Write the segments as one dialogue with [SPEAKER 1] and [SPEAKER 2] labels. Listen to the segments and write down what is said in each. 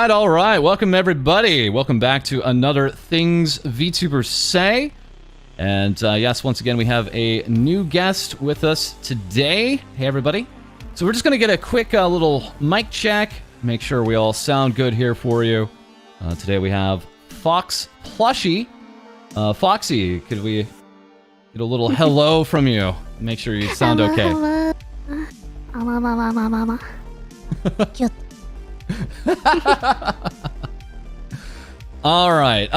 [SPEAKER 1] All right. Welcome, everybody. Welcome back to another Things VTubers Say. And yes, once again, we have a new guest with us today. Hey, everybody. So we're just going to get a quick little mic check. Make sure we all sound good here for you. Today we have Foxplushy. Foxy, could we get a little hello from you? Make sure you sound okay. All right.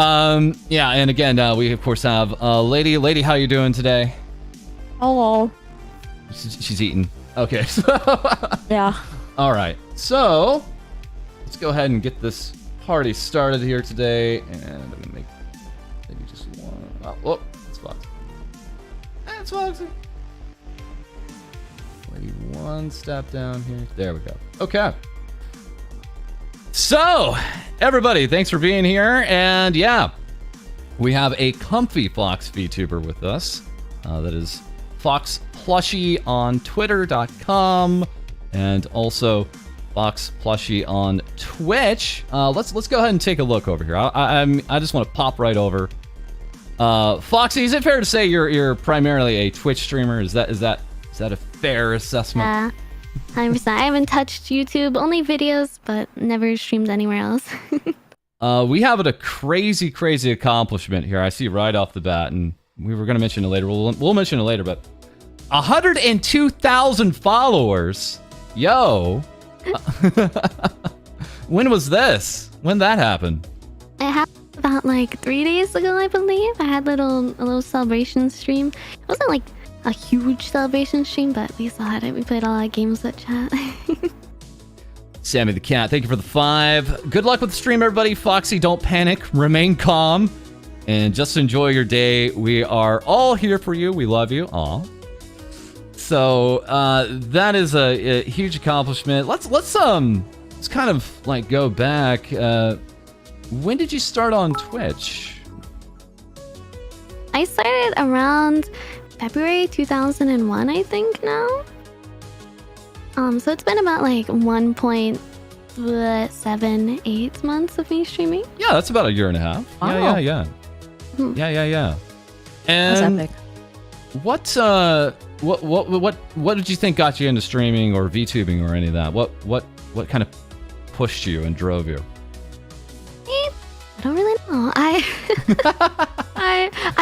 [SPEAKER 1] Yeah, and again, we of course have Lady. Lady, how you doing today?
[SPEAKER 2] Hello.
[SPEAKER 1] She's eating. Okay.
[SPEAKER 2] Yeah.
[SPEAKER 1] All right. So let's go ahead and get this party started here today, and I'm gonna make maybe just one. Oh, it's Fox. It's Foxy. Maybe one step down here. There we go. Okay. So, everybody, thanks for being here, and yeah, we have a comfy Fox VTuber with us. That is Foxplushy on Twitter.com, and also Foxplushy on Twitch. Let's go ahead and take a look over here. I just want to pop right over. Foxy, is it fair to say you're primarily a Twitch streamer? Is that a fair assessment?
[SPEAKER 2] Yeah. 100%. I haven't touched YouTube, only videos, but never streamed anywhere else.
[SPEAKER 1] We have a crazy accomplishment here. I see right off the bat, and we were going to mention it later. We'll mention it later, but 102,000 followers. Yo. When was this? When that happened?
[SPEAKER 2] It happened about like 3 days ago, I believe. I had a little celebration stream. It wasn't like a huge celebration stream, but we still had it. We played a lot of games with chat.
[SPEAKER 1] Sammy the Cat, thank you for the 5. Good luck with the stream, everybody. Foxy, don't panic. Remain calm. And just enjoy your day. We are all here for you. We love you. Aw. So, that is a huge accomplishment. Let's kind of, like, go back. When did you start on Twitch?
[SPEAKER 2] I started around February 2001, I think now. So it's been about like 1.78 months of me streaming.
[SPEAKER 1] Yeah, that's about a year and a half.
[SPEAKER 2] Wow.
[SPEAKER 1] Yeah.
[SPEAKER 2] Hmm.
[SPEAKER 1] Yeah. And
[SPEAKER 2] That's epic.
[SPEAKER 1] what did you think got you into streaming or VTubing or any of that? What kind of pushed you and drove you?
[SPEAKER 2] I don't really know. I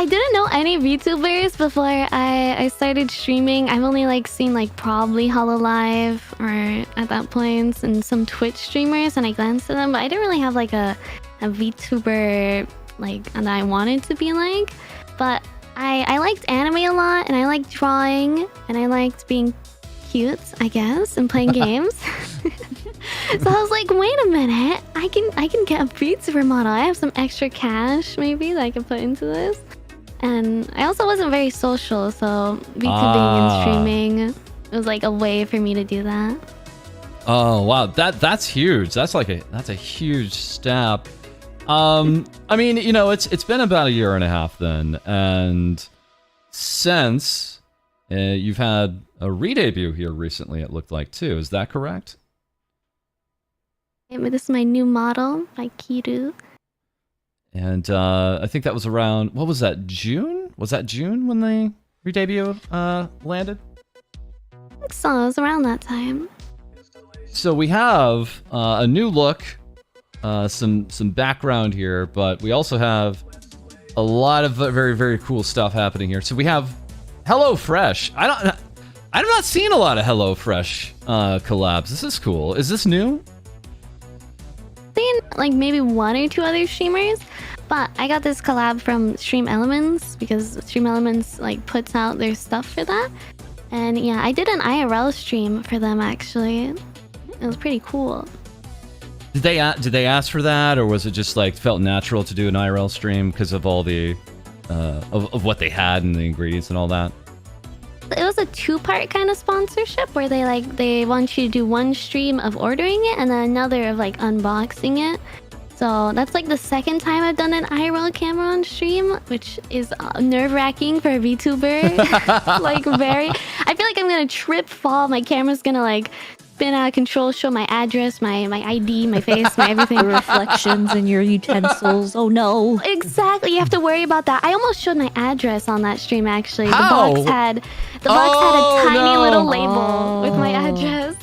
[SPEAKER 2] didn't know any VTubers before I started streaming. I've only like seen like probably Hololive or at that point and some Twitch streamers, and I glanced at them, but I didn't really have like a VTuber like that I wanted to be like. But I liked anime a lot, and I liked drawing, and I liked being cute, I guess, and playing games. So I was like, wait a minute, I can get a VTuber model. I have some extra cash maybe that I can put into this. And I also wasn't very social, so VTubing and streaming, it was like a way for me to do that.
[SPEAKER 1] Oh wow, that's huge. That's a huge step. I mean, you know, it's been about a year and a half then, and since you've had a re-debut here recently, it looked like too. Is that correct?
[SPEAKER 2] Yeah, but this is my new model by Kiru.
[SPEAKER 1] And I think that was around, what was that, June? Was that June when the re-debut landed?
[SPEAKER 2] I think so, it was around that time.
[SPEAKER 1] So we have a new look some background here, but we also have a lot of very, very cool stuff happening here. So we have HelloFresh. I've not seen a lot of HelloFresh collabs. This is cool. Is this new?
[SPEAKER 2] Seen like maybe 1 or 2 other streamers, but I got this collab from Stream Elements because Stream Elements like puts out their stuff for that. And yeah, I did an IRL stream for them actually. It was pretty cool.
[SPEAKER 1] Did they ask for that, or was it just like felt natural to do an IRL stream because of all the of what they had and the ingredients and all that?
[SPEAKER 2] It was a 2-part kind of sponsorship where they want you to do 1 stream of ordering it and then another of like unboxing it. So that's like the 2nd time I've done an IRL camera on stream, which is nerve-wracking for a VTuber. Like very, I feel like I'm gonna trip, fall. My camera's gonna like spin out of control, show my address, my ID, my face, my everything.
[SPEAKER 3] The reflections in your utensils. Oh no.
[SPEAKER 2] Exactly, you have to worry about that. I almost showed my address on that stream actually.
[SPEAKER 1] How?
[SPEAKER 2] The box had a tiny little label with my address.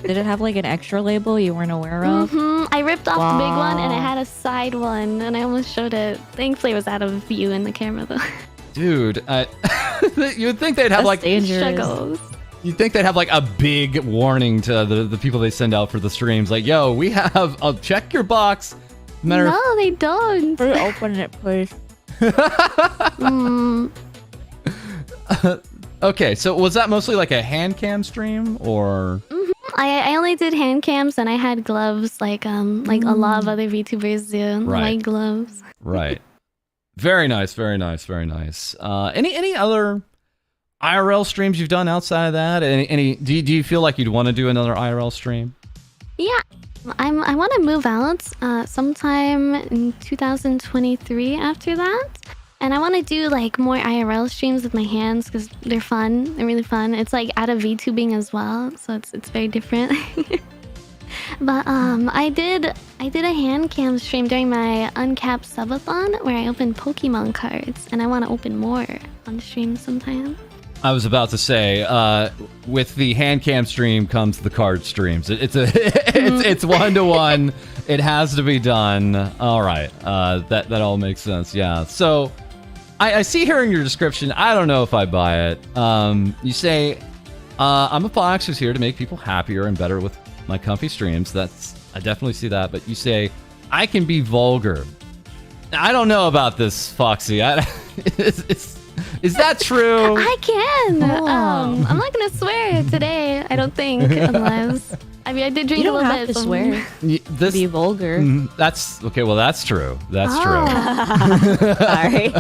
[SPEAKER 3] Did it have like an extra label you weren't aware of?
[SPEAKER 2] I ripped off the big one and it had a side one and I almost showed it. Thankfully it was out of view in the camera though.
[SPEAKER 1] Dude, you would think they'd have like
[SPEAKER 2] struggles.
[SPEAKER 1] You'd think they'd have like a big warning to the people they send out for the streams, like, "Yo, we have check your box."
[SPEAKER 2] No, they don't.
[SPEAKER 3] Open it, please.
[SPEAKER 1] Okay, so was that mostly like a hand cam stream, or?
[SPEAKER 2] I only did hand cams and I had gloves, like a lot of other VTubers do.
[SPEAKER 1] Right.
[SPEAKER 2] White gloves.
[SPEAKER 1] Right. Very nice, very nice, very nice. Any other IRL streams you've done outside of that? Do you feel like you'd want to do another IRL stream?
[SPEAKER 2] Yeah, I want to move out sometime in 2023 after that. And I want to do like more IRL streams with my hands because they're fun. They're really fun. It's like out of VTubing as well, so it's very different. But I did a hand cam stream during my uncapped subathon where I opened Pokemon cards, and I want to open more on stream sometime.
[SPEAKER 1] I was about to say, with the hand cam stream comes the card streams. It's 1-to-1. It has to be done. All right, that all makes sense. Yeah. So I see here in your description. I don't know if I buy it. You say, "I'm a fox who's here to make people happier and better with my comfy streams." I definitely see that. But you say, "I can be vulgar." I don't know about this, Foxy. Is that true?
[SPEAKER 2] I can. I'm not gonna swear today. I don't think, unless I mean I did drink a little bit.
[SPEAKER 3] You don't have to swear. To be vulgar.
[SPEAKER 1] That's okay. Well, that's true. That's true.
[SPEAKER 3] Sorry.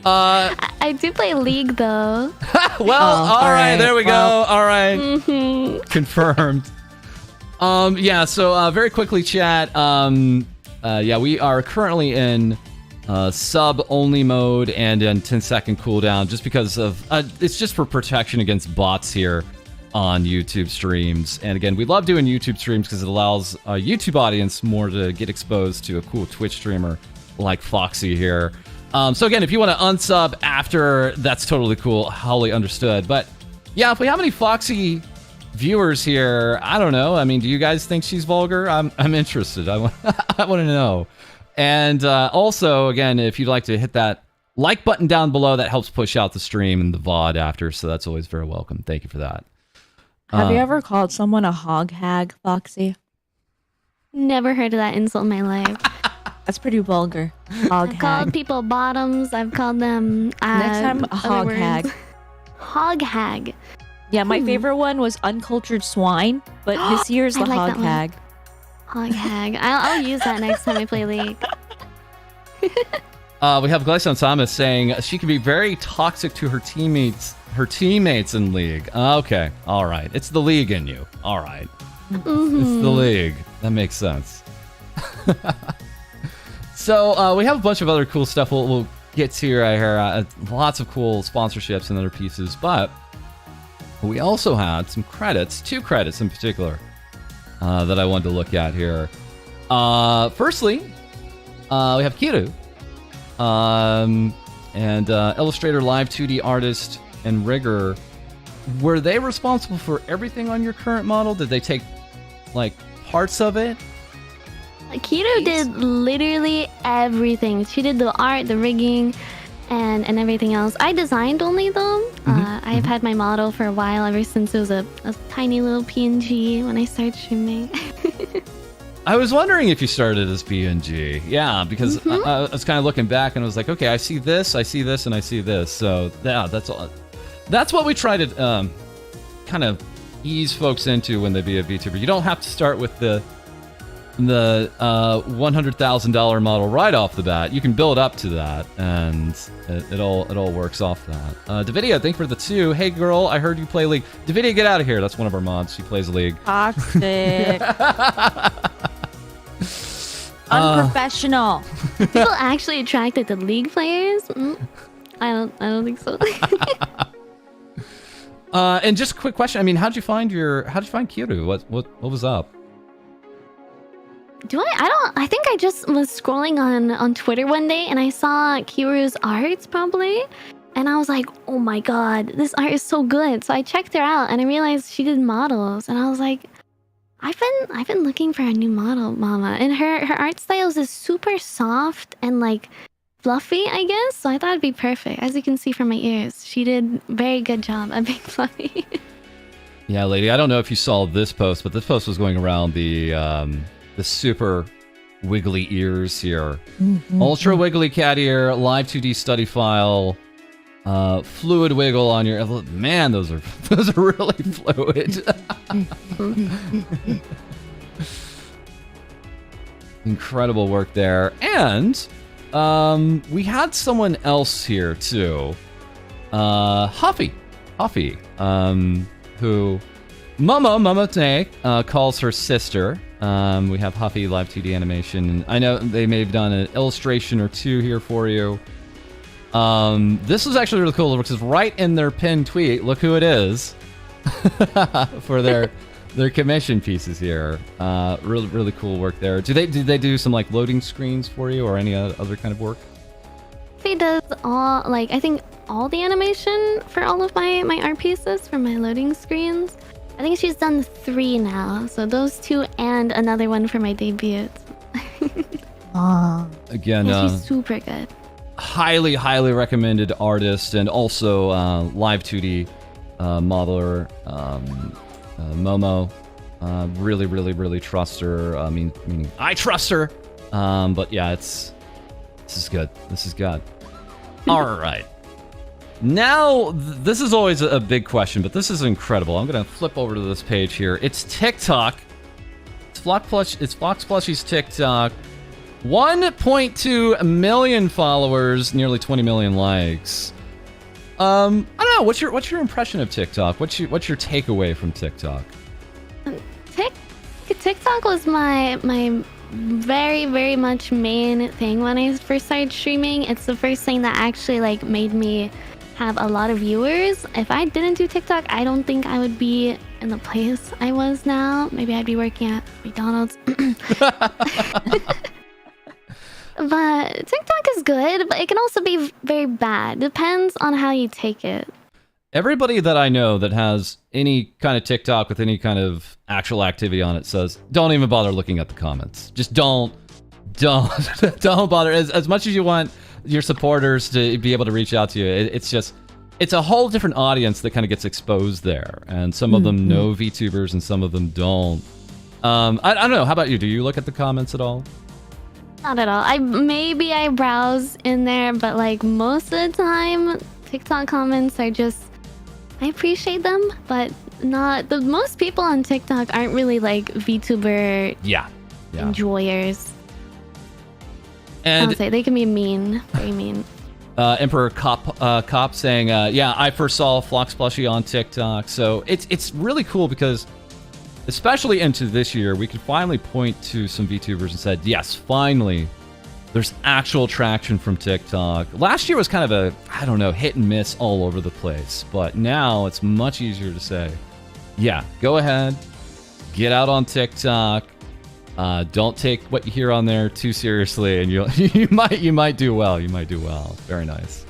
[SPEAKER 2] I do play League though.
[SPEAKER 1] Well, all right. There we go. All right. Confirmed. Yeah. So very quickly, chat. Yeah, we are currently in sub only mode and in 10-second cooldown, just because of it's just for protection against bots here on YouTube streams. And again, we love doing YouTube streams because it allows a YouTube audience more to get exposed to a cool Twitch streamer like Foxy here. So again, if you want to unsub after, that's totally cool. Wholly understood. But yeah, if we have any Foxy viewers here, I don't know. I mean, do you guys think she's vulgar? I'm interested. I want to know. And also, again, if you'd like to hit that like button down below, that helps push out the stream and the VOD after. So that's always very welcome. Thank you for that.
[SPEAKER 3] Have you ever called someone a hog hag, Foxy?
[SPEAKER 2] Never heard of that insult in my life.
[SPEAKER 3] That's pretty vulgar. Hog
[SPEAKER 2] I've called people bottoms. I've called them
[SPEAKER 3] next time a hog
[SPEAKER 2] words.
[SPEAKER 3] hag.
[SPEAKER 2] Hog hag.
[SPEAKER 3] Yeah, my favorite one was uncultured swine, but this year's the
[SPEAKER 2] like
[SPEAKER 3] hog
[SPEAKER 2] that one.
[SPEAKER 3] hag.
[SPEAKER 2] Hog hag. I'll use that next time I play League.
[SPEAKER 1] We have Glycon Thomas saying she can be very toxic to her teammates in League. Okay, all right. It's the League in you. All right. It's the League. That makes sense. So we have a bunch of other cool stuff we'll get to here. Lots of cool sponsorships and other pieces, but we also had some credits, 2 credits in particular, that I wanted to look at here. Firstly, we have Kiru, and illustrator, live 2D artist, and rigger. Were they responsible for everything on your current model? Did they take like parts of it.
[SPEAKER 2] Keto did literally everything. She did the art, the rigging, and everything else. I designed only though. I've had my model for a while, ever since it was a tiny little PNG when I started streaming.
[SPEAKER 1] I was wondering if you started as PNG. Yeah, because I was kind of looking back and I was like, okay, I see this, and I see this. So yeah, that's all. That's what we try to kind of ease folks into when they be a VTuber. You don't have to start with the $100,000 model right off the bat. You can build up to that, and it all works off that. Davidia, thank you for the 2. Hey girl, I heard you play League. Davidia, get out of here. That's one of our mods. She plays League.
[SPEAKER 3] Toxic. Unprofessional.
[SPEAKER 2] People actually attracted to League players? I don't think so.
[SPEAKER 1] And just a quick question. I mean, how'd you find Kiru? What was up?
[SPEAKER 2] I think I just was scrolling on Twitter one day and I saw Kiru's art probably, and I was like, oh my god, this art is so good. So I checked her out and I realized she did models, and I was like, I've been looking for a new model, mama. And her art styles is super soft and like fluffy, I guess. So I thought it'd be perfect. As you can see from my ears, she did very good job at being fluffy.
[SPEAKER 1] Yeah, lady, I don't know if you saw this post, but this post was going around the super wiggly ears here. Ultra wiggly cat ear, live 2D study file, fluid wiggle on your... Man, those are really fluid. Incredible work there. And we had someone else here too. Huffy, who Mama Tank calls her sister. We have Huffy live 2D animation, and I know they may have done an illustration or two here for you. This was actually really cool because right in their pinned tweet, look who it is for their commission pieces here. Really cool work there. Did they do some like loading screens for you or any other kind of work?
[SPEAKER 2] She does all, like, I think all the animation for all of my art pieces for my loading screens. I think she's done 3 now, so those 2 and another one for my debut.
[SPEAKER 1] Again,
[SPEAKER 2] yeah, she's super good.
[SPEAKER 1] Highly recommended artist, and also live 2D modeler, Momo. Really trust her. Meaning I trust her. But yeah, this is good. All right. Now, this is always a big question, but this is incredible. I'm going to flip over to this page here. It's TikTok. It's Foxplushy's TikTok. 1.2 million followers, nearly 20 million likes. I don't know. What's your impression of TikTok? What's your takeaway from TikTok?
[SPEAKER 2] TikTok was my very much main thing when I first started streaming. It's the first thing that actually like made me have a lot of viewers. If I didn't do TikTok, I don't think I would be in the place I was now. Maybe I'd be working at McDonald's. But TikTok is good, but it can also be very bad. Depends on how you take it.
[SPEAKER 1] Everybody that I know that has any kind of TikTok with any kind of actual activity on it says, don't even bother looking at the comments. Just don't bother. As much as you want your supporters to be able to reach out to you, it's a whole different audience that kind of gets exposed there. And some of them know VTubers and some of them don't. I don't know. How about you? Do you look at the comments at all?
[SPEAKER 2] Not at all. I browse in there, but like most of the time, TikTok comments are just, I appreciate them, but not the most people on TikTok aren't really like VTuber enjoyers.
[SPEAKER 1] And
[SPEAKER 2] I would say they can be mean, very mean.
[SPEAKER 1] Emperor Cop saying, yeah, I first saw Foxplushy on TikTok. So it's really cool because, especially into this year, we could finally point to some VTubers and said, yes, finally, there's actual traction from TikTok. Last year was kind of a, I don't know, hit and miss all over the place. But now it's much easier to say, yeah, go ahead, get out on TikTok. Don't take what you hear on there too seriously, and you might do well. You might do well. Very nice.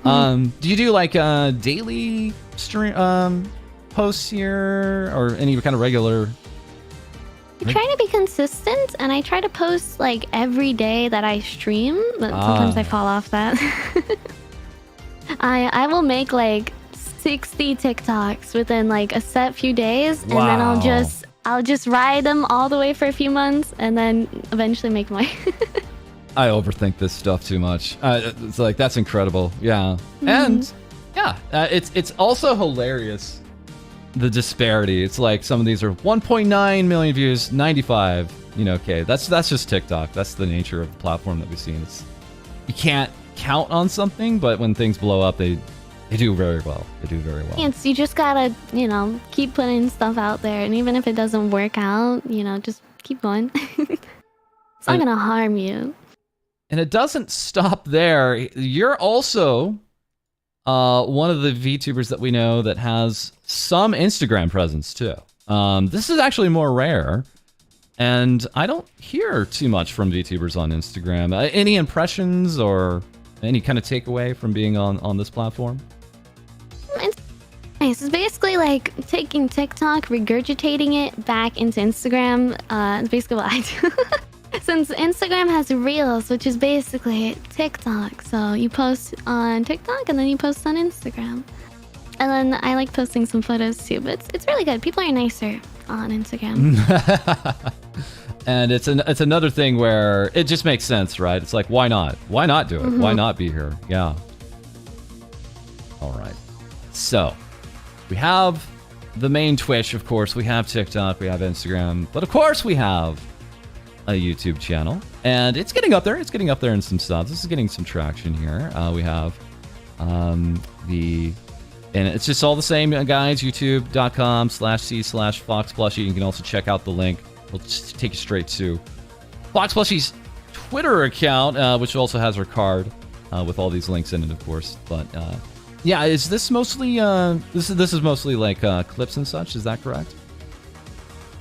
[SPEAKER 1] Do you do like daily stream posts here, or any kind of regular
[SPEAKER 2] I try to be consistent, and I try to post like every day that I stream, but sometimes I fall off that. I will make like 60 TikToks within like a set few days, and then I'll just ride them all the way for a few months, and then eventually make my.
[SPEAKER 1] I overthink this stuff too much. It's like, that's incredible. Yeah. And yeah, it's also hilarious, the disparity. It's like some of these are 1.9 million views, 95. You know, okay, that's just TikTok. That's the nature of the platform that we've seen. You can't count on something, but when things blow up, they do very well. They do very well.
[SPEAKER 2] Yes, you just gotta, keep putting stuff out there, and even if it doesn't work out, just keep going. It's not gonna harm you.
[SPEAKER 1] And it doesn't stop there. You're also one of the VTubers that we know that has some Instagram presence too. This is actually more rare, and I don't hear too much from VTubers on Instagram. Any impressions or any kind of takeaway from being on this platform?
[SPEAKER 2] It's nice. It's basically like taking TikTok, regurgitating it back into Instagram. It's basically what I do. Since Instagram has Reels, which is basically TikTok. So you post on TikTok and then you post on Instagram. And then I like posting some photos too, but it's really good. People are nicer on Instagram.
[SPEAKER 1] And it's another thing where it just makes sense, right? It's like, why not? Why not do it? Why not be here? Yeah. All right. So we have the main Twitch, of course. We have TikTok, we have Instagram, but of course we have a YouTube channel, and it's getting up there. It's getting up there in some subs. This is getting some traction here. We have and it's just all the same, guys. YouTube.com/c/Foxplushy. You can also check out the link. We'll just take you straight to Foxplushy's Twitter account, which also has her card with all these links in it, of course. But yeah, is this mostly this is mostly like clips and such? Is that correct?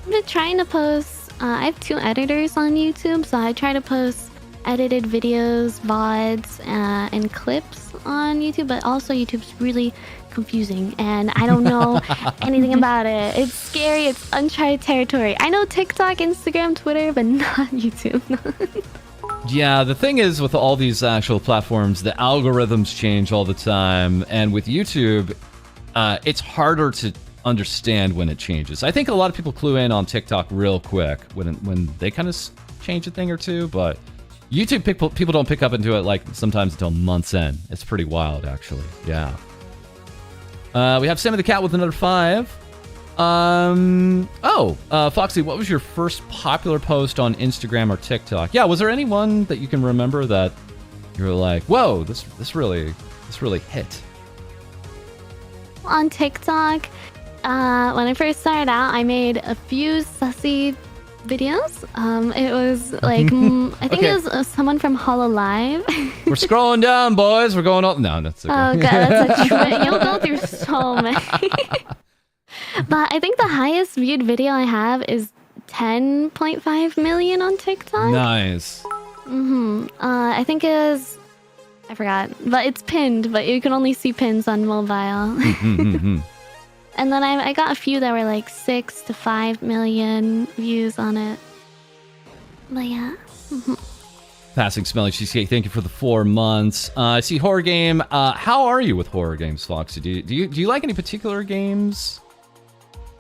[SPEAKER 2] I've been trying to post. I have 2 editors on YouTube, so I try to post edited videos, VODs, and clips on YouTube, but also YouTube's really confusing, and I don't know anything about it. It's scary, it's uncharted territory. I know TikTok, Instagram, Twitter, but not YouTube.
[SPEAKER 1] Yeah, the thing is with all these actual platforms, the algorithms change all the time, and with YouTube, it's harder to understand when it changes. I think a lot of people clue in on TikTok real quick when they kind of change a thing or two, but YouTube people don't pick up into it like sometimes until months in. It's pretty wild, actually. Yeah. We have Sammy the Cat with another 5. Foxy, what was your first popular post on Instagram or TikTok? Yeah, was there anyone that you can remember that you were like, whoa, this really hit?
[SPEAKER 2] On TikTok, when I first started out, I made a few sussy videos. It was like, I think it was someone from Hololive.
[SPEAKER 1] We're scrolling down, boys. We're going up. No, that's okay.
[SPEAKER 2] Oh, God, that's a trip. You'll go through so many. But I think the highest viewed video I have is 10.5 million on TikTok.
[SPEAKER 1] Nice.
[SPEAKER 2] I think it was... I forgot. But it's pinned, but you can only see pins on mobile. And then I got a few that were like 6 to 5 million views on it. But yeah.
[SPEAKER 1] Passing Smelly Cheesecake, thank you for the 4 months. I see horror game. How are you with horror games, Foxy? Do you like any particular games?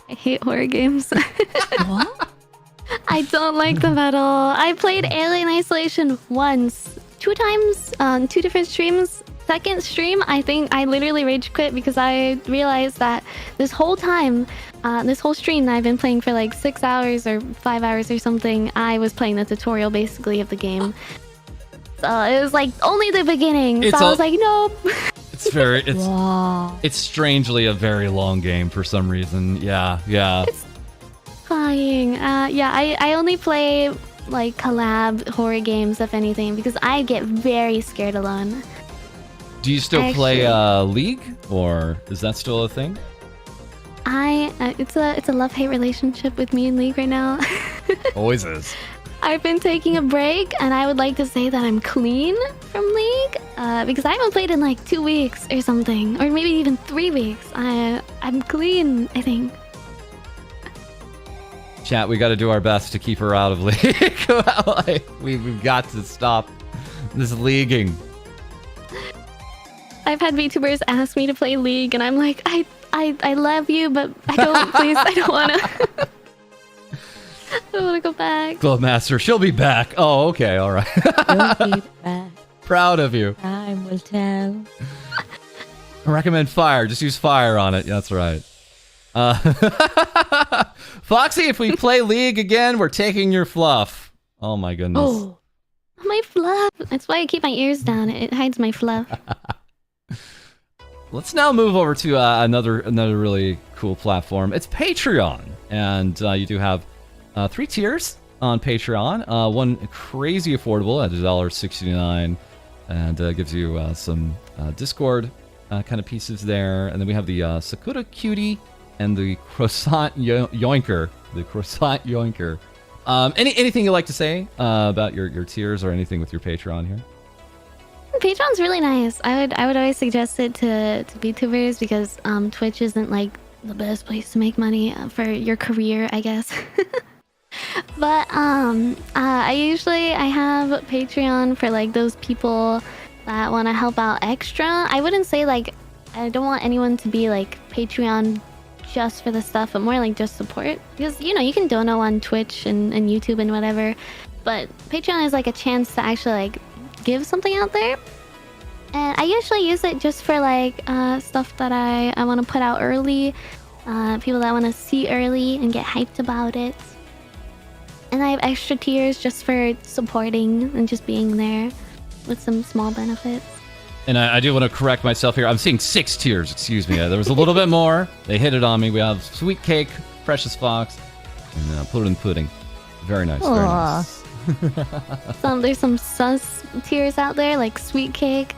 [SPEAKER 2] I hate horror games.
[SPEAKER 3] What?
[SPEAKER 2] I don't like them at all. I played Alien Isolation once. 2 times on 2 different streams. Second stream, I think I literally rage quit because I realized that this whole time, this whole stream that I've been playing for like 6 hours or 5 hours or something, I was playing the tutorial basically of the game. So it was like only the beginning. So I was like, nope.
[SPEAKER 1] It's strangely a very long game for some reason. Yeah.
[SPEAKER 2] It's flying. Yeah, I only play like collab horror games if anything because I get very scared alone.
[SPEAKER 1] Do you still play League, or is that still a thing?
[SPEAKER 2] It's a love-hate relationship with me and League right now.
[SPEAKER 1] Always is.
[SPEAKER 2] I've been taking a break, and I would like to say that I'm clean from League because I haven't played in like 2 weeks or something, or maybe even 3 weeks. I'm clean, I think.
[SPEAKER 1] Chat, we got to do our best to keep her out of league. We've got to stop this leaguing.
[SPEAKER 2] I've had VTubers ask me to play League, and I'm like, I love you, but I don't. Please, I don't want to. I don't want to go back.
[SPEAKER 1] Glowmaster, she'll be back. Oh, okay, all right.
[SPEAKER 3] She'll be back.
[SPEAKER 1] Proud of you.
[SPEAKER 3] Time will tell.
[SPEAKER 1] I recommend fire. Just use fire on it. Yeah, that's right. Foxy, if we play League again, we're taking your fluff. Oh my goodness.
[SPEAKER 2] Oh, my fluff. That's why I keep my ears down. It hides my fluff.
[SPEAKER 1] Let's now move over to another really cool platform. It's Patreon, and you do have 3 tiers on Patreon. One crazy affordable at $1.69, and gives you some Discord kind of pieces there. And then we have the Sakura Cutie and the Croissant Yoinker. The Croissant Yoinker. Anything you'd like to say about your tiers or anything with your Patreon here?
[SPEAKER 2] Patreon's really nice. I would always suggest it to VTubers because Twitch isn't like the best place to make money for your career, I guess. But I have Patreon for like those people that want to help out extra. I wouldn't say like I don't want anyone to be like Patreon just for the stuff, but more like just support, because you know you can dono on Twitch and YouTube and whatever, but Patreon is like a chance to actually like give something out there. And I usually use it just for like stuff that I want to put out early, people that want to see early and get hyped about it. And I have extra tiers just for supporting and just being there with some small benefits.
[SPEAKER 1] And I do want to correct myself here. I'm seeing 6 tiers, excuse me. There was a little bit more. They hit it on me. We have Sweet Cake, Precious Fox, and Pudding Pudding. Very nice, very nice.
[SPEAKER 2] There's some sus tiers out there, like Sweet Cake.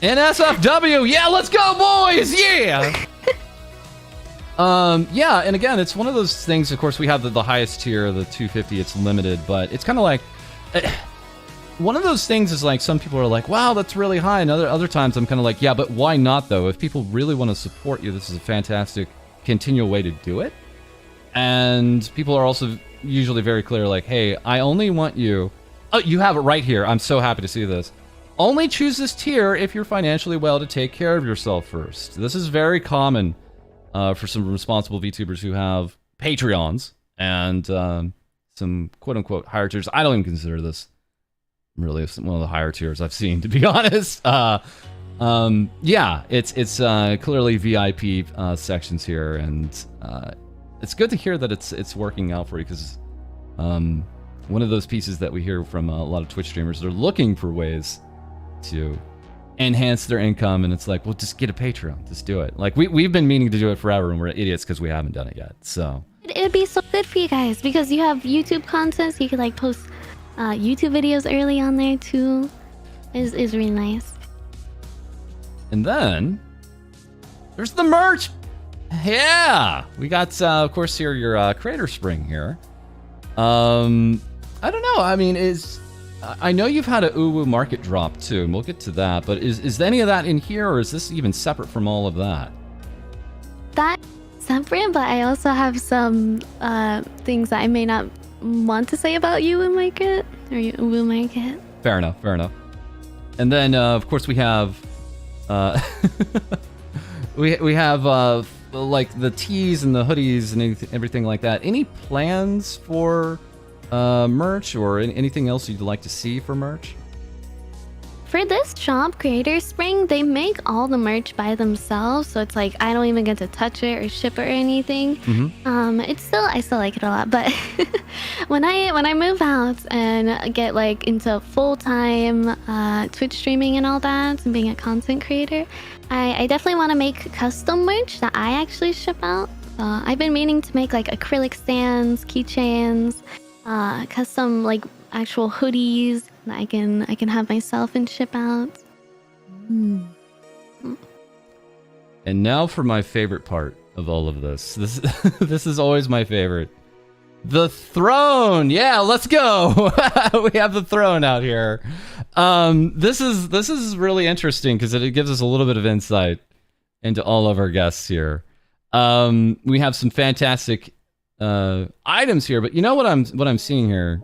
[SPEAKER 1] NSFW, yeah, let's go, boys, yeah! Yeah, and again, it's one of those things, of course, we have the highest tier, the 250, it's limited, but it's kind of like... one of those things is like, some people are like, wow, that's really high, and other times I'm kind of like, yeah, but why not, though? If people really want to support you, this is a fantastic continual way to do it. And people are also usually very clear, like, hey, I only want you... Oh, you have it right here. I'm so happy to see this. Only choose this tier if you're financially well to take care of yourself first. This is very common for some responsible VTubers who have Patreons and some quote-unquote higher tiers. I don't even consider this really one of the higher tiers I've seen, to be honest. Yeah, it's clearly VIP sections here, and it's good to hear that it's working out for you, because one of those pieces that we hear from a lot of Twitch streamers, they're looking for ways to enhance their income, and it's like, well, just get a Patreon, just do it. Like we've been meaning to do it forever, and we're idiots because we haven't done it yet. So
[SPEAKER 2] it would be so good for you guys because you have YouTube content, so you could like post YouTube videos early on there too. Is really nice.
[SPEAKER 1] And then there's the merch. Yeah, we got of course here your Creator Spring here. I don't know. I mean, I know you've had a Uwu market drop too, and we'll get to that. But is any of that in here, or is this even separate from all of that?
[SPEAKER 2] That's separate, but I also have some things that I may not want to say about Uwu market or Uwu market. Fair enough.
[SPEAKER 1] Fair enough. And then of course we have we have like the tees and the hoodies and everything like that. Any plans for merch or anything else you'd like to see for merch?
[SPEAKER 2] For this shop, Creator Spring, they make all the merch by themselves, so it's like I don't even get to touch it or ship it or anything. Mm-hmm. I still like it a lot, but when I move out and get like into full-time Twitch streaming and all that and being a content creator, I definitely want to make custom merch that I actually ship out. I've been meaning to make like acrylic stands, keychains, custom like actual hoodies that I can have myself and ship out.
[SPEAKER 1] And now for my favorite part of all of this. This is always my favorite. The throne. Yeah, let's go. We have the throne out here. This is really interesting because it gives us a little bit of insight into all of our guests here. We have some fantastic items here, but you know what I'm seeing here?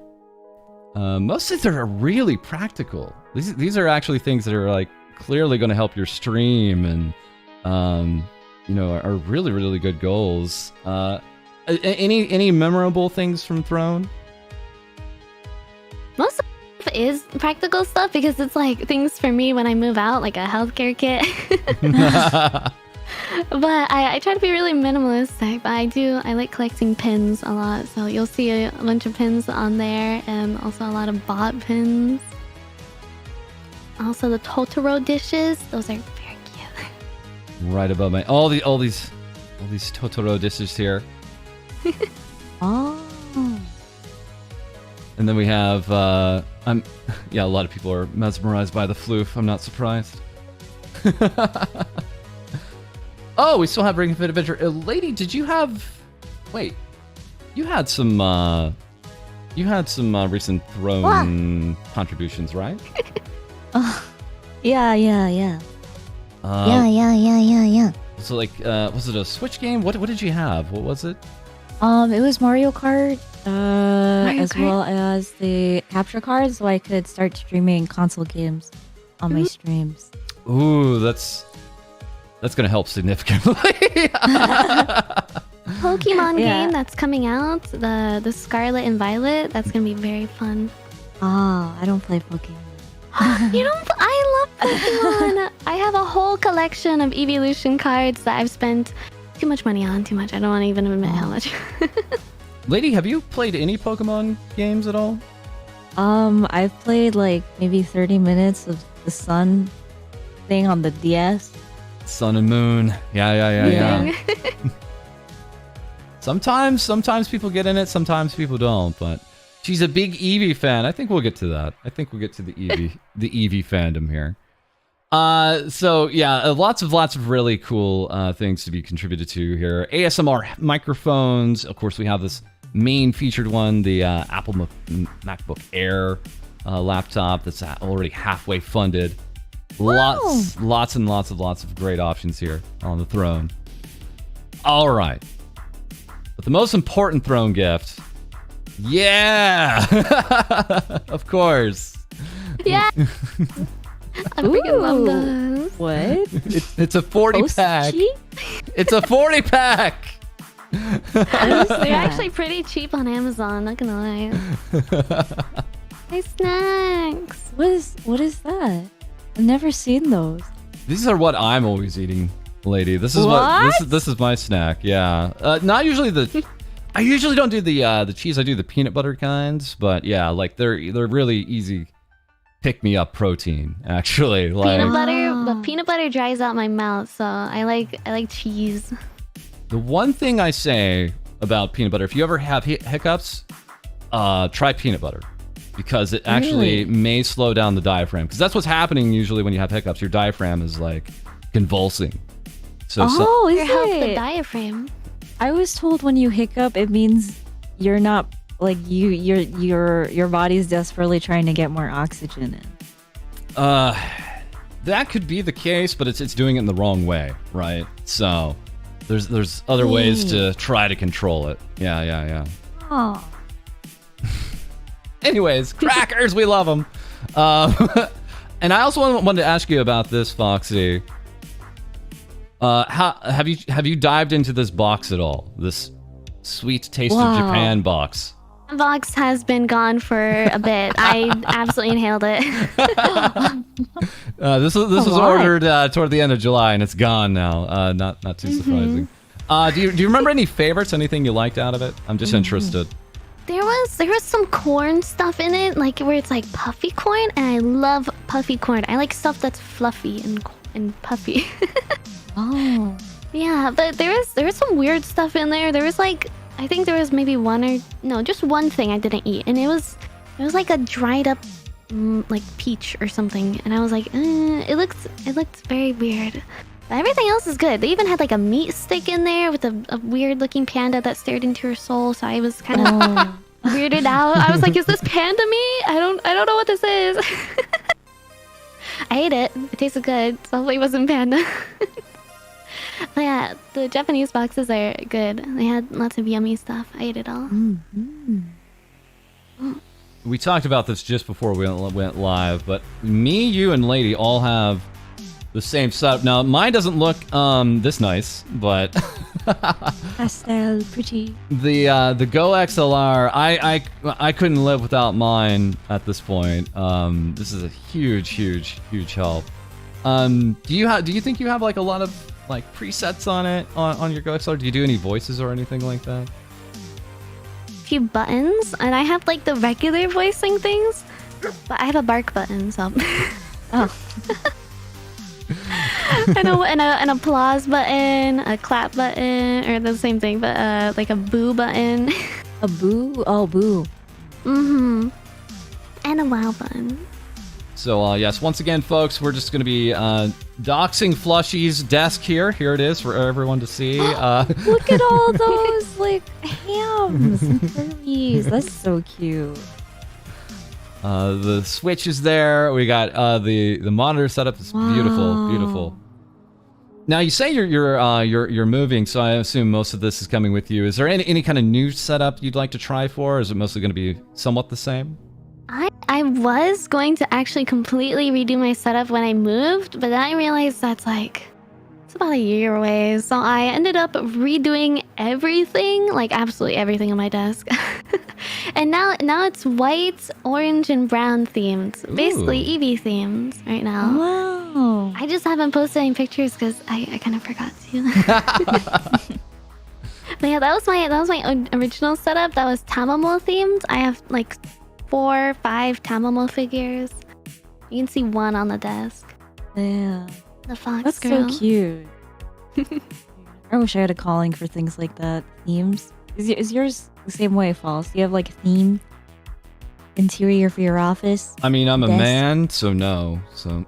[SPEAKER 1] Most of them are really practical. These are actually things that are like clearly going to help your stream and you know, are really, really good goals. Any memorable things from Throne?
[SPEAKER 2] Most of it is practical stuff because it's like things for me when I move out, like a healthcare kit. But I try to be really minimalistic, but I like collecting pins a lot, so you'll see a bunch of pins on there, and also a lot of bot pins. Also the Totoro dishes, those are very cute.
[SPEAKER 1] Right above my all these Totoro dishes here.
[SPEAKER 3] Oh.
[SPEAKER 1] And then we have yeah, a lot of people are mesmerized by the floof. I'm not surprised. Oh, we still have Ring Fit Adventure. Lady, did you have... Wait. You had some recent Throne contributions, right?
[SPEAKER 3] Yeah.
[SPEAKER 1] Yeah. So like, was it a Switch game? What did you have? What was it?
[SPEAKER 3] It was Mario Kart, as
[SPEAKER 2] Kart?
[SPEAKER 3] well as the capture cards, so I could start streaming console games on my streams.
[SPEAKER 1] Ooh, that's gonna help significantly.
[SPEAKER 2] Pokemon
[SPEAKER 3] Yeah.
[SPEAKER 2] game that's coming out, the Scarlet and Violet, that's gonna be very fun.
[SPEAKER 3] Oh, I don't play Pokemon.
[SPEAKER 2] You don't? I love Pokemon. I have a whole collection of evolution cards that I've spent too much money on. Too much. I don't want to even admit how much.
[SPEAKER 1] Lady, have you played any Pokemon games at all?
[SPEAKER 3] I've played like maybe 30 minutes of the Sun thing on the DS.
[SPEAKER 1] Sun and Moon. Yeah.
[SPEAKER 3] Yeah.
[SPEAKER 1] Sometimes people get in it, sometimes people don't, but she's a big Eevee fan. I think we'll get to that. I think we'll get to the Eevee fandom here. So yeah, lots of really cool things to be contributed to here. ASMR microphones. Of course, we have this main featured one, the Apple MacBook Air laptop that's already halfway funded. Lots and lots of great options here on the Throne. All right. But the most important Throne gift, yeah, of course.
[SPEAKER 2] Yeah. I freaking love those.
[SPEAKER 3] What?
[SPEAKER 1] It's a 40 pack.
[SPEAKER 3] Cheap?
[SPEAKER 1] It's a 40 pack.
[SPEAKER 2] They're actually pretty cheap on Amazon, not gonna lie. Hey, snacks.
[SPEAKER 3] What is that? I've never seen those.
[SPEAKER 1] These are what I'm always eating, lady. This is
[SPEAKER 3] What?
[SPEAKER 1] this is my snack. Yeah. Not usually the. I usually don't do the cheese. I do the peanut butter kinds, but yeah, like they're really easy pick me up protein. Actually, like
[SPEAKER 2] Peanut butter, but peanut butter dries out my mouth, so I like cheese.
[SPEAKER 1] the one thing I say about peanut butter, if you ever have hiccups, try peanut butter. Because it actually may slow down the diaphragm. Because that's what's happening usually when you have hiccups. Your diaphragm is like convulsing. So
[SPEAKER 3] Is
[SPEAKER 2] It helps the
[SPEAKER 3] it?
[SPEAKER 2] diaphragm.
[SPEAKER 3] I was told when you hiccup, it means you're not like your body's desperately trying to get more oxygen in.
[SPEAKER 1] that could be the case, but it's doing it in the wrong way, right? So there's other ways to try to control it. Yeah.
[SPEAKER 3] Oh.
[SPEAKER 1] Anyways, crackers, we love them. And I also wanted to ask you about this, Foxy. How have you dived into this box at all? This sweet taste of Japan box.
[SPEAKER 2] Box has been gone for a bit. I absolutely inhaled it.
[SPEAKER 1] This was ordered toward the end of July, and it's gone now. Not too surprising. Do you remember any favorites? Anything you liked out of it? I'm just interested.
[SPEAKER 2] There was some corn stuff in it, like where it's like puffy corn, and I love puffy corn. I like stuff that's fluffy and puffy.
[SPEAKER 3] Oh.
[SPEAKER 2] Yeah, but there was some weird stuff in there. There was like, I think there was maybe just one thing I didn't eat, and it was like a dried up like peach or something, and I was like, it looked very weird. But everything else is good. They even had like a meat stick in there with a weird looking panda that stared into her soul, so I was kind of weirded out. I was like, is this panda meat? I don't know what this is. I ate it. It tasted good. So hopefully it wasn't panda. But yeah, the Japanese boxes are good. They had lots of yummy stuff. I ate it all.
[SPEAKER 1] We talked about this just before we went live, but me, you, and Lady all have the same setup. Now, mine doesn't look this nice, but
[SPEAKER 3] Pastel, pretty.
[SPEAKER 1] the Go XLR, I couldn't live without mine at this point. This is a huge help. Do you think you have like a lot of like presets on it on your Go XLR? Do you do any voices or anything like that?
[SPEAKER 2] Few buttons, and I have like the regular voicing things, but I have a bark button, so.
[SPEAKER 3] Oh.
[SPEAKER 2] an applause button, a clap button, or the same thing, but like a boo button.
[SPEAKER 3] A boo? Oh, boo.
[SPEAKER 2] And a wow button.
[SPEAKER 1] So yes, once again, folks, we're just going to be doxing Flushy's desk here. Here it is for everyone to see.
[SPEAKER 3] Look at all those like hams and furries. That's so cute.
[SPEAKER 1] The Switch is there. We got the monitor setup is beautiful. Now you say you're moving, so I assume most of this is coming with you. Is there any kind of new setup you'd like to try for? Or is it mostly going to be somewhat the same?
[SPEAKER 2] I was going to actually completely redo my setup when I moved, but then I realized that's like, it's about a year away. So I ended up redoing everything, like absolutely everything on my desk. And now it's white, orange, and brown themed. Basically Eevee themed right now.
[SPEAKER 3] Wow.
[SPEAKER 2] I just haven't posted any pictures because I kind of forgot to. But yeah, that was my original setup. That was Tamamo themed. I have like 4 or 5 Tamamo figures. You can see one on the desk.
[SPEAKER 3] Yeah.
[SPEAKER 2] The fox
[SPEAKER 3] That's
[SPEAKER 2] girl.
[SPEAKER 3] so cute. I wish I had a calling for things like that. Themes. Is yours the same way, False? Do you have like a theme interior for your office?
[SPEAKER 1] I mean, I'm a
[SPEAKER 3] Desk?
[SPEAKER 1] man, so no. So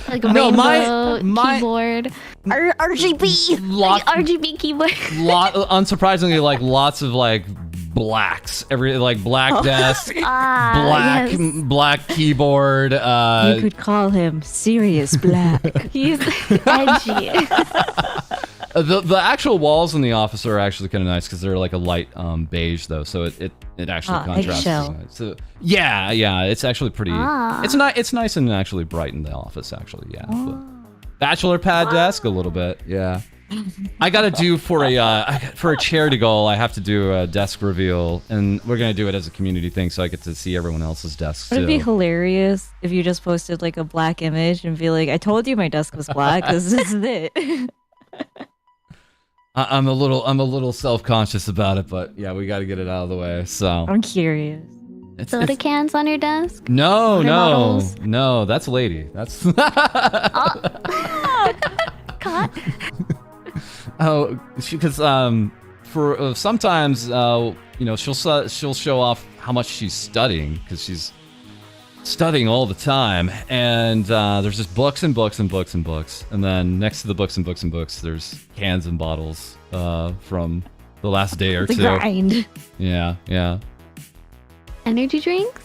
[SPEAKER 2] Like a
[SPEAKER 1] No,
[SPEAKER 2] rainbow
[SPEAKER 1] my-
[SPEAKER 2] keyboard. RGB!
[SPEAKER 1] Lot-
[SPEAKER 2] Like RGB keyboard.
[SPEAKER 1] unsurprisingly, like lots of like blacks. Black desk,
[SPEAKER 2] Yes.
[SPEAKER 1] black keyboard.
[SPEAKER 3] You could call him Sirius Black.
[SPEAKER 2] He's edgy.
[SPEAKER 1] The actual walls in the office are actually kind of nice because they're like a light beige though, so it actually contrasts.
[SPEAKER 3] Eggshell.
[SPEAKER 1] So yeah, it's actually pretty.
[SPEAKER 2] Ah.
[SPEAKER 1] It's nice and actually bright in the office actually. Yeah. But bachelor pad desk a little bit. Yeah. I gotta do for a charity goal. I have to do a desk reveal, and we're gonna do it as a community thing, so I get to see everyone else's desks
[SPEAKER 3] Would it be
[SPEAKER 1] too.
[SPEAKER 3] hilarious if you just posted like a black image and be like, I told you my desk was black, this is it.
[SPEAKER 1] I'm a little self-conscious about it, but yeah, we got to get it out of the way. So
[SPEAKER 3] I'm curious.
[SPEAKER 2] Soda cans on your desk?
[SPEAKER 1] No,
[SPEAKER 2] Water bottles?
[SPEAKER 1] no, that's Lady. That's
[SPEAKER 2] Caught?
[SPEAKER 1] oh, because for sometimes she'll show off how much she's studying because she's studying all the time, and there's just books and books and books and books, and then next to the books and books and books, there's cans and bottles from the last day or
[SPEAKER 3] The
[SPEAKER 1] two.
[SPEAKER 3] grind.
[SPEAKER 1] Yeah.
[SPEAKER 2] Energy drinks?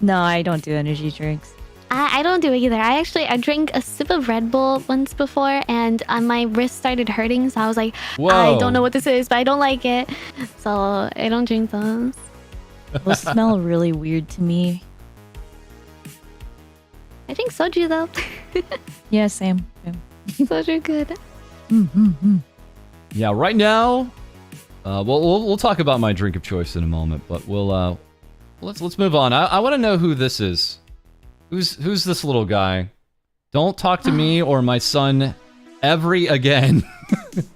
[SPEAKER 3] No, I don't do energy drinks.
[SPEAKER 2] I don't do it either. I drank a sip of Red Bull once before, and my wrist started hurting, so I was like,
[SPEAKER 1] Whoa.
[SPEAKER 2] I don't know what this is, but I don't like it. So I don't drink those.
[SPEAKER 3] Those smell really weird to me.
[SPEAKER 2] I drink soju though.
[SPEAKER 3] Yeah, same.
[SPEAKER 2] Soju good.
[SPEAKER 1] Yeah, right now, we'll talk about my drink of choice in a moment, but let's move on. I want to know who this is. Who's this little guy? Don't talk to me or my son every again.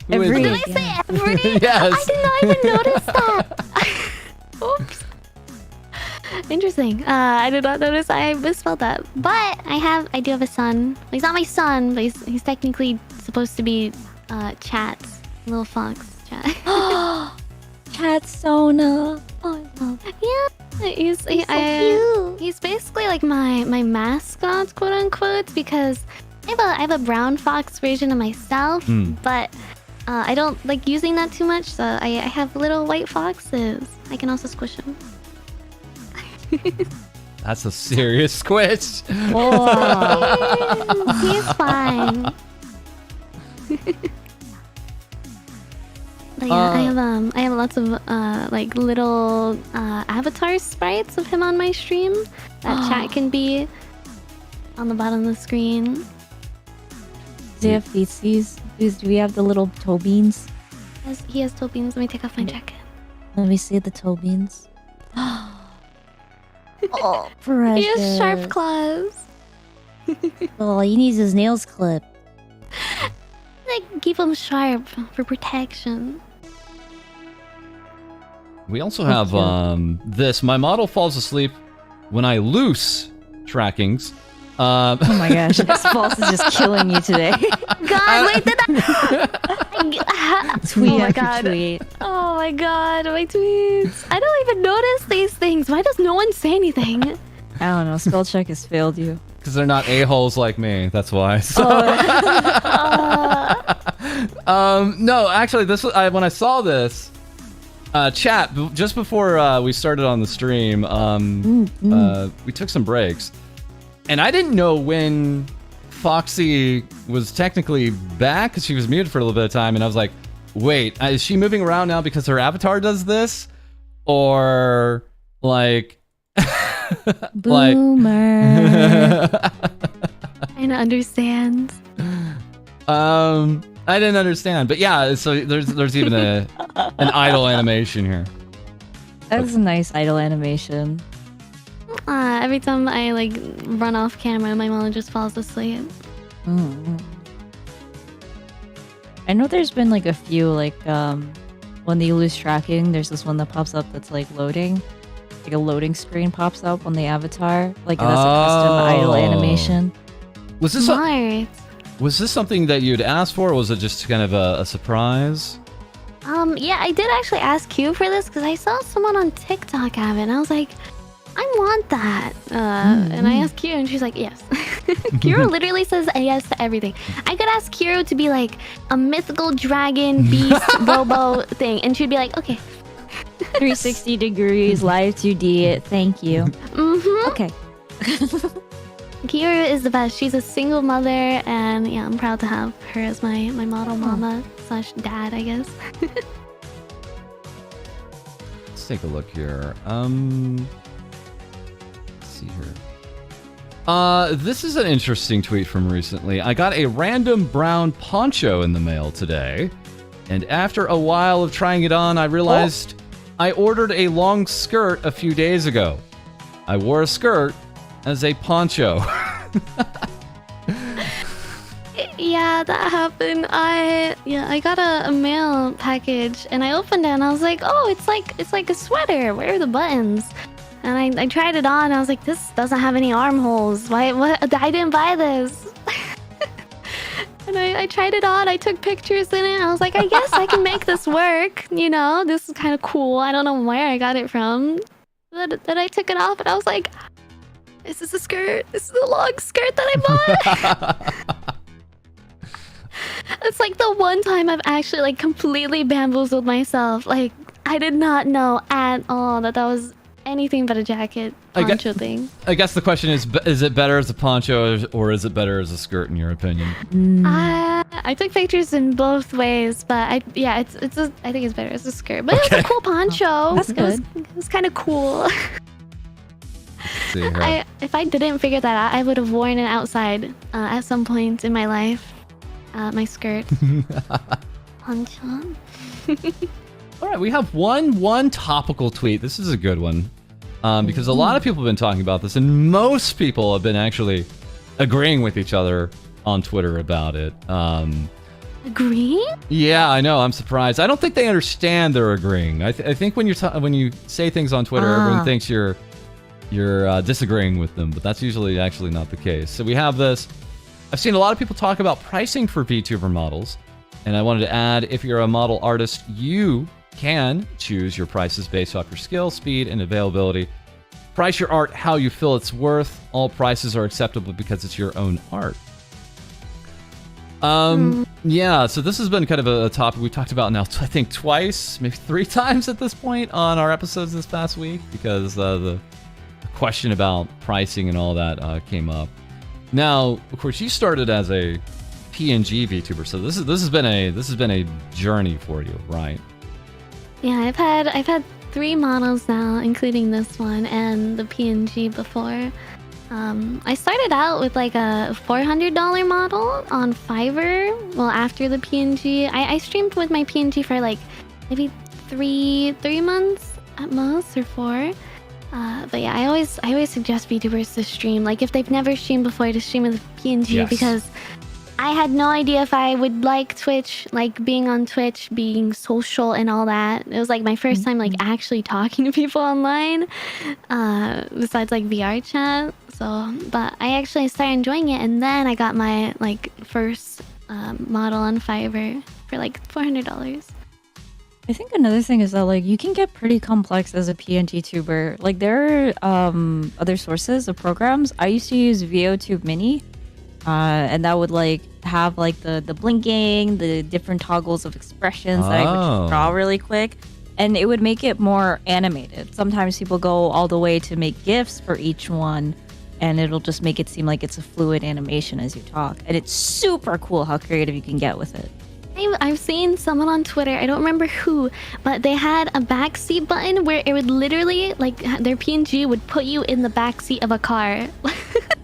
[SPEAKER 1] Who is
[SPEAKER 3] Every-
[SPEAKER 1] this?
[SPEAKER 2] Did I say every?
[SPEAKER 1] Yes.
[SPEAKER 2] I did not even notice that. Oops. Interesting. I did not notice I misspelled that. But I do have a son. He's not my son, but he's technically supposed to be Chat's little fox Chat.
[SPEAKER 3] Cat Sona. Oh, I love
[SPEAKER 2] Yeah, he's
[SPEAKER 3] so cute.
[SPEAKER 2] he's basically like my mascot, quote unquote, because I have a brown fox version of myself, but I don't like using that too much, so I have little white foxes. I can also squish them.
[SPEAKER 1] That's a serious squish.
[SPEAKER 3] Oh.
[SPEAKER 2] He's fine. But yeah, I have lots of like little avatar sprites of him on my stream that chat can be on the bottom of the screen.
[SPEAKER 3] Do you have feetsies? Do we have the little toe beans?
[SPEAKER 2] He has toe beans. Let me take off my jacket.
[SPEAKER 3] Let me see the toe beans. Oh, precious.
[SPEAKER 2] He has sharp claws.
[SPEAKER 3] Oh, he needs his nails clipped.
[SPEAKER 2] Like, keep them sharp for protection.
[SPEAKER 1] We also have this. My model falls asleep when I loose trackings.
[SPEAKER 3] Oh my gosh, this false is just killing you today.
[SPEAKER 2] God, wait, did I?
[SPEAKER 3] Tweet
[SPEAKER 2] Oh my
[SPEAKER 3] after
[SPEAKER 2] God.
[SPEAKER 3] tweet.
[SPEAKER 2] Oh my God, my tweets. I don't even notice these things. Why does no one say anything?
[SPEAKER 3] I don't know, spell check has failed you.
[SPEAKER 1] Because they're not a-holes like me. That's why. So. No, actually, this was, when I saw this chat just before we started on the stream. We took some breaks, and I didn't know when Foxy was technically back because she was muted for a little bit of time, and I was like, "Wait, is she moving around now because her avatar does this, or like?"
[SPEAKER 3] Boomer.
[SPEAKER 2] Trying to understand.
[SPEAKER 1] I didn't understand, but yeah. So there's even an idle animation here.
[SPEAKER 3] That's a nice idle animation.
[SPEAKER 2] Every time I like run off camera, my mom just falls asleep.
[SPEAKER 3] I know there's been like a few like when you lose tracking, there's this one that pops up that's like loading. Like a loading screen pops up on the avatar. Like that's a custom idle animation.
[SPEAKER 1] Was this
[SPEAKER 2] Smart.
[SPEAKER 1] was this something that you'd asked for, or was it just kind of a surprise?
[SPEAKER 2] Yeah, I did actually ask Q for this because I saw someone on TikTok have it, and I was like, I want that. And I asked Q, and she's like, yes. Kiro literally says yes to everything. I could ask Kiro to be like a mythical dragon beast robo thing, and she'd be like, okay.
[SPEAKER 3] 360 degrees, live 2D, thank you. Okay.
[SPEAKER 2] Kira is the best. She's a single mother, and yeah, I'm proud to have her as my model mama slash dad, I guess.
[SPEAKER 1] Let's take a look here. Let's see here. This is an interesting tweet from recently. I got a random brown poncho in the mail today, and after a while of trying it on, I realized I ordered a long skirt a few days ago. I wore a skirt as a poncho.
[SPEAKER 2] Yeah, that happened. I got a mail package, and I opened it, and I was like, oh, it's like a sweater. Where are the buttons? And I tried it on, and I was like, this doesn't have any armholes. Why? What? I didn't buy this. And I tried it on. I took pictures in it. I was like, I guess I can make this work. You know, this is kind of cool. I don't know where I got it from. Then I took it off, and I was like, this is a skirt. This is a long skirt that I bought. It's like the one time I've actually like completely bamboozled myself. Like, I did not know at all that was anything but a jacket poncho thing.
[SPEAKER 1] I guess the question is it better as a poncho or is it better as a skirt in your opinion?
[SPEAKER 2] I took pictures in both ways, but I think it's better as a skirt. But it was a cool poncho.
[SPEAKER 3] That's good.
[SPEAKER 2] It was kind of cool.
[SPEAKER 1] See here.
[SPEAKER 2] If I didn't figure that out, I would have worn it outside at some point in my life. My skirt. Poncho.
[SPEAKER 1] All right, we have one topical tweet. This is a good one because a lot of people have been talking about this, and most people have been actually agreeing with each other on Twitter about it.
[SPEAKER 2] Agreeing?
[SPEAKER 1] Yeah, I know. I'm surprised. I don't think they understand they're agreeing. I think when you say things on Twitter, everyone thinks you're disagreeing with them, but that's usually actually not the case. So we have this. I've seen a lot of people talk about pricing for VTuber models, and I wanted to add, if you're a model artist, you can choose your prices based off your skill, speed, and availability. Price your art how you feel it's worth. All prices are acceptable because it's your own art. Yeah, so this has been kind of a topic we talked about now, I think twice, maybe 3 times at this point on our episodes this past week, because the question about pricing and all that came up. Now, of course, you started as a PNG VTuber. So this has been a journey for you, right?
[SPEAKER 2] Yeah, I've had 3 models now, including this one and the PNG before. I started out with like a $400 model on Fiverr. Well, after the PNG, I streamed with my PNG for like maybe three months at most, or 4. But yeah, I always suggest VTubers to stream. Like if they've never streamed before, to stream with PNG,
[SPEAKER 1] Yes.
[SPEAKER 2] because I had no idea if I would like Twitch, like being on Twitch, being social and all that. It was like my first time like actually talking to people online, besides like VR chat. So, but I actually started enjoying it, and then I got my like first model on Fiverr for like $400.
[SPEAKER 3] I think another thing is that like you can get pretty complex as a PNG tuber. Like there are other sources of programs. I used to use VOTube Mini, and that would like have like the blinking, the different toggles of expressions that I would just draw really quick, and it would make it more animated. Sometimes people go all the way to make GIFs for each one, and it'll just make it seem like it's a fluid animation as you talk. And it's super cool how creative you can get with it.
[SPEAKER 2] I've seen someone on Twitter, I don't remember who, but they had a backseat button where it would literally, like, their PNG would put you in the backseat of a car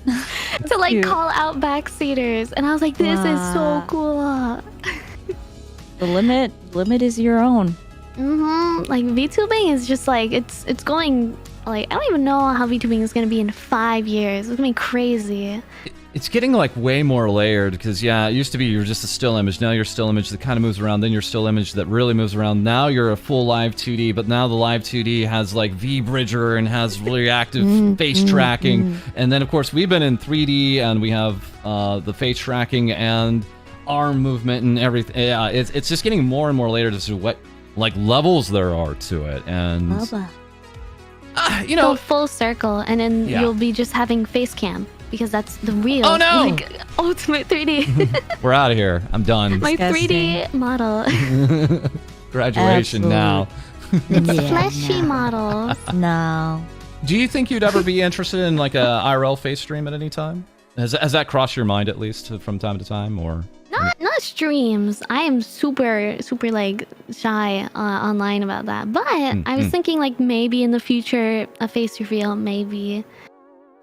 [SPEAKER 2] to, like,
[SPEAKER 3] cute.
[SPEAKER 2] call out backseaters. And I was like, this is so cool.
[SPEAKER 3] The limit is your own.
[SPEAKER 2] Like, VTubing is just, like, it's going, like, I don't even know how VTubing is going to be in 5 years. It's going to be crazy.
[SPEAKER 1] It's getting like way more layered, because yeah, it used to be you were just a still image. Now you're still image that kind of moves around. Then you're still image that really moves around. Now you're a full live 2D, but now the live 2D has like V-Bridger and has really active face tracking. And then of course we've been in 3D, and we have the face tracking and arm movement and everything. Yeah, it's just getting more and more layered as to what like levels there are to it. And you know,
[SPEAKER 2] Go full circle, and then you'll be just having face cam. Because that's the real, like, ultimate 3D.
[SPEAKER 1] We're out of here. I'm done.
[SPEAKER 2] My 3D model.
[SPEAKER 1] Graduation now.
[SPEAKER 2] It's fleshy model.
[SPEAKER 3] No.
[SPEAKER 1] Do you think you'd ever be interested in like a IRL face stream at any time? Has that crossed your mind at least from time to time, or?
[SPEAKER 2] Not streams. I am super like shy online about that. But I was thinking like maybe in the future a face reveal, maybe.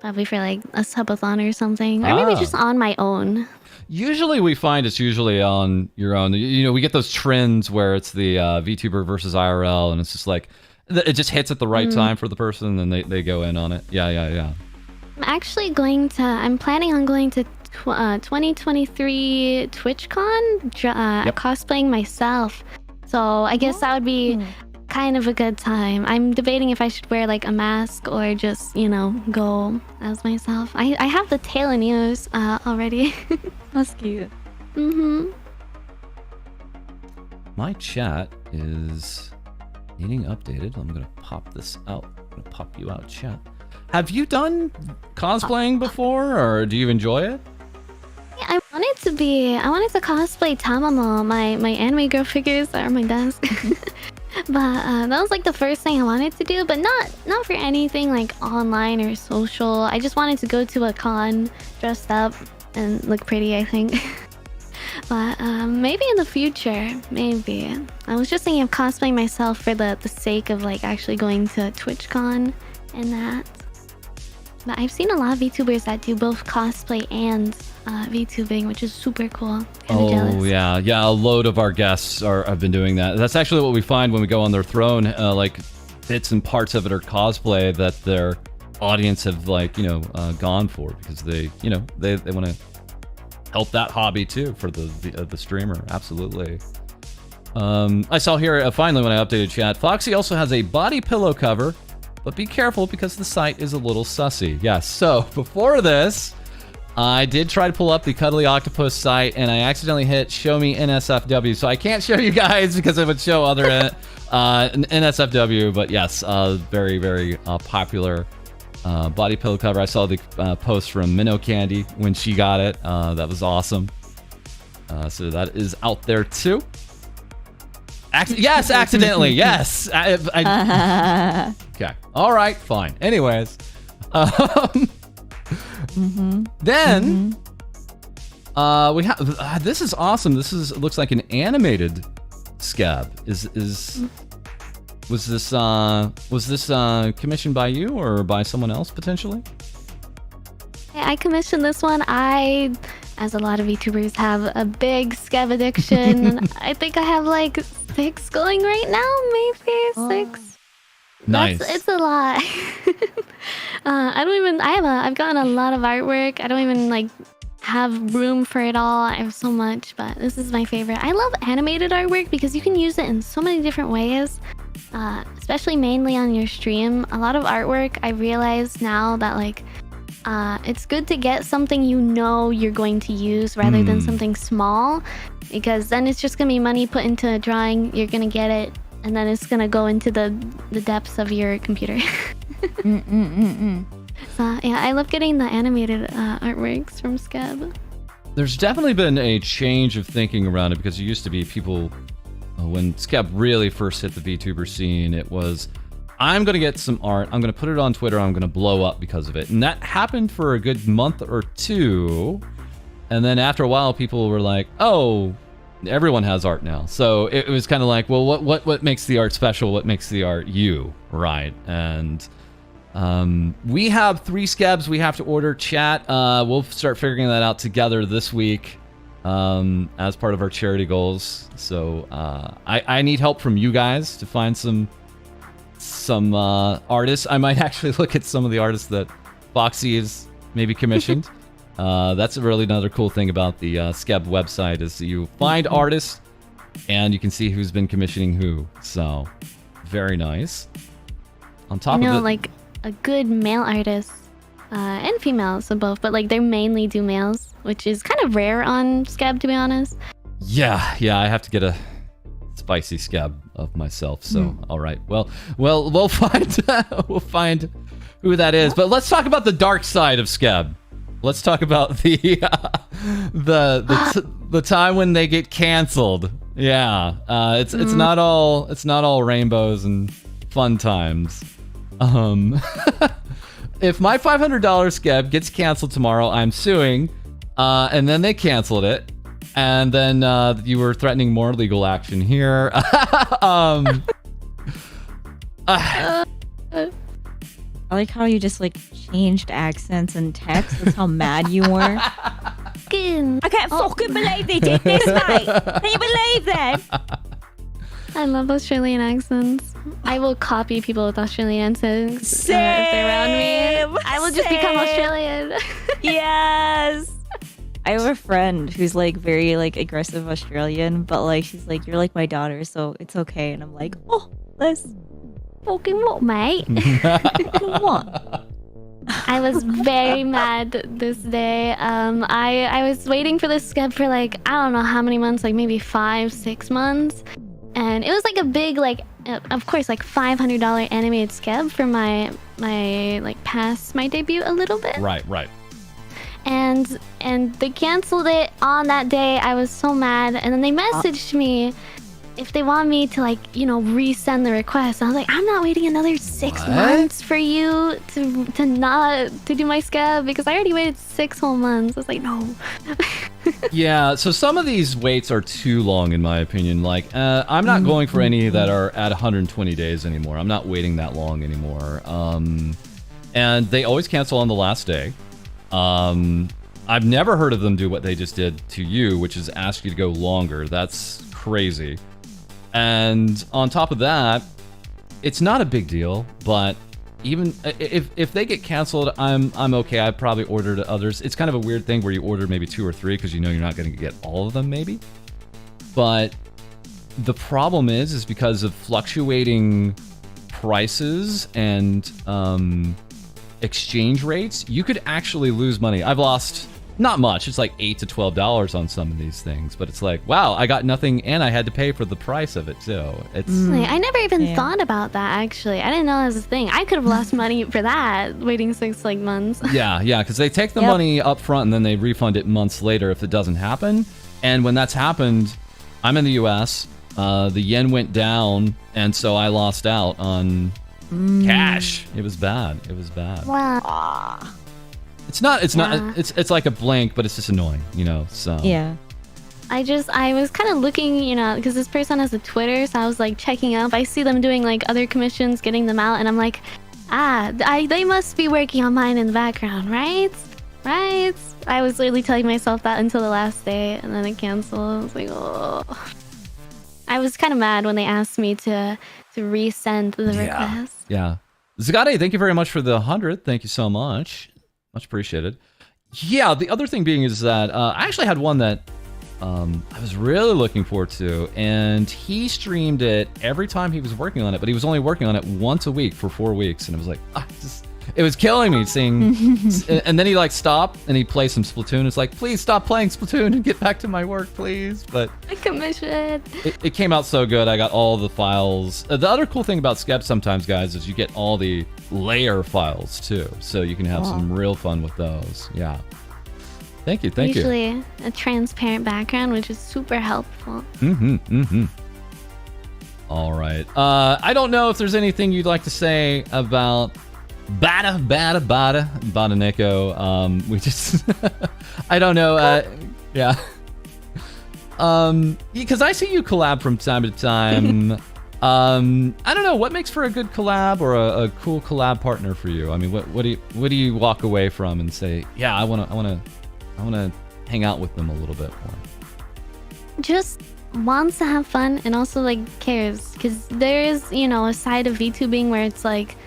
[SPEAKER 2] Probably for like a subathon or something, or maybe just on my own.
[SPEAKER 1] Usually we find it's usually on your own. You know, we get those trends where it's the VTuber versus IRL, and it's just like, it just hits at the right time for the person, and they go in on it. Yeah.
[SPEAKER 2] I'm actually I'm planning on going to 2023 TwitchCon, cosplaying myself. So I guess that would be kind of a good time. I'm debating if I should wear like a mask or just, you know, go as myself. I have the tail and ears already.
[SPEAKER 3] That's cute.
[SPEAKER 1] My chat is needing updated. I'm gonna pop this out. I'm gonna pop you out, chat. Have you done cosplaying before, or do you enjoy it?
[SPEAKER 2] Yeah, I wanted to cosplay Tamamo, my anime girl figures that are on my desk. But that was like the first thing I wanted to do, but not for anything like online or social. I just wanted to go to a con dressed up and look pretty, I think. But maybe in the future, maybe. I was just thinking of cosplaying myself for the sake of like actually going to TwitchCon and that. But I've seen a lot of VTubers that do both cosplay and VTubing, which is super cool. Kinda jealous.
[SPEAKER 1] Yeah. A load of our guests have been doing that. That's actually what we find when we go on their throne. Like bits and parts of it are cosplay that their audience have like gone for, because they want to help that hobby too for the streamer. Absolutely. I saw here finally when I updated chat, Foxy also has a body pillow cover, but be careful because the site is a little sussy. Yes. So before this, I did try to pull up the Cuddly Octopus site, and I accidentally hit Show Me NSFW. So I can't show you guys because it would show other NSFW. But yes, very, very popular body pillow cover. I saw the post from Minnow Candy when she got it. That was awesome. So that is out there too. Yes, accidentally. Yes. Okay. All right. Fine. Anyways. Then We have this is awesome. Looks like an animated scab. Was this commissioned by you or by someone else potentially?
[SPEAKER 2] I commissioned this one. As a lot of VTubers, have a big scab addiction. I think I have like 6 going right now, maybe 6.
[SPEAKER 1] Nice.
[SPEAKER 2] It's a lot. I've gotten a lot of artwork. I don't even like have room for it all. I have so much, but this is my favorite. I love animated artwork because you can use it in so many different ways, especially mainly on your stream. A lot of artwork, I realize now that like, it's good to get something you know you're going to use rather than something small, because then it's just gonna be money put into a drawing. You're gonna get it, and then it's gonna go into the depths of your computer. So yeah, I love getting the animated artworks from Scab.
[SPEAKER 1] There's definitely been a change of thinking around it because it used to be people, when Scab really first hit the VTuber scene, it was, I'm going to get some art, I'm going to put it on Twitter, I'm going to blow up because of it. And that happened for a good month or 2. And then after a while, people were like, oh, everyone has art now. So it was kind of like, well, what makes the art special? What makes the art you, right? And we have 3 scabs we have to order, chat. We'll start figuring that out together this week as part of our charity goals. So I need help from you guys to find some artists. I might actually look at some of the artists that Foxy has maybe commissioned. That's really another cool thing about the Scab website is you find artists and you can see who's been commissioning who. So very nice. On top of it,
[SPEAKER 2] like a good male artist and females, so both, but like they mainly do males, which is kind of rare on Scab, to be honest.
[SPEAKER 1] Yeah, I have to get a spicy scab of myself. So all right, well, we'll find we'll find who that is. But let's talk about the dark side of Scab. Let's talk about the time when they get canceled. Yeah, it's not all rainbows and fun times. If my $500 scab gets canceled tomorrow, I'm suing, and then they canceled it, and then you were threatening more legal action here.
[SPEAKER 3] I like how you just like changed accents and text. That's how mad you were.
[SPEAKER 2] I
[SPEAKER 3] can't fucking believe they did this, mate. Can you believe that?
[SPEAKER 2] I love Australian accents. I will copy people with Australian accents if they're around me. I will just become Australian.
[SPEAKER 3] Yes. I have a friend who's like very like aggressive Australian, but like she's like, you're like my daughter, so it's okay. And I'm like, oh, let's
[SPEAKER 2] fucking what, mate?
[SPEAKER 3] What?
[SPEAKER 2] I was very mad this day. I was waiting for this scab for like, I don't know how many months, like maybe 5-6 months. And it was like a big, like, of course, like $500 animated scab for my like past my debut a little bit.
[SPEAKER 1] Right.
[SPEAKER 2] And they canceled it on that day. I was so mad. And then they messaged me if they want me to, like, you know, resend the request. I was like, I'm not waiting another 6 months for you to do my scab, because I already waited 6 whole months. I was like, no.
[SPEAKER 1] Yeah, so some of these waits are too long in my opinion. Like, I'm not going for any that are at 120 days anymore. I'm not waiting that long anymore. And they always cancel on the last day. I've never heard of them do what they just did to you, which is ask you to go longer. That's crazy. And on top of that, it's not a big deal, but even if they get canceled, I'm okay. I've probably ordered others. It's kind of a weird thing where you order maybe 2 or 3 because you know you're not going to get all of them maybe. But the problem is because of fluctuating prices and exchange rates, you could actually lose money. I've lost not much. It's like $8 to $12 on some of these things, but it's like, wow, I got nothing and I had to pay for the price of it too. It's
[SPEAKER 2] I never even thought about that, actually. I didn't know that was a thing. I could have lost money for that, waiting 6 like months.
[SPEAKER 1] Yeah, because they take the money up front and then they refund it months later if it doesn't happen. And when that's happened, I'm in the US, the yen went down, and so I lost out on cash. It was bad.
[SPEAKER 2] Wow.
[SPEAKER 1] It's not.
[SPEAKER 2] Yeah.
[SPEAKER 1] It's like a blink, but it's just annoying, you know. So
[SPEAKER 3] Yeah.
[SPEAKER 2] I was kind of looking, you know, because this person has a Twitter, so I was like checking up. I see them doing like other commissions, getting them out, and I'm like, they must be working on mine in the background, right? Right? I was literally telling myself that until the last day, and then it canceled. I was like, oh. I was kind of mad when they asked me to resend the request.
[SPEAKER 1] Yeah. Zagade, thank you very much for the 100. Thank you so much. Much appreciated. Yeah, the other thing being is that I actually had one that I was really looking forward to, and he streamed it every time he was working on it, but he was only working on it once a week for 4 weeks, and it was like, it was killing me seeing. And then he like stopped and he played some Splatoon. It's like, please stop playing Splatoon and get back to my work, please. But
[SPEAKER 2] I commissioned.
[SPEAKER 1] It came out so good. I got all the files. The other cool thing about Skep sometimes, guys, is you get all the layer files too, so you can have some real fun with those. Yeah. Thank you.
[SPEAKER 2] Usually a transparent background, which is super helpful.
[SPEAKER 1] All right. I don't know if there's anything you'd like to say about Bada Neko. We just I don't know. Yeah. Because I see you collab from time to time. I don't know what makes for a good collab or a cool collab partner for you. I mean, what do you walk away from and say, yeah, I wanna hang out with them a little bit more?
[SPEAKER 2] Just wants to have fun and also like cares, because there is, you know, a side of VTubing where it's like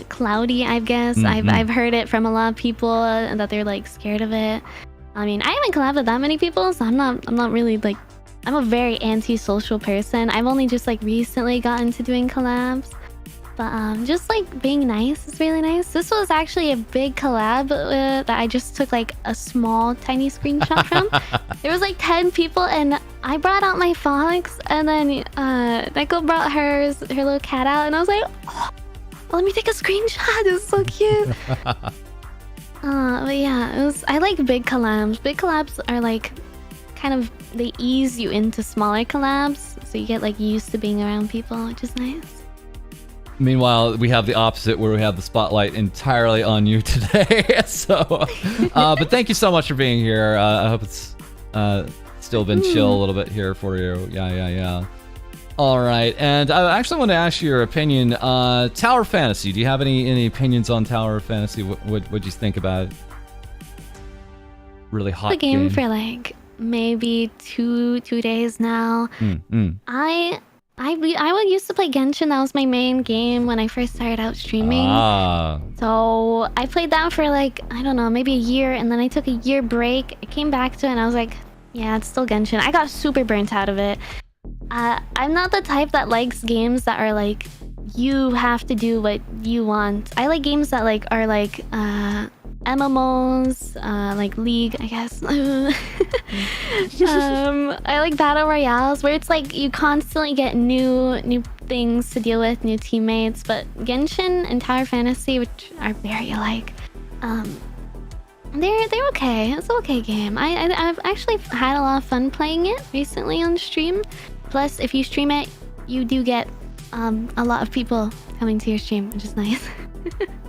[SPEAKER 2] cloudy, I guess. I've heard it from a lot of people that they're like scared of it. I mean, I haven't collabed with that many people, so I'm not really like, I'm a very anti-social person. I've only just like recently gotten to doing collabs. But just like being nice is really nice. This was actually a big collab that I just took like a small tiny screenshot from. There was like 10 people, and I brought out my Fox, and then Neko brought her little cat out, and I was like, oh, let me take a screenshot. It was so cute. But yeah, I like big collabs. Big collabs are like kind of, they ease you into smaller collabs, so you get like used to being around people, which is nice.
[SPEAKER 1] Meanwhile, we have the opposite, where we have the spotlight entirely on you today. So, but thank you so much for being here. I hope it's still been chill a little bit here for you. Yeah. All right, and I actually want to ask you your opinion. Tower Fantasy. Do you have any opinions on Tower Fantasy? What'd you think about it? Really hot
[SPEAKER 2] the game for like maybe two days now. I used to play Genshin. That was my main game when I first started out streaming. So I played that for like, I don't know, maybe a year, and then I took a year break. I came back to it and I was like, yeah, it's still Genshin. I got super burnt out of it. I'm not the type that likes games that are like, you have to do what you want. I like games that like are like MMOs, like League, I guess. I like battle royales where it's like you constantly get new things to deal with, new teammates. But Genshin and Tower Fantasy, which are very alike, they're okay. It's an okay game. I've actually had a lot of fun playing it recently on stream. Plus, if you stream it, you do get a lot of people coming to your stream, which is nice.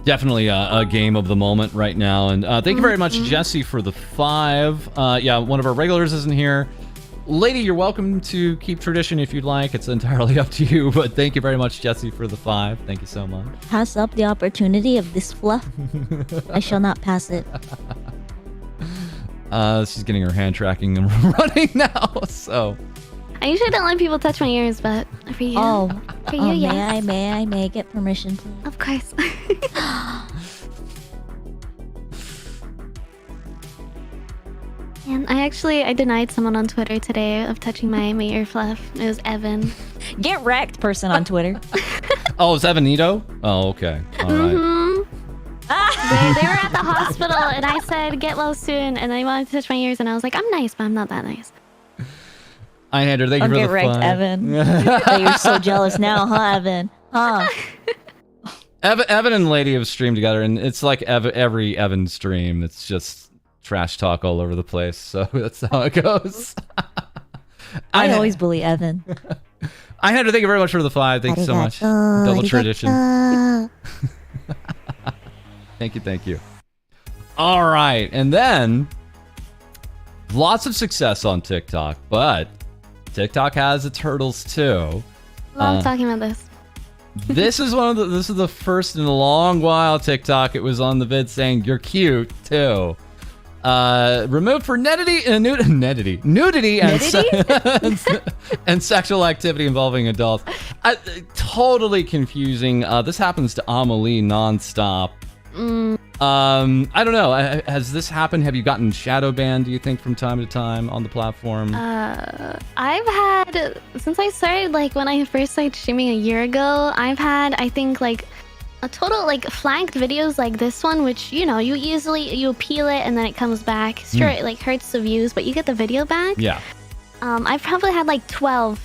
[SPEAKER 1] Definitely a game of the moment right now. And thank you very much, Jesse, for the 5. Yeah, one of our regulars isn't here. Lady, you're welcome to keep tradition if you'd like. It's entirely up to you. But thank you very much, Jesse, for the 5. Thank you so much.
[SPEAKER 3] Pass up the opportunity of this fluff. I shall not pass it.
[SPEAKER 1] She's getting her hand tracking and running now, so...
[SPEAKER 2] I usually don't let people touch my ears, but for you, yes.
[SPEAKER 3] May I get permission, please?
[SPEAKER 2] Of course. And I denied someone on Twitter today of touching my ear fluff. It was Evan.
[SPEAKER 3] Get wrecked, person on Twitter.
[SPEAKER 1] Oh, it's Evanito? Oh, okay. All right.
[SPEAKER 2] They were at the hospital, and I said, get well soon, and they wanted to touch my ears, and I was like, I'm nice, but I'm not that nice.
[SPEAKER 1] Einhander, thank you for the 5.
[SPEAKER 3] Get wrecked, Evan. Oh, you're so jealous now, huh, Evan? Huh?
[SPEAKER 1] Evan and Lady have streamed together, and it's like every Evan stream. It's just trash talk all over the place, so that's how it goes.
[SPEAKER 3] I always bully Evan.
[SPEAKER 1] Einhander, thank you very much for the 5. Thank you so much. Double tradition. Thank you. All right, and then lots of success on TikTok, but TikTok has its hurdles too.
[SPEAKER 2] Love talking about this.
[SPEAKER 1] This is the first in a long while TikTok. It was on the vid saying you're cute too. Removed for nudity and and sexual activity involving adults. Totally confusing. This happens to Amelie nonstop. I don't know. Has this happened? Have you gotten shadow banned, do you think, from time to time on the platform?
[SPEAKER 2] I've had, since I started, like, when I first started streaming a year ago, I've had, I think, like, a total, like, flagged videos like this one, which, you know, you appeal it and then it comes back. Sure, it, like, hurts the views, but you get the video back.
[SPEAKER 1] Yeah.
[SPEAKER 2] I've probably had, like, 12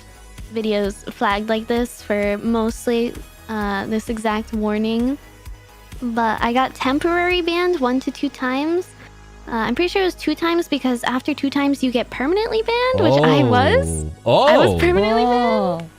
[SPEAKER 2] videos flagged like this for mostly this exact warning. But I got temporary banned 1 to 2 times. I'm pretty sure it was 2 times because after 2 times you get permanently banned, which I was. I was permanently banned.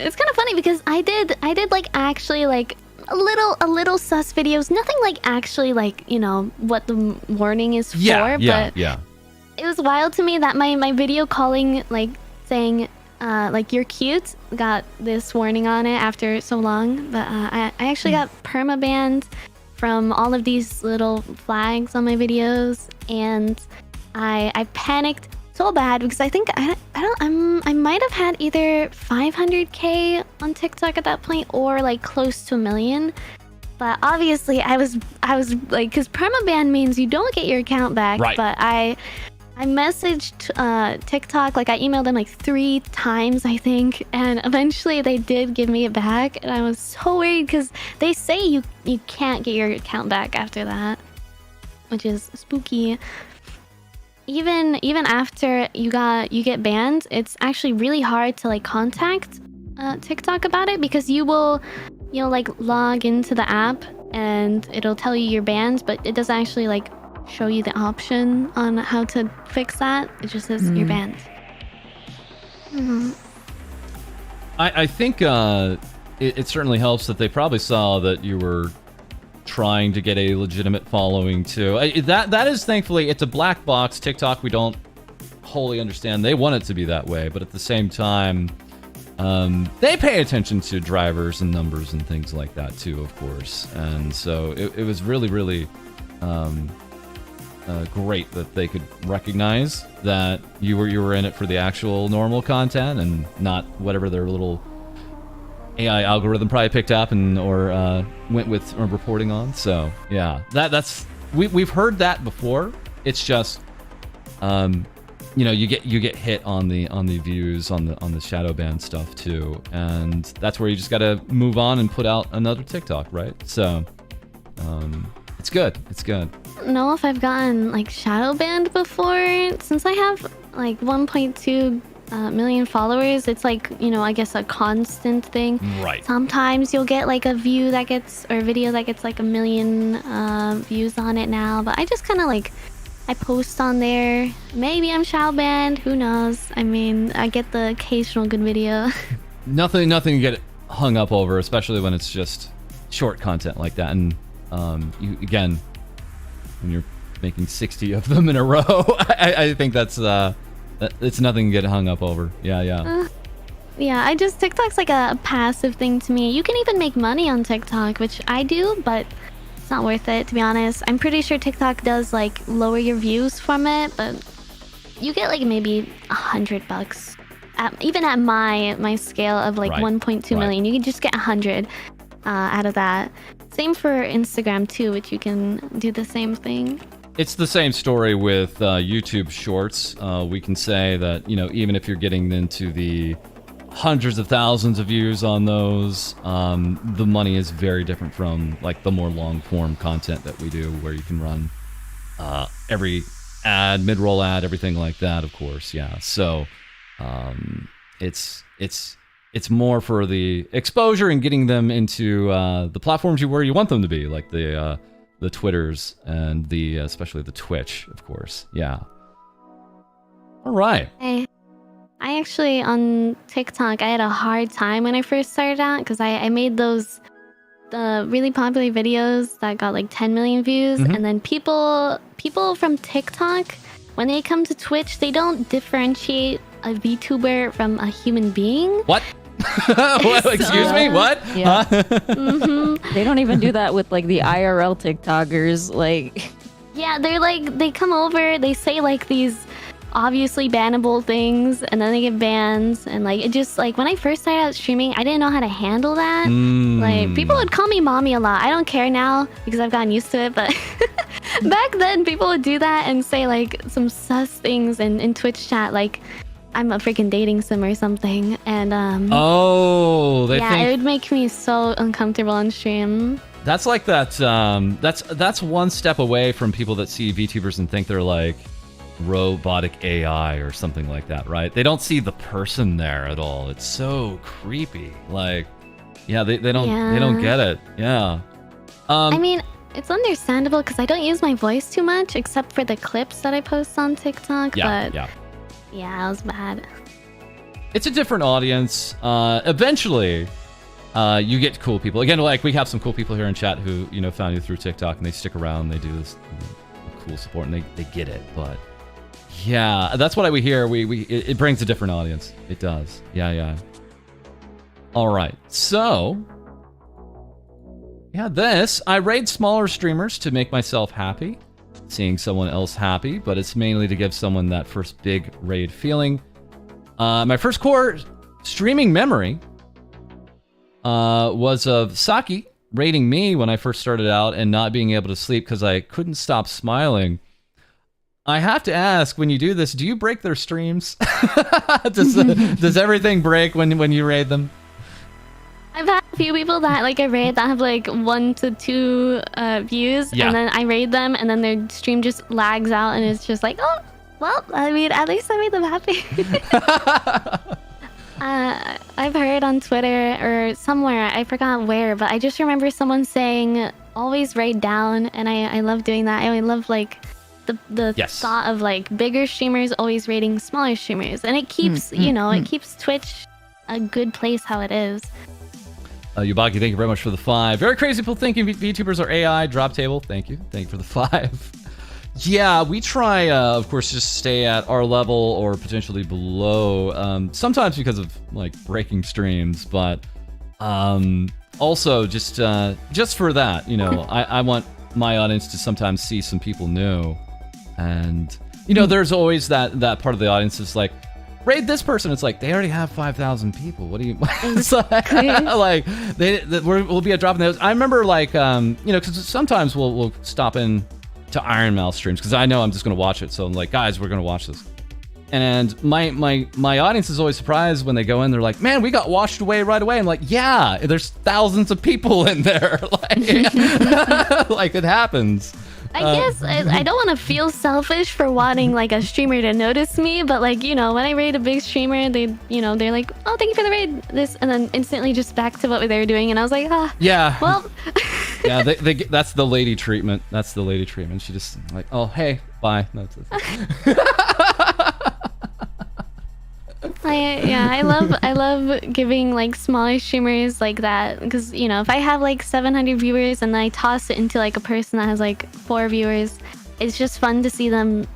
[SPEAKER 2] It's kind of funny because I did like actually like a little sus videos. Nothing like actually like, you know, what the warning is for. But it was wild to me that my video calling, like saying like you're cute, got this warning on it after so long. But I actually got perma-banned from all of these little flags on my videos, and I panicked so bad because I think I might have had either 500K on TikTok at that point or like close to 1 million. But obviously I was like, because permaban means you don't get your account back.
[SPEAKER 1] Right.
[SPEAKER 2] But I messaged TikTok, like I emailed them like 3 times, I think, and eventually they did give me it back, and I was so worried because they say you can't get your account back after that, which is spooky. Even after you get banned, it's actually really hard to like contact TikTok about it, because you'll like log into the app and it'll tell you you're banned, but it doesn't actually like show you the option on how to fix that. It just says you're banned.
[SPEAKER 1] I think it certainly helps that they probably saw that you were trying to get a legitimate following too. That is, thankfully, it's a black box. TikTok, we don't wholly understand. They want it to be that way, but at the same time, they pay attention to drivers and numbers and things like that too, of course. And so it was really, really great that they could recognize that you were in it for the actual normal content and not whatever their little AI algorithm probably picked up or went with reporting on. So yeah, that's we've heard that before. It's just you get hit on the views on the shadow ban stuff too, and that's where you just gotta move on and put out another TikTok, right? So it's good.
[SPEAKER 2] I don't know if I've gotten like shadow banned before. Since I have like 1.2 million followers, it's like, I guess a constant thing.
[SPEAKER 1] Right.
[SPEAKER 2] Sometimes you'll get like a video that gets like 1 million views on it now, but I just kind of like, I post on there. Maybe I'm shadow banned, who knows? I mean, I get the occasional good video.
[SPEAKER 1] Nothing to get hung up over, especially when it's just short content like that. And you, again, when you're making 60 of them in a row, I think that's it's nothing to get hung up over. Yeah, TikTok's like a passive thing to me. You can even make money on TikTok, which I do, but it's not worth it, to be honest. I'm pretty sure TikTok does like lower your views from it, but you get like maybe $100. Even at my scale of like 1.2 million, you can just get 100 out of that. Same for Instagram too, which you can do the same thing. It's the same story with YouTube Shorts. We can say that, even if you're getting into the hundreds of thousands of views on those, the money is very different from like the more long-form content that we do, where you can run every ad, mid-roll ad, everything like that, of course. Yeah. So it's more for the exposure and getting them into the platforms where you want them to be, like the Twitters and especially the Twitch, of course. Yeah. All right.
[SPEAKER 2] I actually, on TikTok, I had a hard time when I first started out because I made those the really popular videos that got like 10 million views, and then people from TikTok, when they come to Twitch, they don't differentiate a VTuber from a human being.
[SPEAKER 1] What? What? Excuse me? What?
[SPEAKER 3] Yeah. They don't even do that with like the IRL TikTokers. Like,
[SPEAKER 2] yeah, they're like, they come over, they say like these obviously bannable things, and then they get bans, and like it just like when I first started out streaming, I didn't know how to handle that. Like people would call me mommy a lot. I don't care now because I've gotten used to it, but back then people would do that and say like some sus things in Twitch chat, like I'm a freaking dating sim or something, and
[SPEAKER 1] they
[SPEAKER 2] it would make me so uncomfortable on stream.
[SPEAKER 1] That's like that. That's one step away from people that see VTubers and think they're like robotic AI or something like that, right? They don't see the person there at all. It's so creepy. Like, yeah, they don't get it. Yeah.
[SPEAKER 2] I mean, it's understandable because I don't use my voice too much, except for the clips that I post on TikTok. Yeah, it was bad.
[SPEAKER 1] It's a different audience. Eventually, you get cool people. Again, like we have some cool people here in chat who found you through TikTok and they stick around. They do this cool support and they get it, but. Yeah, that's what we hear. It brings a different audience. It does. Yeah. All right. So, yeah, I raid smaller streamers to make myself happy, seeing someone else happy, but it's mainly to give someone that first big raid feeling. My first core streaming memory was of Saki raiding me when I first started out and not being able to sleep because I couldn't stop smiling. I have to ask, when you do this, do you break their streams? Does everything break when you raid them?
[SPEAKER 2] I've had a few people that like I raid that have like 1 to 2 views, and then I raid them, and then their stream just lags out, and it's just like, oh, well, I mean, at least I made them happy. I've heard on Twitter or somewhere, I forgot where, but I just remember someone saying, always raid down, and I love doing that. I love like the thought of like bigger streamers always rating smaller streamers, and it keeps it keeps Twitch a good place how it is.
[SPEAKER 1] Yubaki, thank you very much for the 5. Very crazy people thinking VTubers are AI. Drop table, thank you for the 5. Yeah, we try of course just stay at our level or potentially below, sometimes because of like breaking streams, but also just for that, I want my audience to sometimes see some people new. And there's always that part of the audience that's like, raid this person. It's like they already have 5,000 people. What do you? It's like we'll be a drop in those. I remember like because sometimes we'll stop in to Iron Mouse streams because I know I'm just gonna watch it. So I'm like, guys, we're gonna watch this. And my audience is always surprised when they go in. They're like, man, we got washed away right away. I'm like, yeah, there's thousands of people in there. Like it happens.
[SPEAKER 2] I guess I don't want to feel selfish for wanting like a streamer to notice me, but like when I raid a big streamer, they they're like, oh, thank you for the raid, this, and then instantly just back to what they were doing, and I was like,
[SPEAKER 1] yeah,
[SPEAKER 2] well,
[SPEAKER 1] yeah, that's the lady treatment. That's the lady treatment. She just like, oh, hey, bye. That's
[SPEAKER 2] I love giving like smaller streamers like that, because if I have like 700 viewers and then I toss it into like a person that has like 4 viewers, it's just fun to see them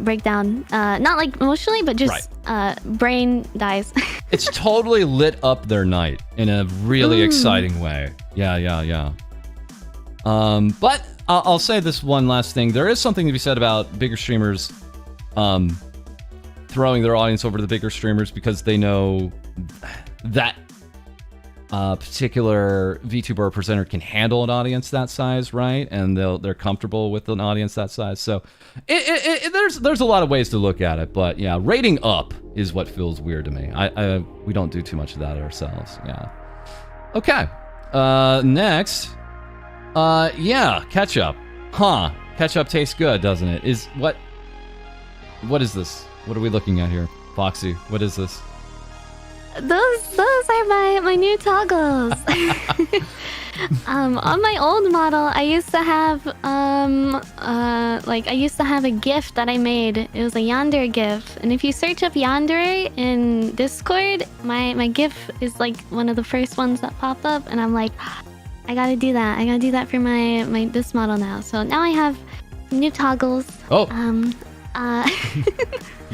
[SPEAKER 2] break down, not like emotionally, but just brain dies.
[SPEAKER 1] It's totally lit up their night in a really exciting way. Yeah. But I'll say this one last thing. There is something to be said about bigger streamers throwing their audience over to the bigger streamers because they know that particular VTuber or presenter can handle an audience that size, right? And they're comfortable with an audience that size. So there's a lot of ways to look at it, but yeah, rating up is what feels weird to me. We don't do too much of that ourselves. Yeah. Okay. Next. Yeah, ketchup. Huh. Ketchup tastes good, doesn't it? What is this? What are we looking at here? Foxy, what is this?
[SPEAKER 2] Those are my new toggles. On my old model, I used to have a GIF that I made. It was a Yandere GIF, and if you search up Yandere in Discord, my GIF is like one of the first ones that pop up, and I'm like, I gotta do that. I gotta do that for my this model now. So now I have new toggles.
[SPEAKER 1] Oh.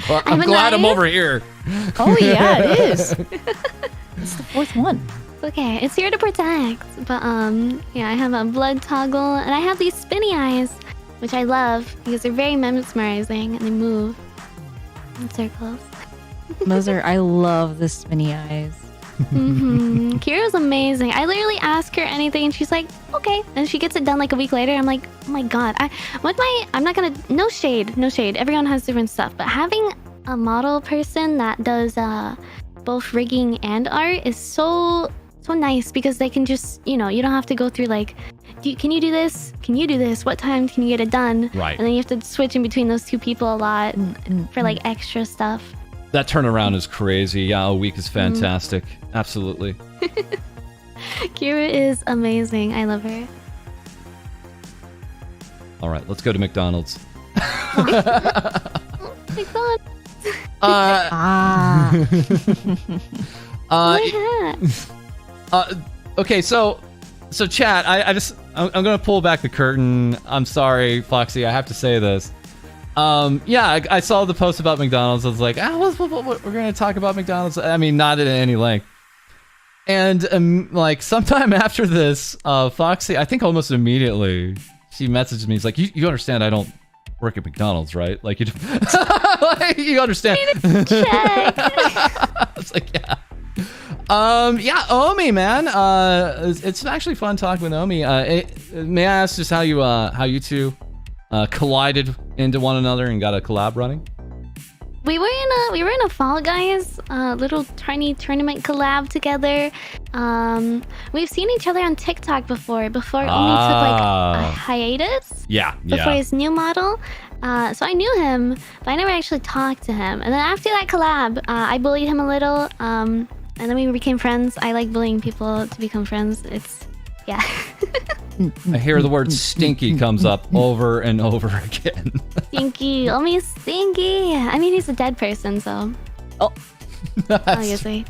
[SPEAKER 1] Well, I'm glad I'm over here.
[SPEAKER 3] Oh yeah, it is. It's the fourth one.
[SPEAKER 2] It's okay. It's here to protect. But yeah, I have a blood toggle, and I have these spinny eyes, which I love because they're very mesmerizing and they move in circles.
[SPEAKER 3] I love the spinny eyes.
[SPEAKER 2] Kira's amazing. I literally ask her anything and she's like, okay. And she gets it done like a week later. I'm like, oh my god. I'm not gonna, no shade. Everyone has different stuff. But having a model person that does both rigging and art is so nice because they can just, you know, you don't have to go through like, can you do this? Can you do this? What time can you get it done?
[SPEAKER 1] Right.
[SPEAKER 2] And then you have to switch in between those two people a lot for like extra stuff.
[SPEAKER 1] That turnaround is crazy. Yeah, a week is fantastic. Absolutely.
[SPEAKER 2] Kira is amazing. I love her.
[SPEAKER 1] All right, let's go to McDonald's.
[SPEAKER 2] McDonald's.
[SPEAKER 1] Okay, so chat, I'm gonna pull back the curtain. I'm sorry, Foxy, I have to say this. Yeah, I saw the post about McDonald's. I was like, we're gonna talk about McDonald's. I mean, not in any length. And like sometime after this, Foxy, I think almost immediately, she messaged me. He's like, you understand I don't work at McDonald's, right? Like you, like, you understand?
[SPEAKER 2] Check.
[SPEAKER 1] It's like, yeah. Yeah, Omi, man. It's actually fun talking with Omi. May I ask just how you two collided into one another and got a collab running?
[SPEAKER 2] We were in a Fall Guys little tiny tournament collab together. We've seen each other on TikTok before Omi took like a hiatus.
[SPEAKER 1] Yeah.
[SPEAKER 2] Before his new model. So I knew him, but I never actually talked to him. And then after that collab, I bullied him a little. And then we became friends. I like bullying people to become friends. It's, yeah.
[SPEAKER 1] I hear the word stinky comes up over and over again.
[SPEAKER 2] Stinky. Omi's stinky. I mean, he's a dead person, so.
[SPEAKER 3] Oh.
[SPEAKER 2] Obviously.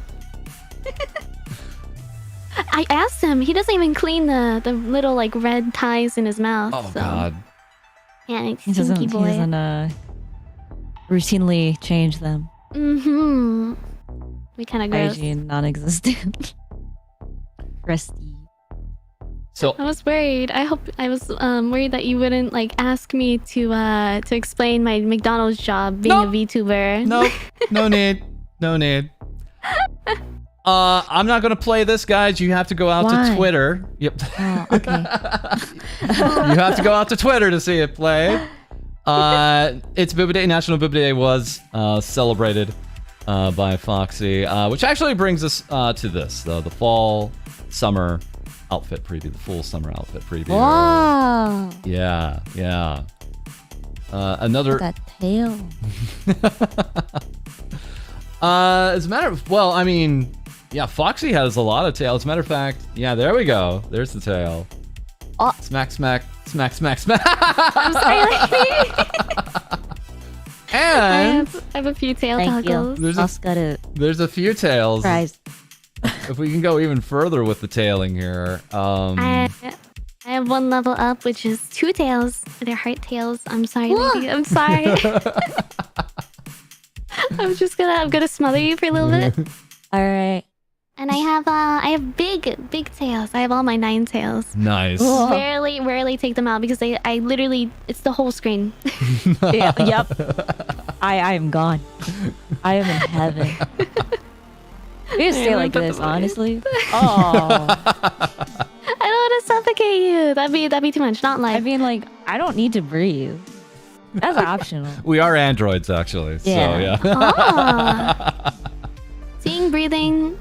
[SPEAKER 2] I asked him. He doesn't even clean the little like red ties in his mouth.
[SPEAKER 1] Oh,
[SPEAKER 2] so.
[SPEAKER 1] God.
[SPEAKER 2] Yeah,
[SPEAKER 3] he doesn't routinely change them.
[SPEAKER 2] We kind of gross.
[SPEAKER 3] Hygiene non-existent. Crusty.
[SPEAKER 1] So
[SPEAKER 2] I was worried. I was worried that you wouldn't like ask me to explain my McDonald's job being a VTuber.
[SPEAKER 1] Nope. No need. I'm not gonna play this, guys. You have to go out to Twitter. Yep.
[SPEAKER 3] Oh, okay.
[SPEAKER 1] You have to go out to Twitter to see it played. It's Booba Day. National Booba Day was celebrated by Foxy, which actually brings us to this, the fall summer outfit preview, the full summer outfit preview.
[SPEAKER 3] Wow.
[SPEAKER 1] Yeah. Another
[SPEAKER 3] that tail.
[SPEAKER 1] as a matter of, well, I mean, yeah, Foxy has a lot of tail. As a matter of fact, yeah, there we go. There's the tail.
[SPEAKER 3] Oh.
[SPEAKER 1] Smack.
[SPEAKER 2] I'm sorry.
[SPEAKER 1] And
[SPEAKER 2] I have a few tail
[SPEAKER 3] Thank
[SPEAKER 2] toggles.
[SPEAKER 3] you.
[SPEAKER 1] There's a few tails.
[SPEAKER 3] Surprise.
[SPEAKER 1] If we can go even further with the tailing here.
[SPEAKER 2] I have one level up, which is 2 tails. They're heart tails. I'm sorry, lady. I'm sorry. I'm gonna smother you for a little bit.
[SPEAKER 3] All right.
[SPEAKER 2] And I have big tails. I have all my 9 tails.
[SPEAKER 1] Nice.
[SPEAKER 3] Whoa.
[SPEAKER 2] Rarely take them out because I literally, it's the whole screen.
[SPEAKER 3] Yeah, yep. I am gone. I am in heaven. We just stay like this, honestly. Oh.
[SPEAKER 2] I don't want to suffocate you. That'd be too much. Not live.
[SPEAKER 3] I mean, like, I don't need to breathe. That's optional.
[SPEAKER 1] We are androids, actually.
[SPEAKER 3] Yeah.
[SPEAKER 1] So, yeah.
[SPEAKER 2] Seeing, breathing.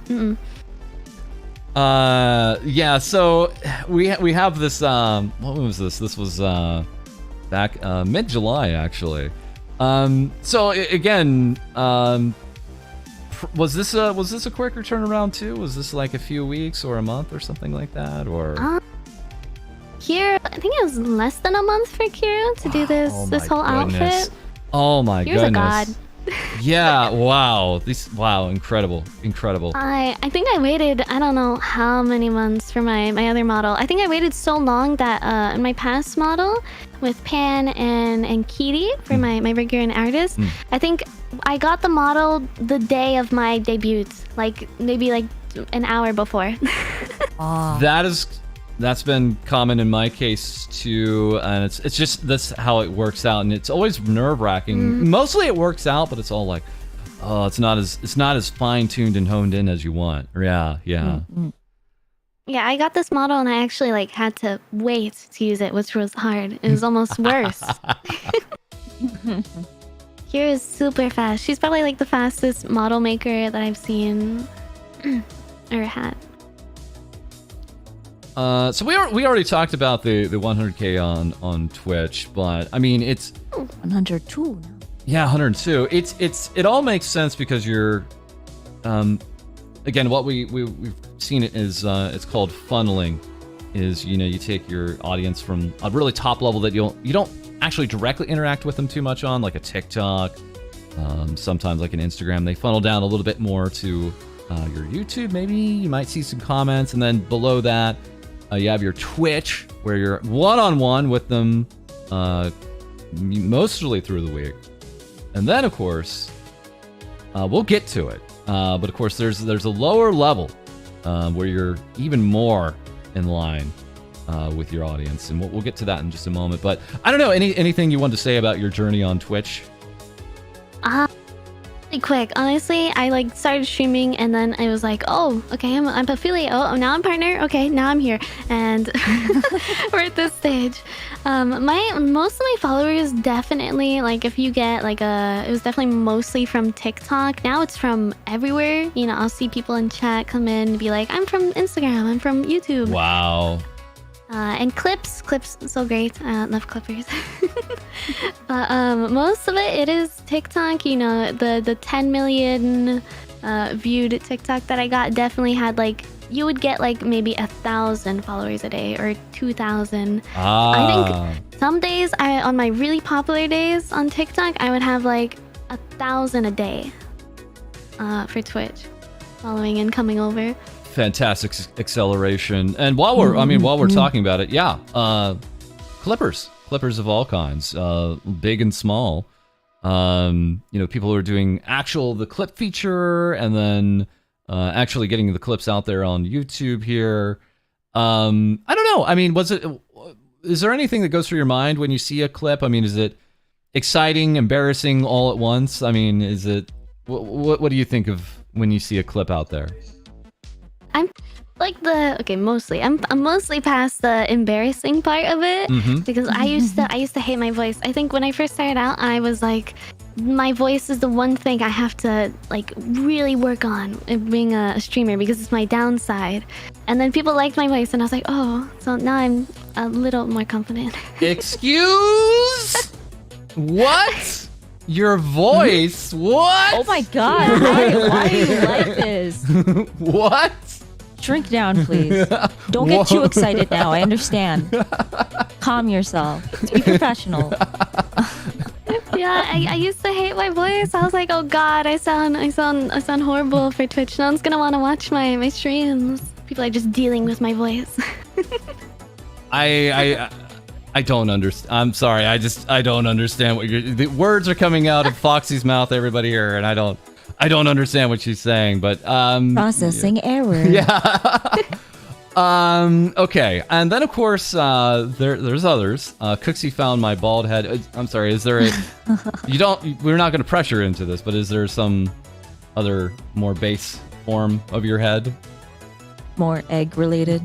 [SPEAKER 1] Yeah. So we have this. What was this? This was back mid-July, actually. So again, was this a quicker turnaround too? Was this like a few weeks or a month or something like that, or?
[SPEAKER 2] Kira, I think it was less than a month for Kira to do this whole outfit.
[SPEAKER 1] Oh my
[SPEAKER 2] Kira's
[SPEAKER 1] goodness.
[SPEAKER 2] a god.
[SPEAKER 1] Yeah, wow. Wow, incredible.
[SPEAKER 2] I think I waited, I don't know how many months for my other model. I think I waited so long that in my past model with Pan and Kitty for my regular and artist, I think I got the model the day of my debut, like maybe like an hour before.
[SPEAKER 1] That's been common in my case too, and it's just that's how it works out, and it's always nerve-wracking. Mostly it works out, but it's all like, oh, it's not as fine-tuned and honed in as you want. Yeah.
[SPEAKER 2] Yeah, I got this model and I actually like had to wait to use it, which was hard. It was almost worse. Here is super fast. She's probably like the fastest model maker that I've seen or had.
[SPEAKER 1] So we already talked about the 100K on Twitch, but I mean it's
[SPEAKER 3] 102 now.
[SPEAKER 1] Yeah, 102. It all makes sense because you're again what we've seen it is it's called funneling. Is you take your audience from a really top level that you don't actually directly interact with them too much on, like a TikTok, sometimes like an Instagram. They funnel down a little bit more to your YouTube. Maybe you might see some comments, and then below that. You have your Twitch, where you're one-on-one with them mostly through the week. And then, of course, we'll get to it. But, of course, there's a lower level where you're even more in line with your audience. And we'll get to that in just a moment. But I don't know, anything you want to say about your journey on Twitch?
[SPEAKER 2] Quick, honestly, I like started streaming and then I was like, oh, okay, I'm affiliate. Oh, now I'm partner. Okay, now I'm here, and we're at this stage. Most of my followers definitely like if you get like it was definitely mostly from TikTok. Now it's from everywhere. I'll see people in chat come in and be like, I'm from Instagram. I'm from YouTube.
[SPEAKER 1] Wow.
[SPEAKER 2] And clips, so great. I love clippers. But most of it is TikTok. The 10 million viewed TikTok that I got definitely had like you would get like maybe 1,000 followers a day or 2,000. I think some days on my really popular days on TikTok I would have like 1,000 a day for Twitch following and coming over.
[SPEAKER 1] Fantastic acceleration. And while we're talking about it, clippers of all kinds, big and small. People who are doing the clip feature and then actually getting the clips out there on YouTube here. I don't know. I mean, is there anything that goes through your mind when you see a clip? I mean, is it exciting, embarrassing all at once? I mean, is it what do you think of when you see a clip out there?
[SPEAKER 2] I'm like mostly. I'm mostly past the embarrassing part of it because I used to hate my voice. I think when I first started out, I was like, my voice is the one thing I have to like really work on being a streamer because it's my downside. And then people liked my voice, and I was like, oh, so now I'm a little more confident.
[SPEAKER 1] Excuse? What? Your voice? What?
[SPEAKER 3] Oh my god, why do you like this?
[SPEAKER 1] What?
[SPEAKER 3] Shrink down, please. Don't get too excited now. I understand. Calm yourself. Be professional.
[SPEAKER 2] Yeah, I used to hate my voice. I was like, oh god, I sound horrible for Twitch. No one's gonna want to watch my streams. People are just dealing with my voice.
[SPEAKER 1] I don't understand. I'm sorry. I don't understand what the words are coming out of Foxy's mouth. Everybody here, and I don't understand what she's saying. But
[SPEAKER 3] processing error.
[SPEAKER 1] Yeah. Okay, and then of course there's others. Cooksy found my bald head. I'm sorry. Is there a? We're not going to pressure into this, but is there some other more base form of your head?
[SPEAKER 3] More egg related.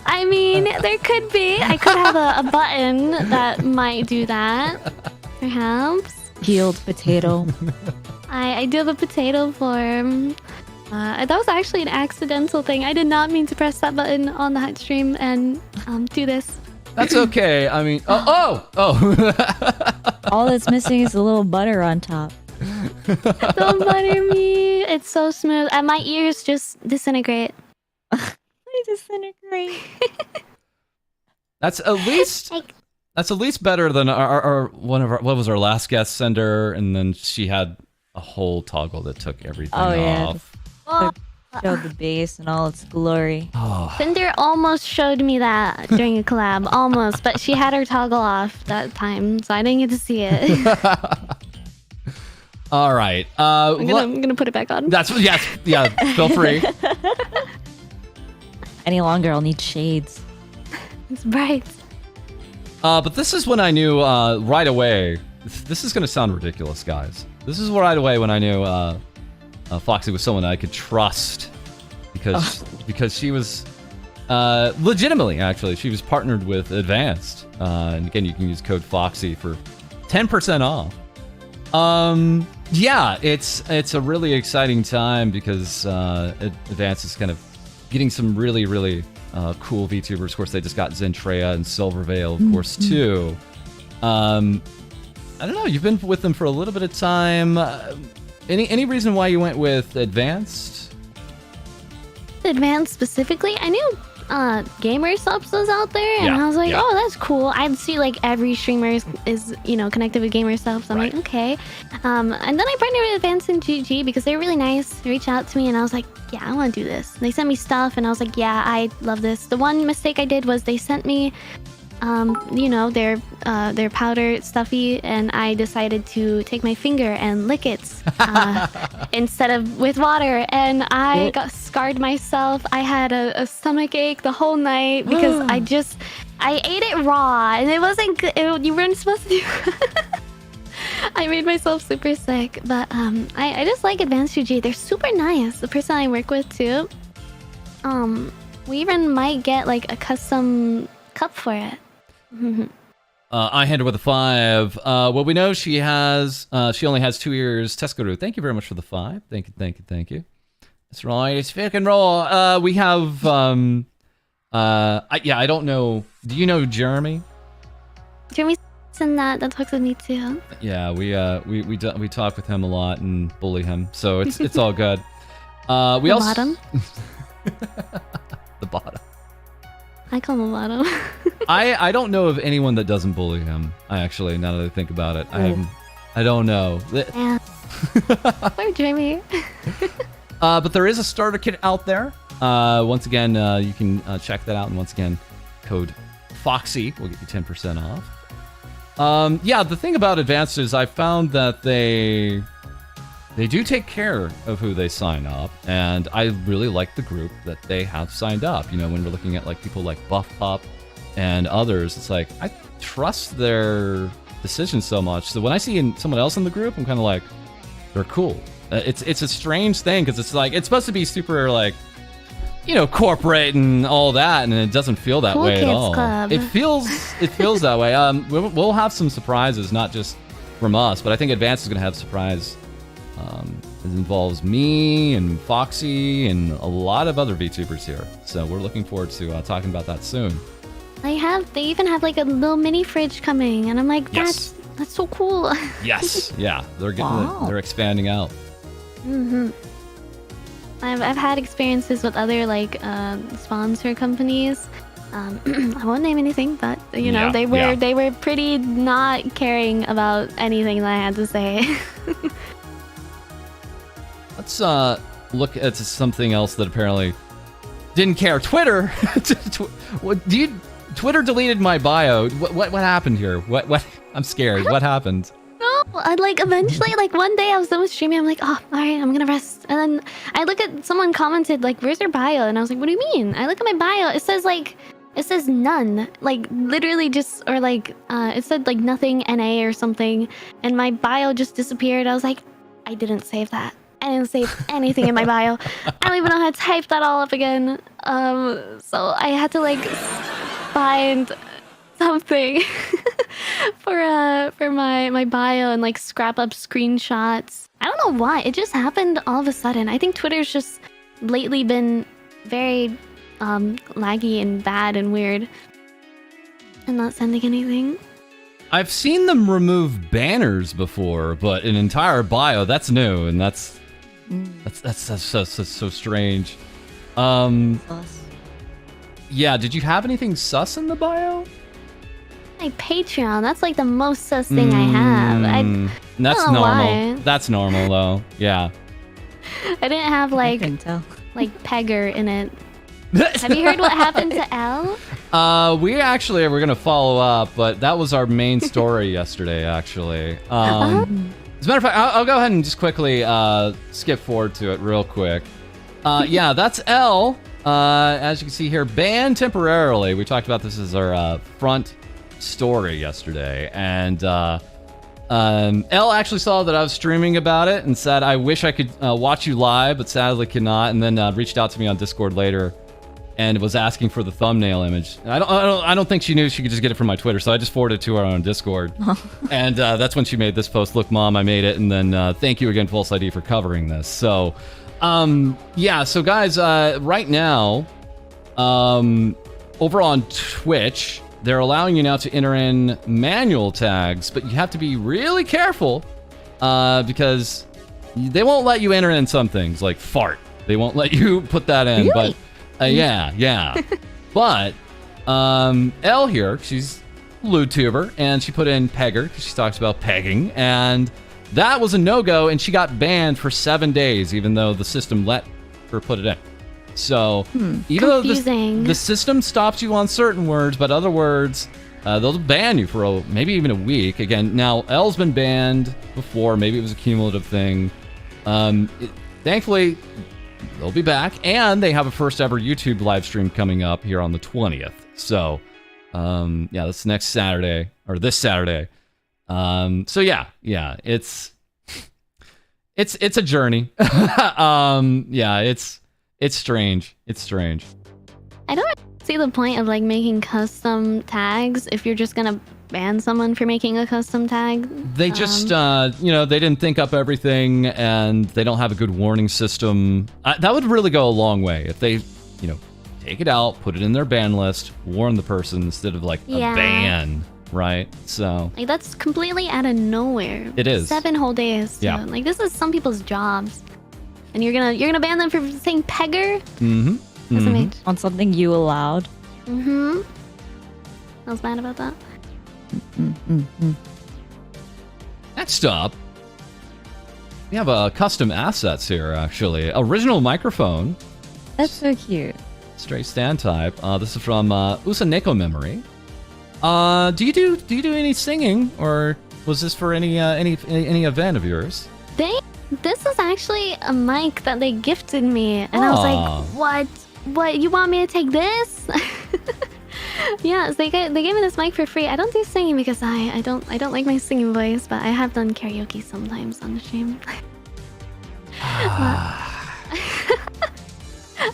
[SPEAKER 2] I mean, there could be. I could have a button that might do that, perhaps.
[SPEAKER 3] Peeled potato.
[SPEAKER 2] I do have a potato form. That was actually an accidental thing. I did not mean to press that button on the hot stream and do this.
[SPEAKER 1] That's okay. I mean, oh.
[SPEAKER 3] All that's missing is a little butter on top.
[SPEAKER 2] Don't butter me. It's so smooth. And my ears just disintegrate.
[SPEAKER 3] They disintegrate.
[SPEAKER 1] That's at least That's at least better than our one of our, what was our last guest sender, and then she had a whole toggle that took everything off.
[SPEAKER 3] Oh, showed the base and all its glory.
[SPEAKER 2] Cinder almost showed me that during a collab, almost, but she had her toggle off that time, so I didn't get to see it.
[SPEAKER 1] All right.
[SPEAKER 2] I'm gonna put it back on.
[SPEAKER 1] Yeah. Feel free.
[SPEAKER 3] Any longer, I'll need shades.
[SPEAKER 2] It's bright.
[SPEAKER 1] But this is when I knew right away. This is gonna sound ridiculous, guys. This is right away when I knew Foxy was someone I could trust because she was legitimately, actually, she was partnered with Advanced. And again, you can use code Foxy for 10% off. Yeah, it's a really exciting time because Advanced is kind of getting some really cool VTubers. Of course, they just got Zentreya and Silverveil, of course, too. I don't know. You've been with them for a little bit of time. Any reason why you went with Advanced?
[SPEAKER 2] Advanced specifically, I knew Gamer Subs was out there, and I was like, oh, that's cool. I'd see like every streamer is connected with Gamer Subs. I'm like, okay. And then I partnered with Advanced and GG because they were really nice. They reached out to me, and I was like, yeah, I want to do this. They sent me stuff, and I was like, yeah, I love this. The one mistake I did was they sent me their powder stuffy, and I decided to take my finger and lick it instead of with water, and I got scarred myself. I had a stomach ache the whole night because I ate it raw, and it wasn't good. You weren't supposed to do I made myself super sick, but I just like Advanced GG. They're super nice. The person I work with too. We even might get like a custom cup for it.
[SPEAKER 1] I hand her with a 5. Well, we know she only has 2 years. Tescaru, thank you very much for the 5. Thank you. That's right. It's fucking raw. We have I don't know. Do you know Jeremy?
[SPEAKER 2] Jeremy's in that talks with me too.
[SPEAKER 1] Yeah, we talk with him a lot and bully him, so it's all good. We also
[SPEAKER 2] bottom.
[SPEAKER 1] The bottom.
[SPEAKER 2] I call him a bottom.
[SPEAKER 1] I don't know of anyone that doesn't bully him. Actually, now that I think about it, I don't know.
[SPEAKER 2] Yeah. Poor Jeremy.
[SPEAKER 1] But there is a starter kit out there. Once again, you can check that out, and once again, code Foxy will get you 10% off. Yeah, the thing about Advanced is I found that they do take care of who they sign up, and I really like the group that they have signed up. You know, when we're looking at like people like Buff Pup and others, it's like I trust their decisions so much. So when I see someone else in the group, I'm kind of like, they're cool. It's a strange thing because it's like it's supposed to be super like, corporate and all that, and it doesn't feel that way at all.
[SPEAKER 2] Club.
[SPEAKER 1] It feels that way. We'll have some surprises, not just from us, but I think Advanced is going to have surprise. It involves me and Foxy and a lot of other VTubers here. So we're looking forward to talking about that soon.
[SPEAKER 2] They even have like a little mini fridge coming, and I'm like, that's so cool.
[SPEAKER 1] Yes, yeah, they're expanding out.
[SPEAKER 2] I've had experiences with other like sponsor companies. I won't name anything, but they were pretty not caring about anything that I had to say.
[SPEAKER 1] Let's look at something else that apparently didn't care. Twitter. Twitter deleted my bio. What happened here? What? I'm scared. What happened?
[SPEAKER 2] No, eventually, one day I was done with streaming. I'm like, oh, all right, I'm gonna rest. And then I look at someone commented like, "Where's your bio?" And I was like, "What do you mean?" I look at my bio. It says none. Like literally just it said like nothing NA or something, and my bio just disappeared. I was like, I didn't save that. I didn't save anything in my bio. I don't even know how to type that all up again. So I had to find something for my bio and scrap up screenshots. I don't know why. It just happened all of a sudden. I think Twitter's just lately been very laggy and bad and weird. And not sending anything.
[SPEAKER 1] I've seen them remove banners before, but an entire bio, that's new, and that's so strange. Yeah, did you have anything sus in the bio?
[SPEAKER 2] I like Patreon. That's like the most sus thing I have.
[SPEAKER 1] That's
[SPEAKER 2] don't know
[SPEAKER 1] normal.
[SPEAKER 2] why.
[SPEAKER 1] That's normal though. Yeah.
[SPEAKER 2] I didn't have
[SPEAKER 3] I
[SPEAKER 2] like
[SPEAKER 3] can tell.
[SPEAKER 2] Pegger in it. Have you heard what happened to L?
[SPEAKER 1] We're gonna follow up, but that was our main story yesterday, actually. As a matter of fact, I'll go ahead and just quickly skip forward to it real quick. Yeah, that's L. As you can see here, banned temporarily. We talked about this as our front story yesterday, and L actually saw that I was streaming about it and said, "I wish I could watch you live, but sadly cannot." And then reached out to me on Discord later and was asking for the thumbnail image. And I don't think she knew she could just get it from my Twitter, so I just forwarded it to her on Discord. And that's when she made this post. Look, Mom, I made it, and then thank you again, FalseEyeD, for covering this. So, yeah. So, guys, right now, over on Twitch, they're allowing you now to enter in manual tags, but you have to be really careful because they won't let you enter in some things like fart. They won't let you put that in.
[SPEAKER 2] Really?
[SPEAKER 1] But yeah. But Elle here, she's a Vtuber, and she put in Pegger because she talks about pegging, and that was a no-go, and she got banned for 7 days, even though the system let her put it in. So even though the system stops you on certain words, but other words, they'll ban you for maybe even a week. Again, now L's been banned before. Maybe it was a cumulative thing. Thankfully, they'll be back, and they have a first ever YouTube live stream coming up here on the 20th. So, yeah, that's next Saturday, or this Saturday. So yeah, it's a journey. Yeah, it's strange. It's strange.
[SPEAKER 2] I don't see the point of like making custom tags if you're just gonna ban someone for making a custom tag.
[SPEAKER 1] They just, they didn't think up everything, and they don't have a good warning system. That would really go a long way if they, take it out, put it in their ban list, warn the person instead of like a ban, right? So
[SPEAKER 2] like that's completely out of nowhere.
[SPEAKER 1] It is
[SPEAKER 2] 7 whole days. Too.
[SPEAKER 1] Yeah.
[SPEAKER 2] Like this is some people's jobs, and you're gonna ban them for saying Pegger.
[SPEAKER 3] On something you allowed.
[SPEAKER 2] I was mad about that.
[SPEAKER 1] Next up, we have custom assets here, actually. Original microphone.
[SPEAKER 3] That's so cute.
[SPEAKER 1] Straight stand type. This is from Usaneko Memory. Do you do any singing, or was this for any event of yours?
[SPEAKER 2] This is actually a mic that they gifted me, and I was like, what? You want me to take this? Yeah, so they gave me this mic for free. I don't do singing because I don't like my singing voice, but I have done karaoke sometimes on the stream.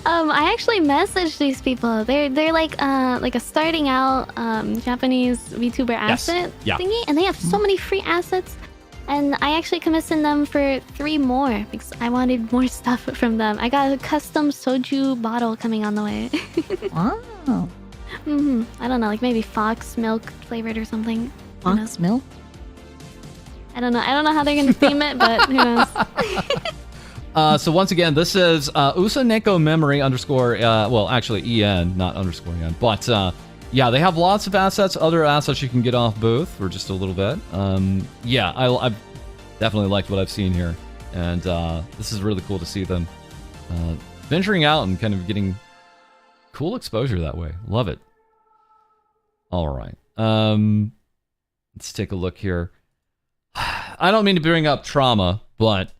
[SPEAKER 2] I actually messaged these people. They're like a starting out Japanese VTuber asset thingy, and they have so many free assets. And I actually commissioned them for 3 more because I wanted more stuff from them. I got a custom soju bottle coming on the way.
[SPEAKER 3] Wow.
[SPEAKER 2] I don't know, like maybe fox milk flavored or something.
[SPEAKER 3] Fox milk?
[SPEAKER 2] I don't know how they're gonna theme it, but who knows?
[SPEAKER 1] So once again, this is Usaneko Memory _ well, actually EN, not underscore EN. But yeah, they have lots of assets, other assets you can get off booth for just a little bit. Yeah, I've definitely liked what I've seen here. And this is really cool to see them venturing out and kind of getting cool exposure that way. Love it. All right. Let's take a look here. I don't mean to bring up trauma, but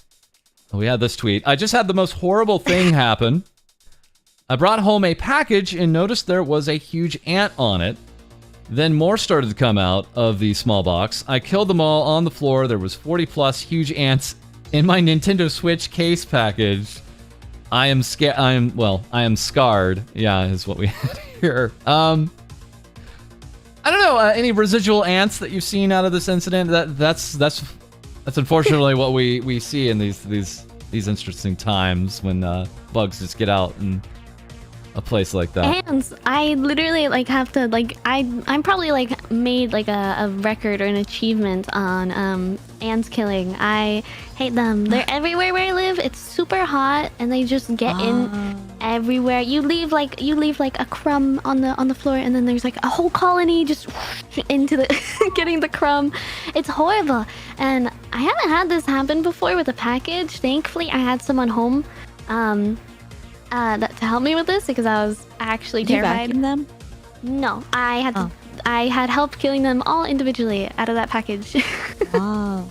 [SPEAKER 1] we had this tweet. I just had the most horrible thing happen. I brought home a package and noticed there was a huge ant on it. Then more started to come out of the small box. I killed them all on the floor. There was 40 plus huge ants in my Nintendo Switch case package. I am scared. I am scarred. Yeah, is what we had here. I don't know. Any residual ants that you've seen out of this incident? That's unfortunately what we see in these interesting times when bugs just get out in a place like that.
[SPEAKER 2] Ants. I literally like have to like I'm probably like made like a record or an achievement on ants killing. I hate them. They're everywhere where I live. It's super hot and they just get in everywhere. You leave like a crumb on the floor, and then there's like a whole colony just into the getting the crumb. It's horrible, and I haven't had this happen before with a package. Thankfully, I had someone home, to help me with this because I was actually terrified.
[SPEAKER 3] Did you vacuum them?
[SPEAKER 2] No, I had help killing them all individually out of that package.
[SPEAKER 3] Oh.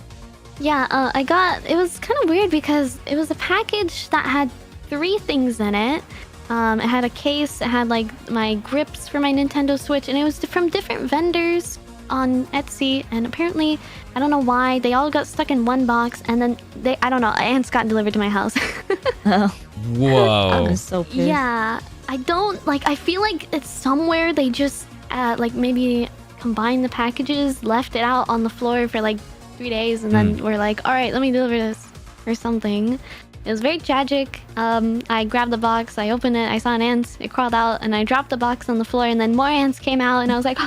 [SPEAKER 2] Yeah, it was kind of weird because it was a package that had 3 things in it. It had a case, it had like my grips for my Nintendo Switch, and it was from different vendors on Etsy, and apparently, I don't know why, they all got stuck in one box, and then I don't know, ants got delivered to my house.
[SPEAKER 3] Oh.
[SPEAKER 1] Whoa.
[SPEAKER 3] I'm so pissed.
[SPEAKER 2] Yeah, I feel like it's somewhere they just, like maybe combined the packages, left it out on the floor for like 3 days, and then we're like, all right, let me deliver this or something. It was very tragic. I grabbed the box, I opened it, I saw an ant, it crawled out, and I dropped the box on the floor, and then more ants came out, and I was like,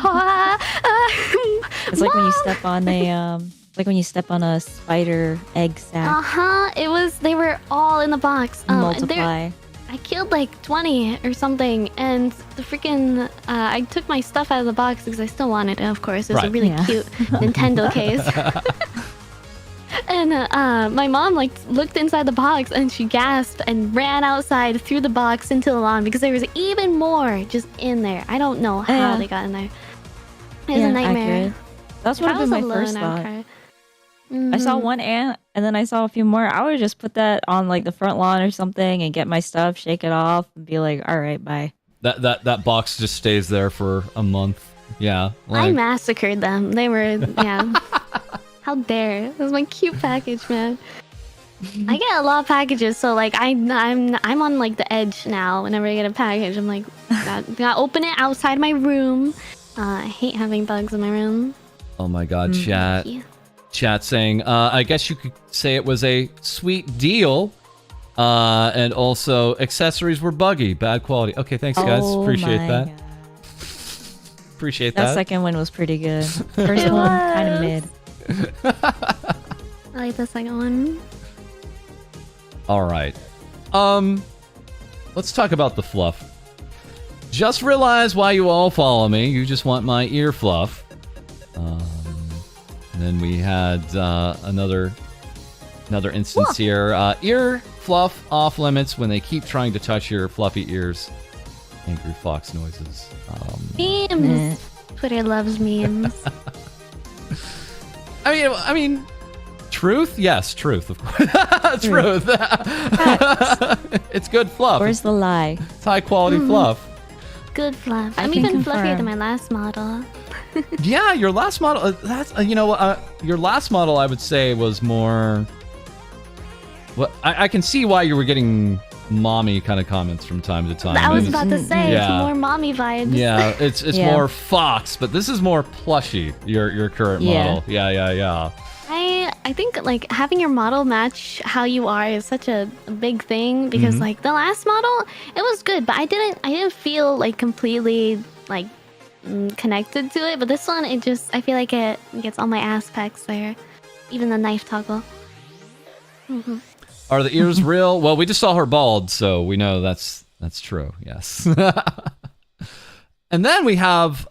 [SPEAKER 3] It's like when you step on a spider egg sac.
[SPEAKER 2] They were all in the box.
[SPEAKER 3] Multiply.
[SPEAKER 2] I killed like 20 or something, and the freaking I took my stuff out of the box because I still wanted it, of course. It was a really cute Nintendo case. And my mom like looked inside the box, and she gasped and ran outside through the box into the lawn because there was even more just in there. I don't know how they got in there. It was a nightmare.
[SPEAKER 3] Accurate. That's what would have been my first thought. I saw one ant, and then I saw a few more. I would just put that on like the front lawn or something and get my stuff, shake it off, and be like, all right, bye.
[SPEAKER 1] That box just stays there for a month. Yeah.
[SPEAKER 2] I massacred them. They were, How dare? That was my cute package, man. I get a lot of packages, so like I'm on like the edge now. Whenever I get a package, I'm like, gotta open it outside my room. I hate having bugs in my room.
[SPEAKER 1] Oh my god, chat. Chat saying, I guess you could say it was a sweet deal. And also, accessories were buggy, bad quality. Okay, thanks guys. Appreciate that.
[SPEAKER 3] God.
[SPEAKER 1] Appreciate that.
[SPEAKER 3] That second one was pretty good. First one, kind of mid.
[SPEAKER 2] I like the second one.
[SPEAKER 1] All right. Let's talk about the fluff. Just realized why you all follow me. You just want my ear fluff. And then we had another instance here. Ear fluff off limits when they keep trying to touch your fluffy ears. Angry fox noises.
[SPEAKER 2] Memes. Twitter loves memes.
[SPEAKER 1] I mean, truth? Yes, truth, of course. Truth. It's good fluff.
[SPEAKER 3] Where's the lie?
[SPEAKER 1] It's high quality fluff.
[SPEAKER 2] Good fluff. I'm even fluffier than my last model.
[SPEAKER 1] Yeah, your last model. That's your last model. I would say was more. Well, I can see why you were getting mommy kind of comments from time to time.
[SPEAKER 2] I was about to say it's more mommy vibes.
[SPEAKER 1] Yeah, it's more fox, but this is more plushy. Your current model. Yeah.
[SPEAKER 2] I think like having your model match how you are is such a big thing because like the last model, it was good, but I didn't feel like completely like connected to it. But this one, I feel like it gets all my aspects there, even the knife toggle.
[SPEAKER 1] Are the ears real? Well, we just saw her bald, so we know that's true. Yes. And then we have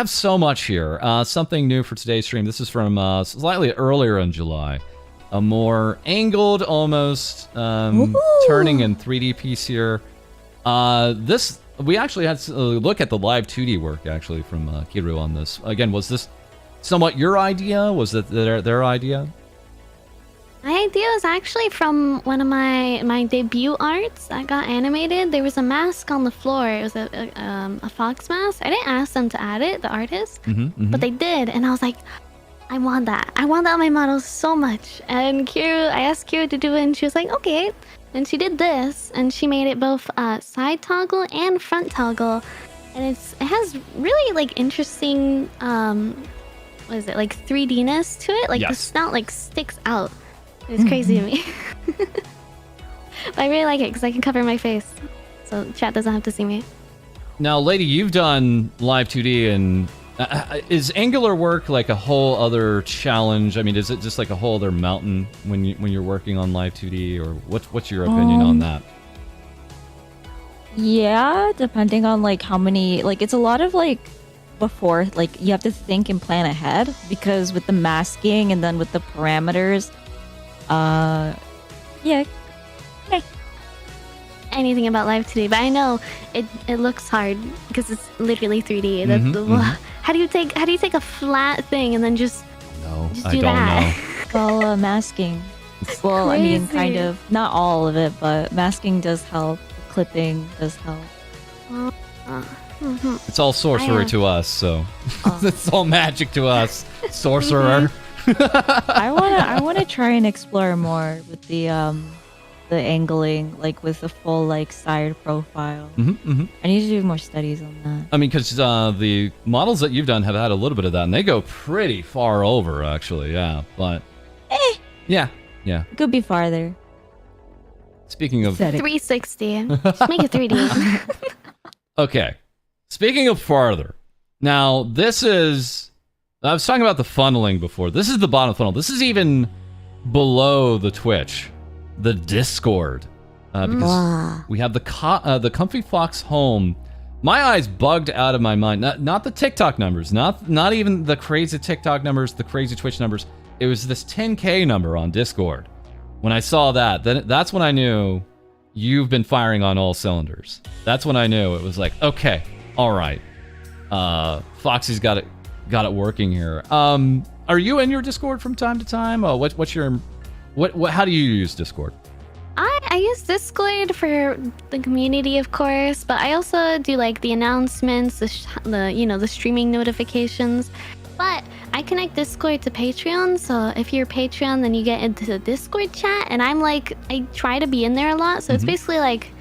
[SPEAKER 1] so much here. Something new for today's stream. This is from slightly earlier in July. A more angled, almost turning in 3D piece here. This we actually had to look at the live 2D work actually from Kiru on this. Again, was this somewhat your idea? Was it their idea?
[SPEAKER 2] My idea was actually from one of my debut arts that got animated. There was a mask on the floor. It was a fox mask. I didn't ask them to add it, the artist, but they did, and I was like, I want that. I want that on my model so much. And I asked Kira to do it, and she was like, okay. And she did this, and she made it both side toggle and front toggle, and it has really like interesting what is it, like 3D-ness to it. Like the snout like sticks out. It's crazy to me. But I really like it because I can cover my face. So chat doesn't have to see me.
[SPEAKER 1] Now, Lady, you've done live 2D, and is angular work like a whole other challenge? I mean, is it just like a whole other mountain when you're working on live 2D, or what's your opinion on that?
[SPEAKER 3] Yeah, depending on like how many, like it's a lot of like before, like you have to think and plan ahead because with the masking and then with the parameters, yeah. Hey.
[SPEAKER 2] Anything about live today, but I know it looks hard because it's literally 3D. How do you take a flat thing and then just
[SPEAKER 1] I
[SPEAKER 2] do
[SPEAKER 1] don't
[SPEAKER 2] that?
[SPEAKER 1] know.
[SPEAKER 3] Well, masking. Well, I mean, kind of not all of it, but masking does help. Clipping does help.
[SPEAKER 1] It's all sorcery to us, so it's all magic to us, sorcerer.
[SPEAKER 3] I wanna try and explore more with the angling, like with the full like side profile. I need to do more studies on that.
[SPEAKER 1] I mean, because the models that you've done have had a little bit of that, and they go pretty far over, actually. Yeah, but yeah.
[SPEAKER 3] Could be farther.
[SPEAKER 1] Speaking of
[SPEAKER 2] 360. Just make it 3D.
[SPEAKER 1] okay, speaking of farther, now this is. I was talking about the funneling before. This is the bottom funnel. This is even below the Twitch, the Discord, because we have the Comfy Fox home. My eyes bugged out of my mind. Not the TikTok numbers, not even the crazy TikTok numbers, the crazy Twitch numbers. It was this 10K number on Discord. When I saw that, then that's when I knew you've been firing on all cylinders. That's when I knew it was like, okay, all right, Foxy's got it working here. Are you in your Discord from time to time? What's your how do you use Discord?
[SPEAKER 2] I use Discord for the community, of course, but I also do like the announcements, the streaming notifications. But I connect Discord to Patreon, so if you're Patreon, then you get into the Discord chat, and I try to be in there a lot, so it's basically like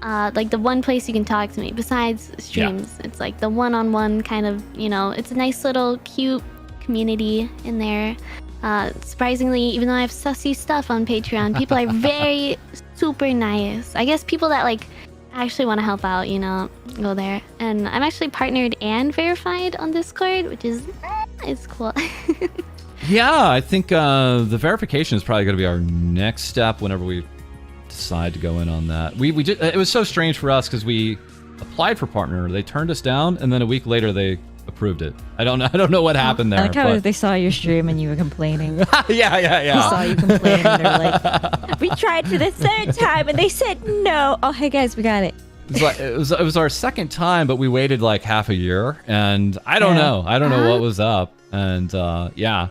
[SPEAKER 2] the one place you can talk to me besides streams. Yeah. It's like the one-on-one kind of, it's a nice little cute community in there. Surprisingly, even though I have sussy stuff on Patreon, people are very super nice. I guess people that like actually want to help out, go there. And I'm actually partnered and verified on Discord, which is it's cool.
[SPEAKER 1] Yeah, I think the verification is probably going to be our next step whenever we decide to go in on that. We did. It was so strange for us because we applied for partner, they turned us down, and then a week later they approved it. I don't know what happened there.
[SPEAKER 3] I like how they saw your stream and you were complaining.
[SPEAKER 1] yeah.
[SPEAKER 3] They saw you complaining and they're like, we tried for the third time and they said no. Oh, hey guys, we got it.
[SPEAKER 1] It was our second time, but we waited like half a year, and I don't know what was up, and yeah.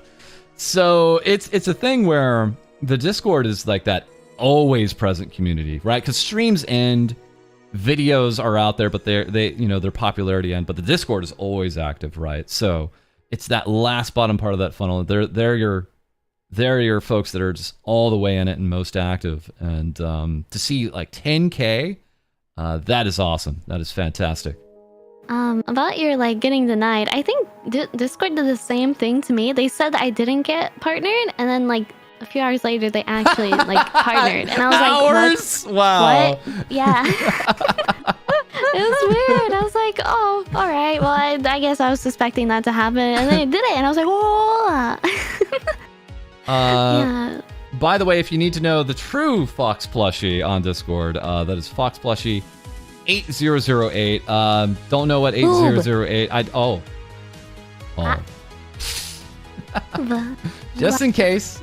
[SPEAKER 1] So it's a thing where the Discord is like that always present community, right? Because streams end, videos are out there, but their popularity end, but the Discord is always active, right? So it's that last bottom part of that funnel. They're your folks that are just all the way in it and most active, and to see like 10K. That is awesome. That is fantastic.
[SPEAKER 2] About your like getting denied, I think Discord did the same thing to me. They said that I didn't get partnered, and then like a few hours later, they actually like partnered, and I was like,
[SPEAKER 1] Wow.
[SPEAKER 2] What? Yeah. It was weird. I was like, oh, all right. Well, I guess I was suspecting that to happen, and they did it, and I was like, whoa. Yeah.
[SPEAKER 1] By the way, if you need to know the true Foxplushy on Discord, that is Foxplushy 8008. Don't know what 8008. Just in case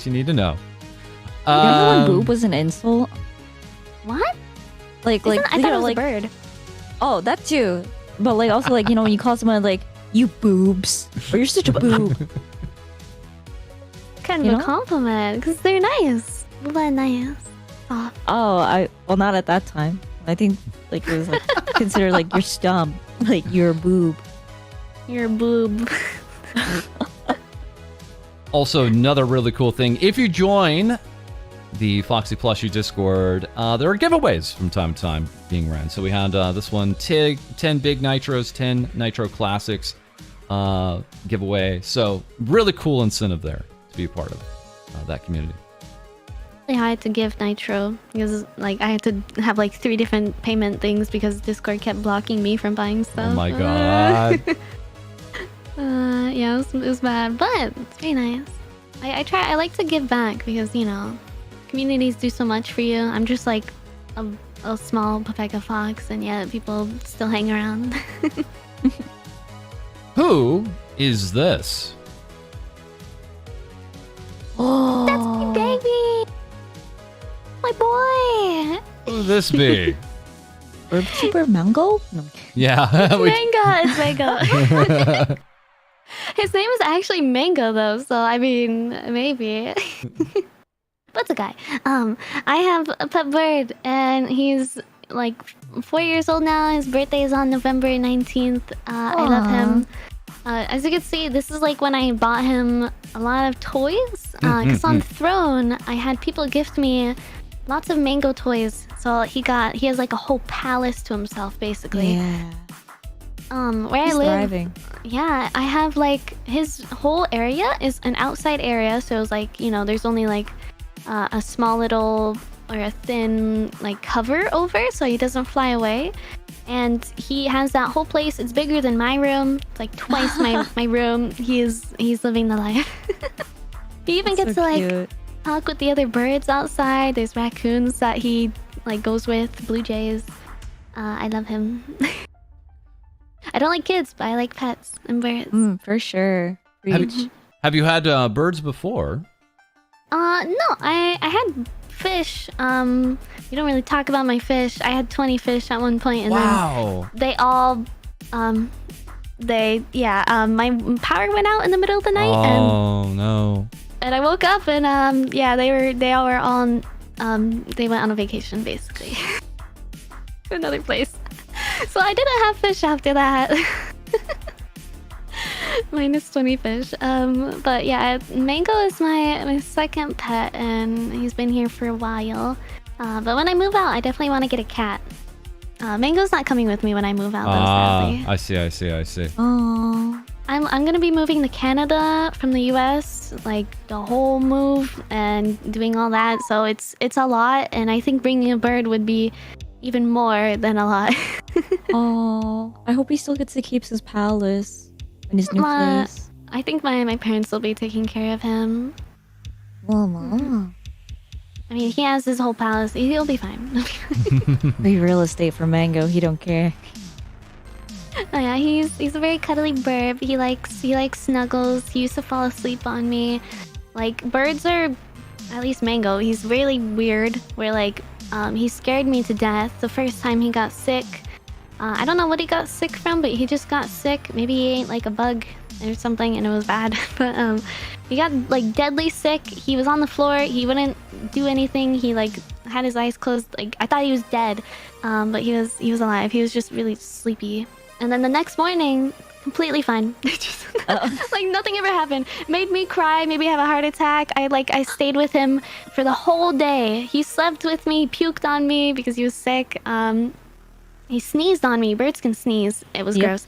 [SPEAKER 1] you need to know.
[SPEAKER 3] You know when boob was an insult?
[SPEAKER 2] What?
[SPEAKER 3] I thought it was a bird. Oh, that too. But like also like when you call someone like you boobs or you're such a boob.
[SPEAKER 2] Kind of a compliment because they're nice. But nice.
[SPEAKER 3] Oh, well, not at that time. I think like it was like considered like you're scum, like you're a boob.
[SPEAKER 2] You're a boob.
[SPEAKER 1] Also, another really cool thing: if you join the Foxy Plushy Discord, there are giveaways from time to time being ran. So we had this one: 10 big nitros, 10 nitro classics giveaway. So really cool incentive there to be a part of that community.
[SPEAKER 2] I had to give nitro because like I had to have like 3 different payment things because Discord kept blocking me from buying stuff.
[SPEAKER 1] Oh my god.
[SPEAKER 2] Yeah, it was bad, but it's very nice. I like to give back because communities do so much for you. I'm just like a a small Pepeka fox, and yet people still hang around.
[SPEAKER 1] Who is this?
[SPEAKER 3] Oh,
[SPEAKER 2] That's my baby! My boy!
[SPEAKER 1] Who'd this be?
[SPEAKER 3] Vtuber Mango? No.
[SPEAKER 1] Yeah.
[SPEAKER 2] It's Mango! His name is actually Mango, though, so I mean, maybe. But it's a guy. I have a pet bird, and he's like 4 years old now. His birthday is on November 19th. I love him. As you can see, this is like when I bought him a lot of toys. Because on Throne, I had people gift me lots of Mango toys. So he has like a whole palace to himself, basically.
[SPEAKER 3] Yeah.
[SPEAKER 2] Where
[SPEAKER 3] He's
[SPEAKER 2] I live,
[SPEAKER 3] thriving.
[SPEAKER 2] yeah, I have like his whole area is an outside area. So it's like, you know, there's only like a small little or a thin like cover over, so he doesn't fly away. And he has that whole place. It's bigger than my room. It's like twice my room. He's living the life. He even
[SPEAKER 3] That's
[SPEAKER 2] gets to
[SPEAKER 3] so
[SPEAKER 2] like
[SPEAKER 3] cute.
[SPEAKER 2] talk with the other birds outside. There's raccoons that he like goes with, blue jays. I love him. I don't like kids, but I like pets and birds.
[SPEAKER 3] For sure.
[SPEAKER 1] Have you had birds before?
[SPEAKER 2] No, I had fish. We don't really talk about my fish. I had 20 fish at one point, and
[SPEAKER 1] Wow.
[SPEAKER 2] then they all, my power went out in the middle of the night,
[SPEAKER 1] Oh no.
[SPEAKER 2] and I woke up, and they all were on, they went on a vacation basically, to another place. So I didn't have fish after that. Minus 20 fish. But yeah, Mango is my second pet, and he's been here for a while. But when I move out, I definitely want to get a cat. Mango's not coming with me when I move out, though, sadly.
[SPEAKER 1] I see.
[SPEAKER 3] Oh.
[SPEAKER 2] I'm gonna be moving to Canada from the US, like the whole move and doing all that. So it's a lot, and I think bringing a bird would be even more than a lot.
[SPEAKER 3] Oh. I hope he still gets to keep his palace in his new place.
[SPEAKER 2] I think my parents will be taking care of him.
[SPEAKER 3] Mama.
[SPEAKER 2] I mean, he has his whole palace. He'll be fine.
[SPEAKER 3] Free real estate for Mango. He don't care.
[SPEAKER 2] Oh yeah, he's a very cuddly bird. He likes snuggles. He used to fall asleep on me. Like birds are, at least Mango. He's really weird. Where like he scared me to death the first time he got sick. I don't know what he got sick from, but he just got sick. Maybe he ate like a bug or something, and it was bad. But he got like deadly sick. He was on the floor. He wouldn't do anything. He like had his eyes closed. Like I thought he was dead, but he was alive. He was just really sleepy. And then the next morning, completely fine. Just, like nothing ever happened. Made me cry. Maybe have a heart attack. I stayed with him for the whole day. He slept with me. Puked on me because he was sick. He sneezed on me. Birds can sneeze. It was gross.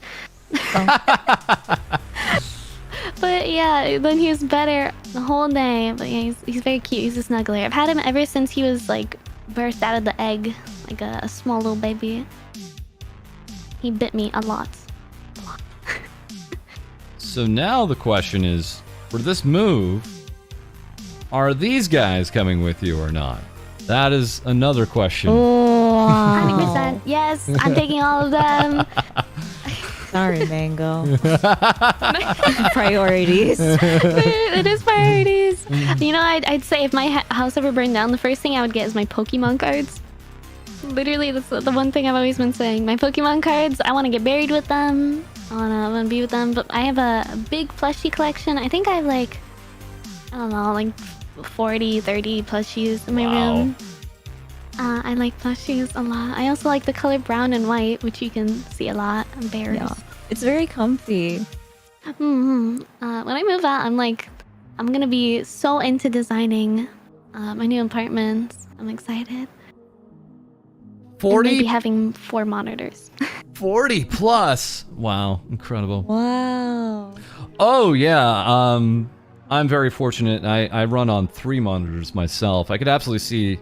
[SPEAKER 2] But yeah, then he was better the whole day. But yeah, he's very cute. He's a snuggler. I've had him ever since he was like birthed out of the egg, like a small little baby. He bit me a lot.
[SPEAKER 1] So now the question is, for this move, are these guys coming with you or not? That is another question.
[SPEAKER 3] Oh.
[SPEAKER 2] 100%. Yes, I'm taking all of them.
[SPEAKER 3] Sorry, Mango. Priorities.
[SPEAKER 2] It is priorities. You know, I'd say if my house ever burned down, the first thing I would get is my Pokemon cards. Literally, that's the one thing I've always been saying. My Pokemon cards, I want to get buried with them. I want to be with them. But I have a big plushie collection. I think I have like, I don't know, like 40, 30 plushies in my room. I like plushies a lot. I also like the color brown and white, which you can see a lot on bears.
[SPEAKER 3] Yeah. It's very comfy.
[SPEAKER 2] When I move out, I'm gonna be so into designing my new apartments. I'm excited.
[SPEAKER 1] 40?
[SPEAKER 2] Maybe having 4 monitors.
[SPEAKER 1] 40 plus. Wow, incredible.
[SPEAKER 3] Wow.
[SPEAKER 1] Oh yeah, I'm very fortunate. I run on 3 monitors myself. I could absolutely see,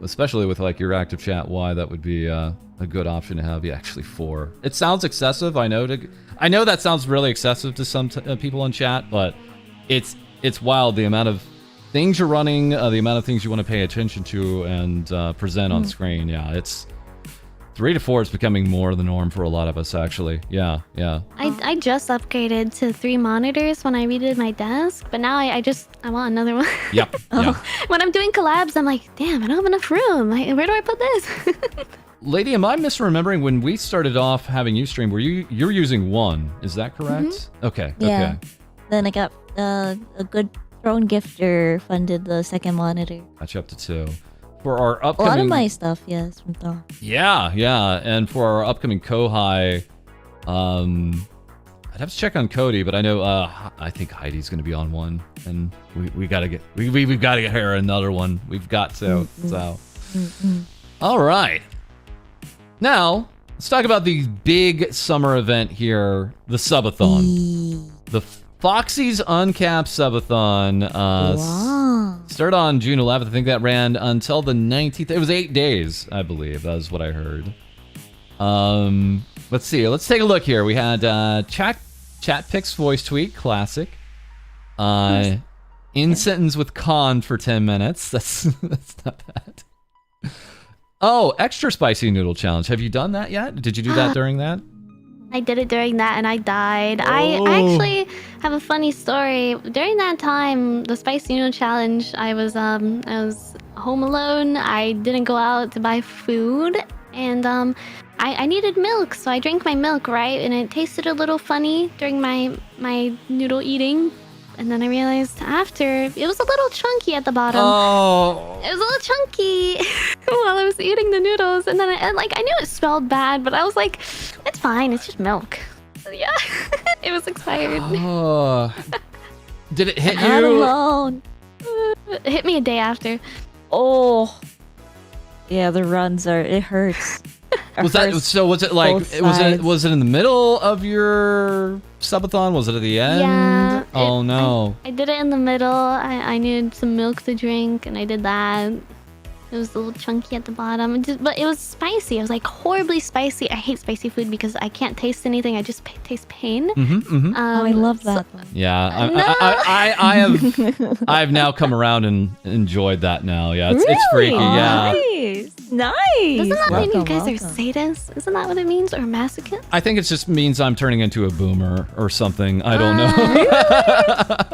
[SPEAKER 1] especially with like your active chat, why that would be a good option to have. Yeah, actually 4. It sounds excessive. I know that sounds really excessive to some people in chat, but it's wild the amount of things you're running, the amount of things you want to pay attention to and present on screen. Yeah, it's 3 to 4 is becoming more the norm for a lot of us, actually. Yeah.
[SPEAKER 2] I just upgraded to 3 monitors when I redid my desk, but now I want another one.
[SPEAKER 1] Yep. Yeah.
[SPEAKER 2] When I'm doing collabs, I'm like, damn, I don't have enough room. Where do I put this?
[SPEAKER 1] Lady, am I misremembering when we started off having you stream? You're using 1? Is that correct? Okay.
[SPEAKER 3] Yeah. Then I got a good throne gifter funded the second monitor.
[SPEAKER 1] Got you up to 2. For our
[SPEAKER 3] A
[SPEAKER 1] upcoming...
[SPEAKER 3] lot of my stuff, yes, from Throne.
[SPEAKER 1] Yeah. And for our upcoming Kohai, I'd have to check on Cody, but I know I think Heidi's going to be on 1, and we've got to get her another one. We've got to. So, all right. Now let's talk about the big summer event here, the Subathon, the Foxy's Uncapped Subathon. Started on June 11th. I think that ran until the 19th. It was 8 days, I believe. That was what I heard. Let's see. Let's take a look here. We had chat picks voice tweet, classic. In sentence with Con for 10 minutes. That's not bad. Oh, extra spicy noodle challenge. Have you done that yet? Did you do that during that?
[SPEAKER 2] I did it during that and I died. I actually have a funny story. During that time, the spicy noodle challenge, I was home alone. I didn't go out to buy food, and I needed milk, so I drank my milk, right? And it tasted a little funny during my noodle eating. And then I realized after, it was a little chunky at the bottom.
[SPEAKER 1] Oh.
[SPEAKER 2] It was a little chunky while I was eating the noodles. And then I knew it smelled bad, but I was like, it's fine, it's just milk. So yeah, it was expired.
[SPEAKER 1] Oh. Did it hit
[SPEAKER 3] Not
[SPEAKER 1] you?
[SPEAKER 3] alone.
[SPEAKER 2] It hit me a day after.
[SPEAKER 3] Oh. Yeah, the runs it hurts.
[SPEAKER 1] Was it like was it in the middle of your subathon? Was it at the end?
[SPEAKER 2] Yeah.
[SPEAKER 1] Oh no.
[SPEAKER 2] I did it in the middle. I needed some milk to drink, and I did that. It was a little chunky at the bottom, but it was spicy. It was like horribly spicy. I hate spicy food because I can't taste anything. I just taste pain.
[SPEAKER 3] I love that.
[SPEAKER 1] Yeah, I've now come around and enjoyed that now. Yeah, it's freaky. Yeah.
[SPEAKER 3] Nice.
[SPEAKER 2] Doesn't that mean you guys
[SPEAKER 3] Welcome.
[SPEAKER 2] are sadists? Isn't that what it means? Or masochists?
[SPEAKER 1] I think it just means I'm turning into a boomer or something. I don't know.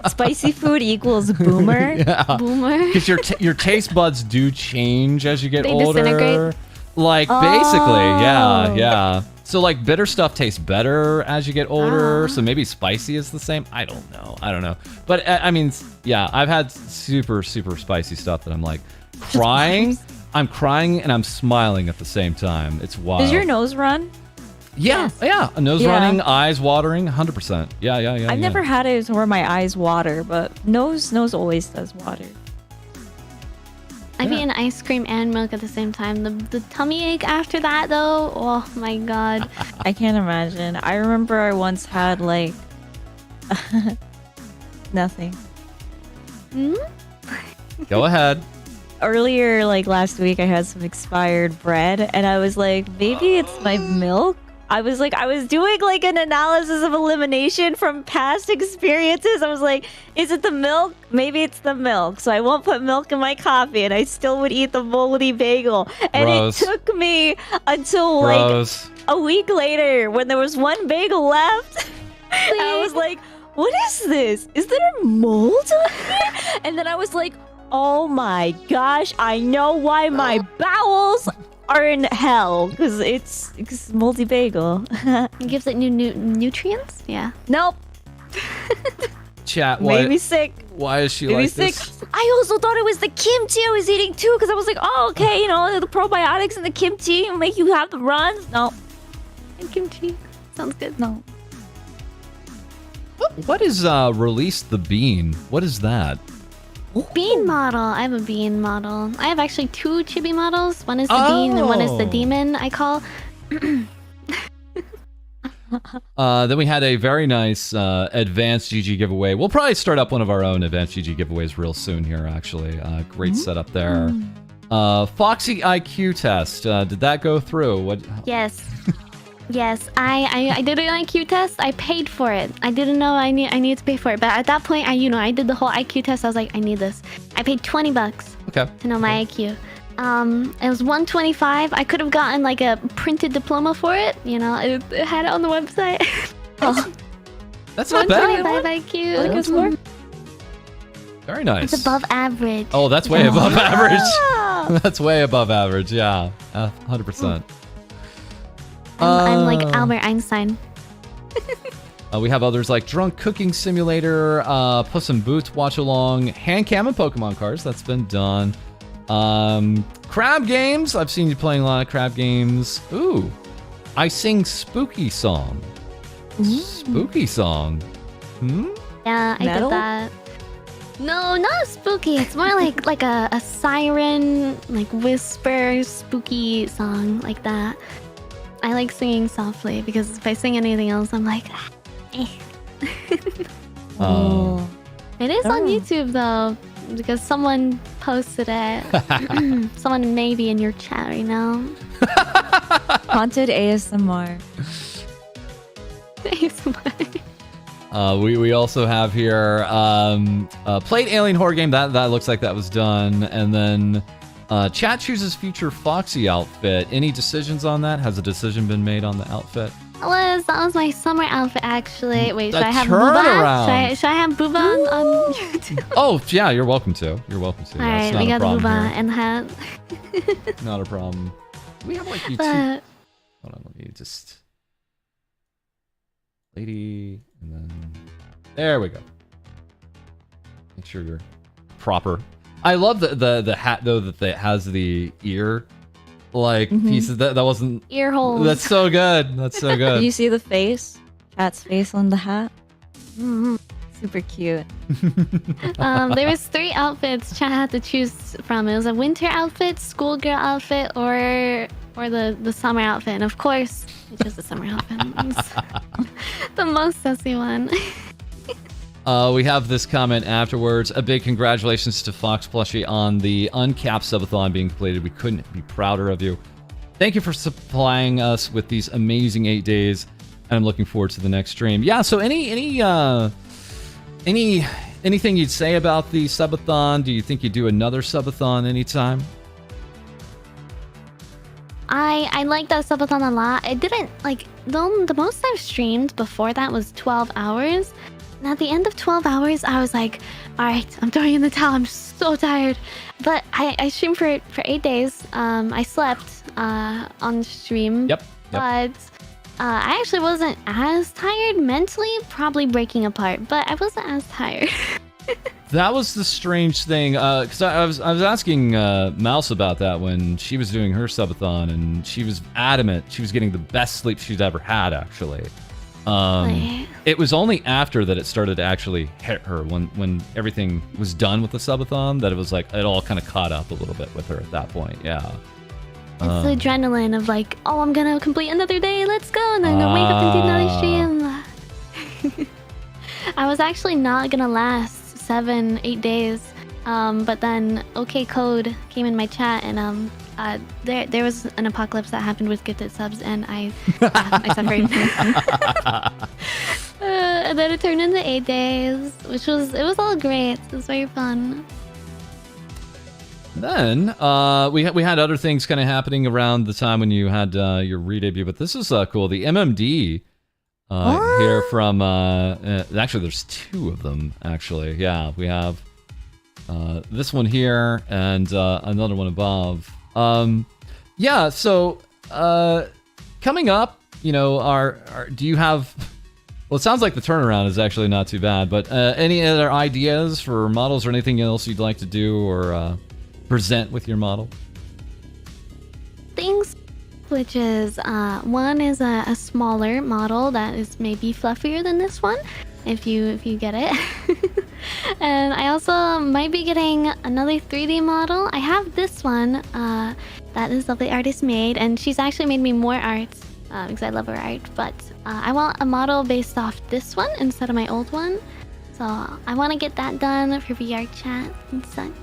[SPEAKER 3] Spicy food equals boomer.
[SPEAKER 1] Yeah.
[SPEAKER 2] Boomer.
[SPEAKER 1] Because your taste buds do change as you get
[SPEAKER 2] They
[SPEAKER 1] older.
[SPEAKER 2] disintegrate.
[SPEAKER 1] Like basically, yeah. So like bitter stuff tastes better as you get older. So maybe spicy is the same. I don't know. But I mean, yeah, I've had super spicy stuff that I'm like crying. I'm crying and I'm smiling at the same time. It's wild.
[SPEAKER 3] Does your nose run?
[SPEAKER 1] Yeah, yeah. Nose running, eyes watering, 100%. Yeah.
[SPEAKER 3] I've never had it where my eyes water, but nose always does water.
[SPEAKER 2] I've eaten ice cream and milk at the same time. The tummy ache after that, though, oh my god.
[SPEAKER 3] I can't imagine. I remember I once had like nothing.
[SPEAKER 1] Go ahead.
[SPEAKER 3] Earlier, like last week, I had some expired bread, and I was like, maybe it's my milk. I was doing like an analysis of elimination from past experiences. I was like, is it the milk? Maybe it's the milk. So I won't put milk in my coffee, and I still would eat the moldy bagel. And
[SPEAKER 1] Gross.
[SPEAKER 3] it took me until like a week later when there was one bagel left. I was like, what is this? Is there mold on here? And then I was like, oh my gosh, I know why my bowels are in hell, because it's moldy bagel.
[SPEAKER 2] It gives it new nutrients? Yeah.
[SPEAKER 3] Nope.
[SPEAKER 1] Chat,
[SPEAKER 3] Made me sick.
[SPEAKER 1] why is she
[SPEAKER 3] Made me
[SPEAKER 1] like
[SPEAKER 3] sick.
[SPEAKER 1] this?
[SPEAKER 3] I also thought it was the kimchi I was eating too, because I was like, oh, okay, you know, the probiotics in the kimchi will make you have the runs. No.
[SPEAKER 2] And kimchi. Sounds good.
[SPEAKER 3] No.
[SPEAKER 1] What is Release the Bean? What is that?
[SPEAKER 2] Bean model. I have a bean model. I have actually 2 chibi models. One is the bean and one is the demon, I call.
[SPEAKER 1] Then we had a very nice advanced GG giveaway. We'll probably start up one of our own advanced GG giveaways real soon here, actually. Great setup there. Foxy IQ test. Did that go through? What?
[SPEAKER 2] Yes. Yes, I did an IQ test. I paid for it. I didn't know I needed to pay for it, but at that point, I did the whole IQ test. I was like, I need this. I paid $20 to know my IQ. It was 125. I could have gotten like a printed diploma for it. You know, it had it on the website.
[SPEAKER 1] That's not bad.
[SPEAKER 2] 125 IQ.
[SPEAKER 3] What a good score.
[SPEAKER 1] Very nice.
[SPEAKER 2] It's above average.
[SPEAKER 1] Oh, that's way above average. That's way above average. Yeah, 100%.
[SPEAKER 2] I'm like Albert Einstein.
[SPEAKER 1] We have others like Drunk Cooking Simulator, Puss in Boots Watch Along, Hand Cam and Pokemon cards. That's been done. Crab games. I've seen you playing a lot of crab games. Ooh, I sing spooky song. Spooky song.
[SPEAKER 2] Yeah, I did that. No, not spooky. It's more like a siren, like whisper, spooky song like that. I like singing softly because if I sing anything else, I'm like, eh. It is on YouTube though, because someone posted it. Someone maybe in your chat right now.
[SPEAKER 3] Haunted ASMR.
[SPEAKER 2] ASMR.
[SPEAKER 1] We also have here played Alien Horror Game. That looks like that was done. And then chat chooses future Foxy outfit. Any decisions on that? Has a decision been made on the outfit?
[SPEAKER 2] That was my summer outfit actually. Wait, should I have
[SPEAKER 1] turnaround.
[SPEAKER 2] Booba? Should I have Booba on YouTube?
[SPEAKER 1] Oh yeah, you're welcome to. You're welcome to.
[SPEAKER 2] Alright, we got Booba and hat.
[SPEAKER 1] Not a problem. We have like YouTube. Hold on, let me just lady, and then there we go. Make sure you're proper. I love the hat though that has the ear pieces. That wasn't
[SPEAKER 2] ear holes.
[SPEAKER 1] That's so good. That's so good.
[SPEAKER 3] Did you see the face? Cat's face on the hat. Super cute.
[SPEAKER 2] There was 3 outfits Chat had to choose from. It was a winter outfit, schoolgirl outfit, or the summer outfit. And of course, it was the summer outfit. The most sassy one.
[SPEAKER 1] We have this comment afterwards. A big congratulations to Foxplushy on the uncapped subathon being completed. We couldn't be prouder of you. Thank you for supplying us with these amazing 8 days, and I'm looking forward to the next stream. Yeah. So anything you'd say about the subathon? Do you think you'd do another subathon anytime?
[SPEAKER 2] I like that subathon a lot. I didn't like the most I've streamed before that was 12 hours. And at the end of 12 hours, I was like, all right, I'm throwing in the towel. I'm so tired. But I streamed for 8 days. I slept on stream.
[SPEAKER 1] Yep.
[SPEAKER 2] But I actually wasn't as tired mentally, probably breaking apart. But I wasn't as tired.
[SPEAKER 1] That was the strange thing, because I was asking Mouse about that when she was doing her subathon, and she was adamant she was getting the best sleep she's ever had, actually. It was only after that it started to actually hit her, when everything was done with the subathon, that it was like it all kind of caught up a little bit with her at that point. Yeah.
[SPEAKER 2] It's the adrenaline of like, oh, I'm gonna complete another day, let's go, and then I'm gonna wake up and do another stream. I was actually not gonna last 7-8 days, but then OK Code came in my chat, and there was an apocalypse that happened with gifted subs, and I suffered. And then it turned into 8 days, which was all great. It was very fun.
[SPEAKER 1] Then we had other things kind of happening around the time when you had your re-debut, but this is cool. The MMD here from actually there's 2 of them actually. Yeah, we have this one here and another one above. Yeah, so coming up, you know, do you have? Well, it sounds like the turnaround is actually not too bad, but any other ideas for models or anything else you'd like to do or present with your model?
[SPEAKER 2] Things, which is one is a smaller model that is maybe fluffier than this one, if you get it. And I also might be getting another 3D model. I have this one that this lovely artist made, and she's actually made me more art because I love her art, but I want a model based off this one instead of my old one. So I want to get that done for VR chat and such.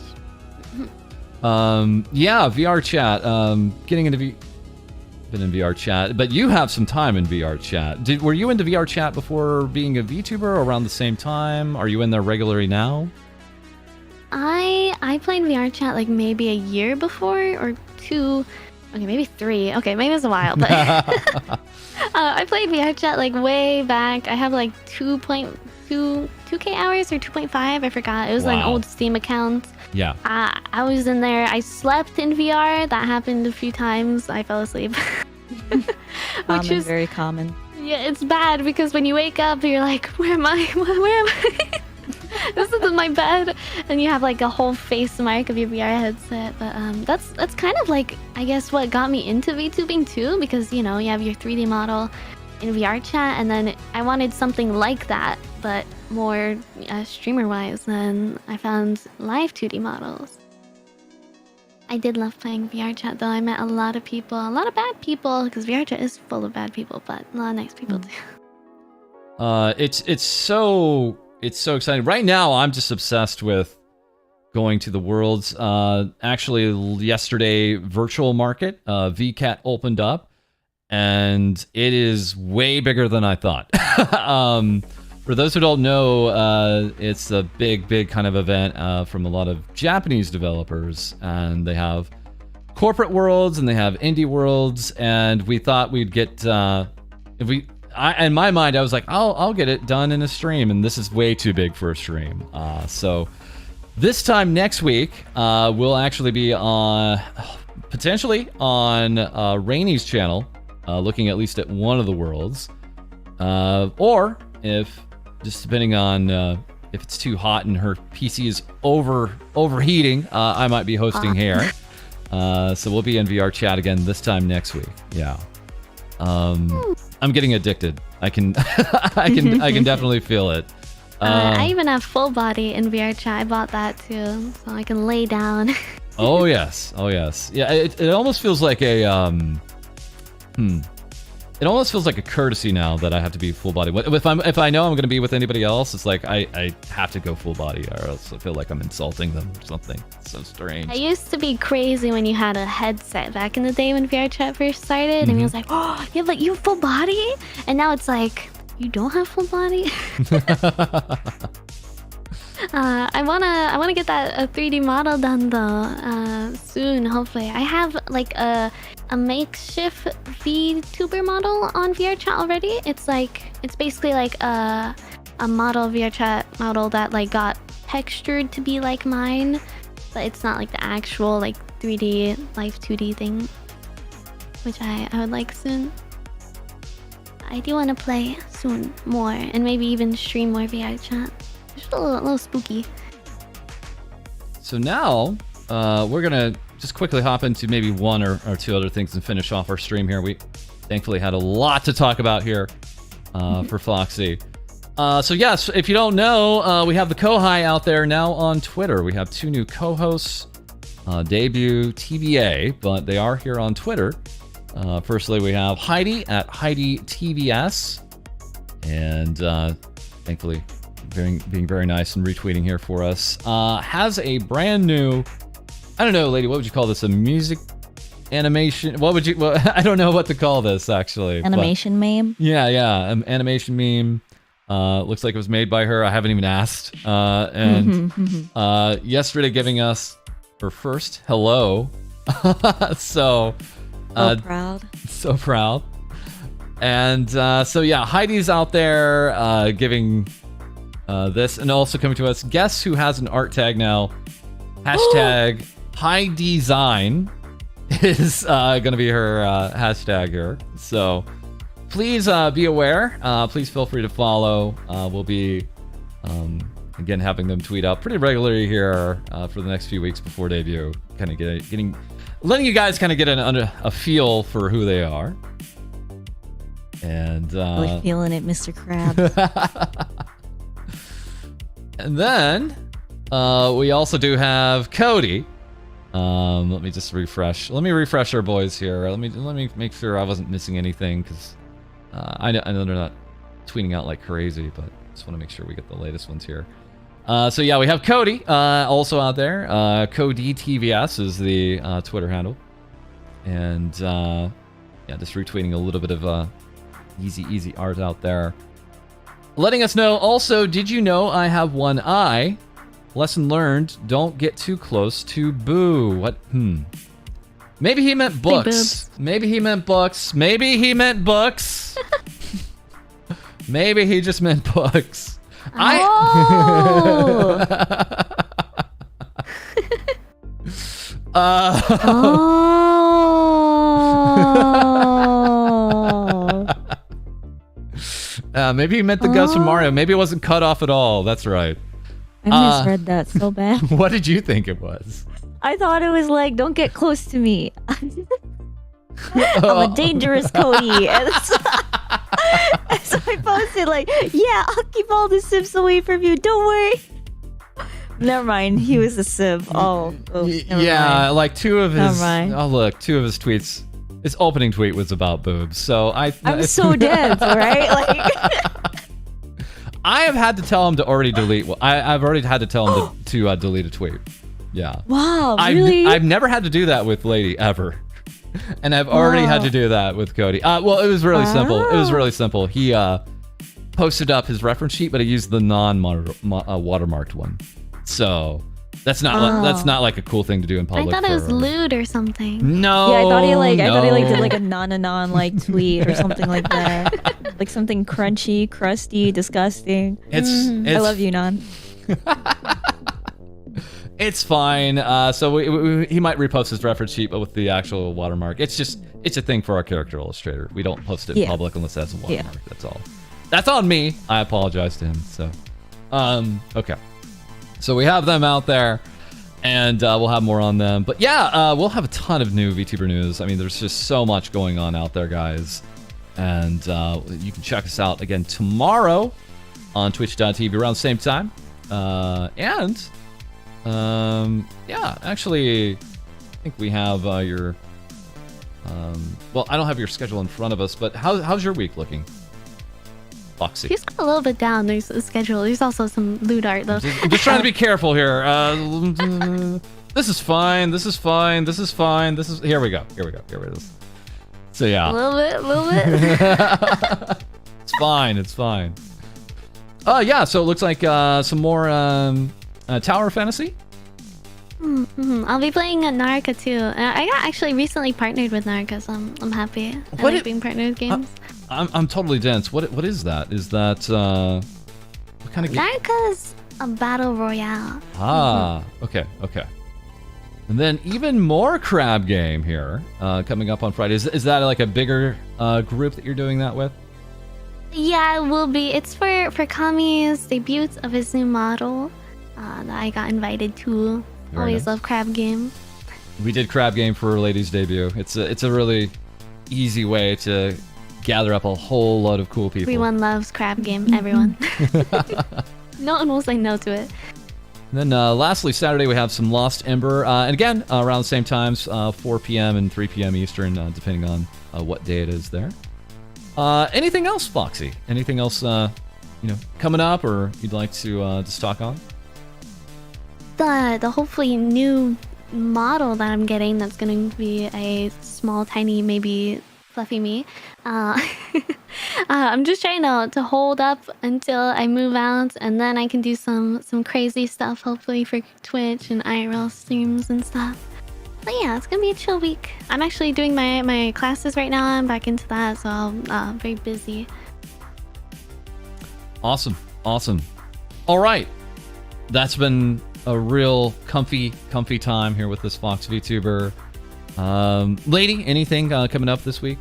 [SPEAKER 1] Yeah, VR chat. Getting into been in VR chat, but you have some time in VR chat. Were you into VR chat before being a VTuber or around the same time? Are you in there regularly now?
[SPEAKER 2] I played VR chat like maybe a year before or 2. Okay, maybe 3. Okay, maybe it's a while, but I played VR chat like way back. I have like 2K hours or 2.5. I forgot. It was an old Steam account.
[SPEAKER 1] Yeah.
[SPEAKER 2] I was in there. I slept in VR. That happened a few times. I fell asleep.
[SPEAKER 3] Which is very common.
[SPEAKER 2] Yeah, it's bad because when you wake up, you're like, where am I? Where am I? This is my bed, and you have like a whole face mark of your VR headset. But that's kind of like, I guess, what got me into VTubing too, because you know you have your 3D model in VR chat, and then I wanted something like that, but more streamer-wise. Then I found live 2D models. I did love playing VR chat though. I met a lot of people, a lot of bad people, because VR chat is full of bad people, but a lot of nice people too.
[SPEAKER 1] It's so exciting. Right now, I'm just obsessed with going to the Worlds. Actually, yesterday, Virtual Market, VCAT opened up, and it is way bigger than I thought. For those who don't know, it's a big kind of event from a lot of Japanese developers, and they have corporate worlds and they have indie worlds, and we thought we'd get in my mind, I was like, I'll get it done in a stream, and this is way too big for a stream. So this time next week, we'll actually be potentially on Rainy's channel, looking at least at one of the worlds, or if just depending on if it's too hot and her PC is overheating, I might be hosting here. So we'll be in VR chat again this time next week. Yeah. I'm getting addicted. I can definitely feel it.
[SPEAKER 2] I even have full body in VR chat. I bought that too, so I can lay down.
[SPEAKER 1] Oh yes. Yeah, it almost feels like a It almost feels like a courtesy now that I have to be full body. If I know I'm going to be with anybody else, it's like I have to go full body, or else I feel like I'm insulting them or something. It's so strange.
[SPEAKER 2] I used to be crazy when you had a headset back in the day when VR chat first started, and it was like, oh yeah, but you have full body, and now it's like you don't have full body. I wanna get that a 3D model done though soon. Hopefully, I have like a makeshift Vtuber model on VR chat already. It's basically like a model VR chat model that like got textured to be like mine, but it's not like the actual like 3D live 2D thing, which I would like soon. I do want to play soon more, and maybe even stream more VR chat. It's a little spooky.
[SPEAKER 1] So now we're gonna just quickly hop into maybe one or two other things and finish off our stream here. We thankfully had a lot to talk about here for Foxy. So yes, if you don't know, we have the Kohai out there now on Twitter. We have 2 new co-hosts, debut TBA, but they are here on Twitter. Firstly, we have Heidi at Heidi TVS, and thankfully being very nice and retweeting here for us. Has a brand new, I don't know, lady, what would you call this? A music animation? What would you? Well, I don't know what to call this actually.
[SPEAKER 3] Animation meme.
[SPEAKER 1] Yeah, animation meme. Looks like it was made by her. I haven't even asked. And yesterday, giving us her first hello. So
[SPEAKER 3] proud.
[SPEAKER 1] So proud. And so yeah, Heidi's out there giving this, and also coming to us. Guess who has an art tag now? Hashtag High Design is going to be her hashtag here. So please be aware. Please feel free to follow. We'll be again having them tweet out pretty regularly here for the next few weeks before debut. Kind of letting you guys kind of get a feel for who they are. And
[SPEAKER 3] really feeling it, Mr. Krabs.
[SPEAKER 1] And then we also do have Cody. Let me just refresh. Let me refresh our boys here. Let me make sure I wasn't missing anything, because I know they're not tweeting out like crazy, but just want to make sure we get the latest ones here. So yeah, we have Cody also out there. Cody TVS is the Twitter handle, and Yeah, just retweeting a little bit of easy art out there. Letting us know also, did you know I have one eye? Lesson learned, don't get too close to Boo. What? Maybe he meant books. Maybe he meant books. Maybe he meant books. Maybe he just meant books.
[SPEAKER 3] Oh.
[SPEAKER 1] Maybe he meant the ghost from Mario. Maybe it wasn't cut off at all. That's right.
[SPEAKER 3] I misread that so bad.
[SPEAKER 1] What did you think it was?
[SPEAKER 3] I thought it was like, don't get close to me. I'm a dangerous Cody. And so I posted like, yeah, I'll keep all the Sibs away from you. Don't worry. Never mind. He was a Sib. Oh
[SPEAKER 1] yeah,
[SPEAKER 3] mind.
[SPEAKER 1] like two of his.
[SPEAKER 3] Never
[SPEAKER 1] Oh look, two of his tweets. His opening tweet was about boobs. So
[SPEAKER 3] I'm so dead, right? Like.
[SPEAKER 1] I have had to tell him to already delete. I've already had to tell him to delete a tweet. Yeah.
[SPEAKER 3] Wow. Really?
[SPEAKER 1] I've never had to do that with Lady ever, and I've already had to do that with Cody. Well, it was really simple. It was really simple. He posted up his reference sheet, but he used the non-watermarked one. So that's not like a cool thing to do in public.
[SPEAKER 2] I thought it was lewd or something.
[SPEAKER 1] No.
[SPEAKER 3] Yeah, I thought he did like a non like tweet or something like that. Like something crunchy, crusty, disgusting. I love you, Non.
[SPEAKER 1] It's fine. So he might repost his reference sheet, but with the actual watermark. It's a thing for our character illustrator. We don't post it in public unless it has a watermark. Yeah. That's all. That's on me. I apologize to him. So, okay. So we have them out there, and we'll have more on them. But yeah, we'll have a ton of new VTuber news. I mean, there's just so much going on out there, guys. And you can check us out again tomorrow on twitch.tv around the same time. Yeah, actually, I think we have your... well, I don't have your schedule in front of us, but how's your week looking? Foxy.
[SPEAKER 2] He's got a little bit down. There's a schedule. There's also some lewd art, though.
[SPEAKER 1] I'm just trying to be careful here. This is fine. This is fine. This is fine. This is... Here we go. Here it is. So, yeah.
[SPEAKER 2] A little bit.
[SPEAKER 1] It's fine. It's fine. Yeah, so it looks like some more Tower Fantasy.
[SPEAKER 2] I'll be playing Naraka, too. I got actually recently partnered with Naraka, so I'm happy. I like being partnered with games.
[SPEAKER 1] I'm totally dense. What is that? Is that what kind of game?
[SPEAKER 2] Naraka's a battle royale.
[SPEAKER 1] Okay. And then even more crab game here coming up on Friday. Is that like a bigger group that you're doing that with?
[SPEAKER 2] Yeah, it will be. It's for Kami's debut of his new model that I got invited to.
[SPEAKER 1] Very
[SPEAKER 2] Always
[SPEAKER 1] nice.
[SPEAKER 2] love crab game.
[SPEAKER 1] We did crab game for our ladies' debut. It's a really easy way to gather up a whole lot of cool people.
[SPEAKER 2] Everyone loves crab game. Everyone. No one will say no to it.
[SPEAKER 1] And then lastly, Saturday we have some Lost Ember. And again, around the same times, 4 p.m. and 3 p.m. Eastern, depending on what day it is there. Anything else, Foxy? Anything else, coming up or you'd like to just talk on?
[SPEAKER 2] The hopefully new model that I'm getting that's going to be a small, tiny, maybe fluffy me. I'm just trying to hold up until I move out, and then I can do some crazy stuff, hopefully for Twitch and IRL streams and stuff. But yeah, it's gonna be a chill week. I'm actually doing my classes right now. I'm back into that, so I'm very busy.
[SPEAKER 1] Awesome. All right, that's been a real comfy time here with this Fox VTuber. Lady, anything coming up this week?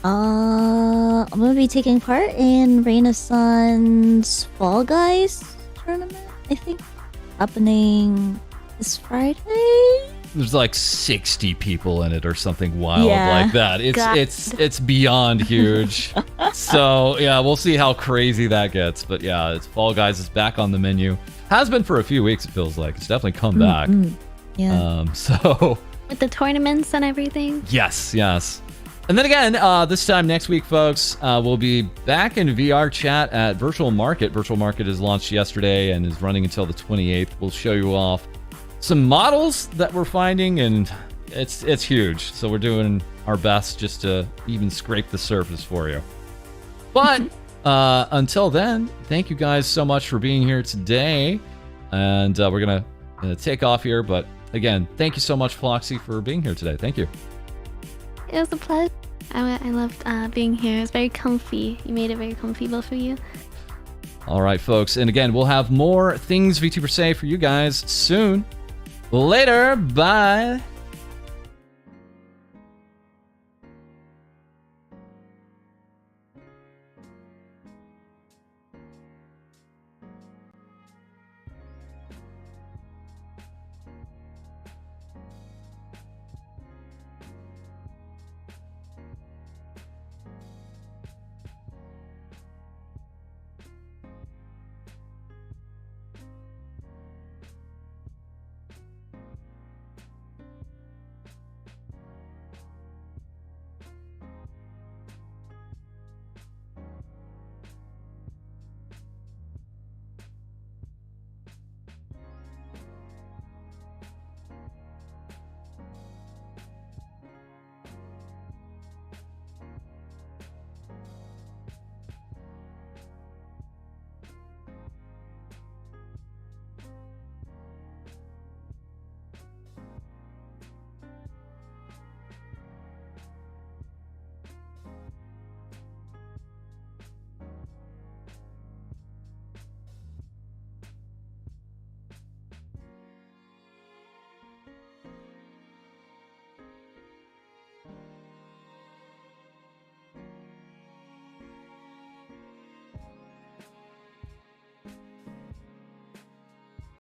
[SPEAKER 3] I'm gonna be taking part in Renaissance Fall Guys tournament, I think, happening this Friday.
[SPEAKER 1] There's like 60 people in it or something wild like that. It's beyond huge. So yeah, we'll see how crazy that gets. But yeah, it's Fall Guys is back on the menu. Has been for a few weeks. It feels like it's definitely come back.
[SPEAKER 3] Yeah.
[SPEAKER 1] So
[SPEAKER 2] With the tournaments and everything.
[SPEAKER 1] yes. And then again, this time next week, folks, we'll be back in VR chat at Virtual Market. Virtual Market is launched yesterday and is running until the 28th. We'll show you off some models that we're finding and it's huge. So we're doing our best just to even scrape the surface for you. But until then, thank you guys so much for being here today. And we're going to take off here. But again, thank you so much, Floxy, for being here today. Thank you.
[SPEAKER 2] It was a pleasure. I loved being here. It was very comfy. You made it very comfy, both of you.
[SPEAKER 1] All right, folks. And again, we'll have more things VTuber say for you guys soon. Later. Bye.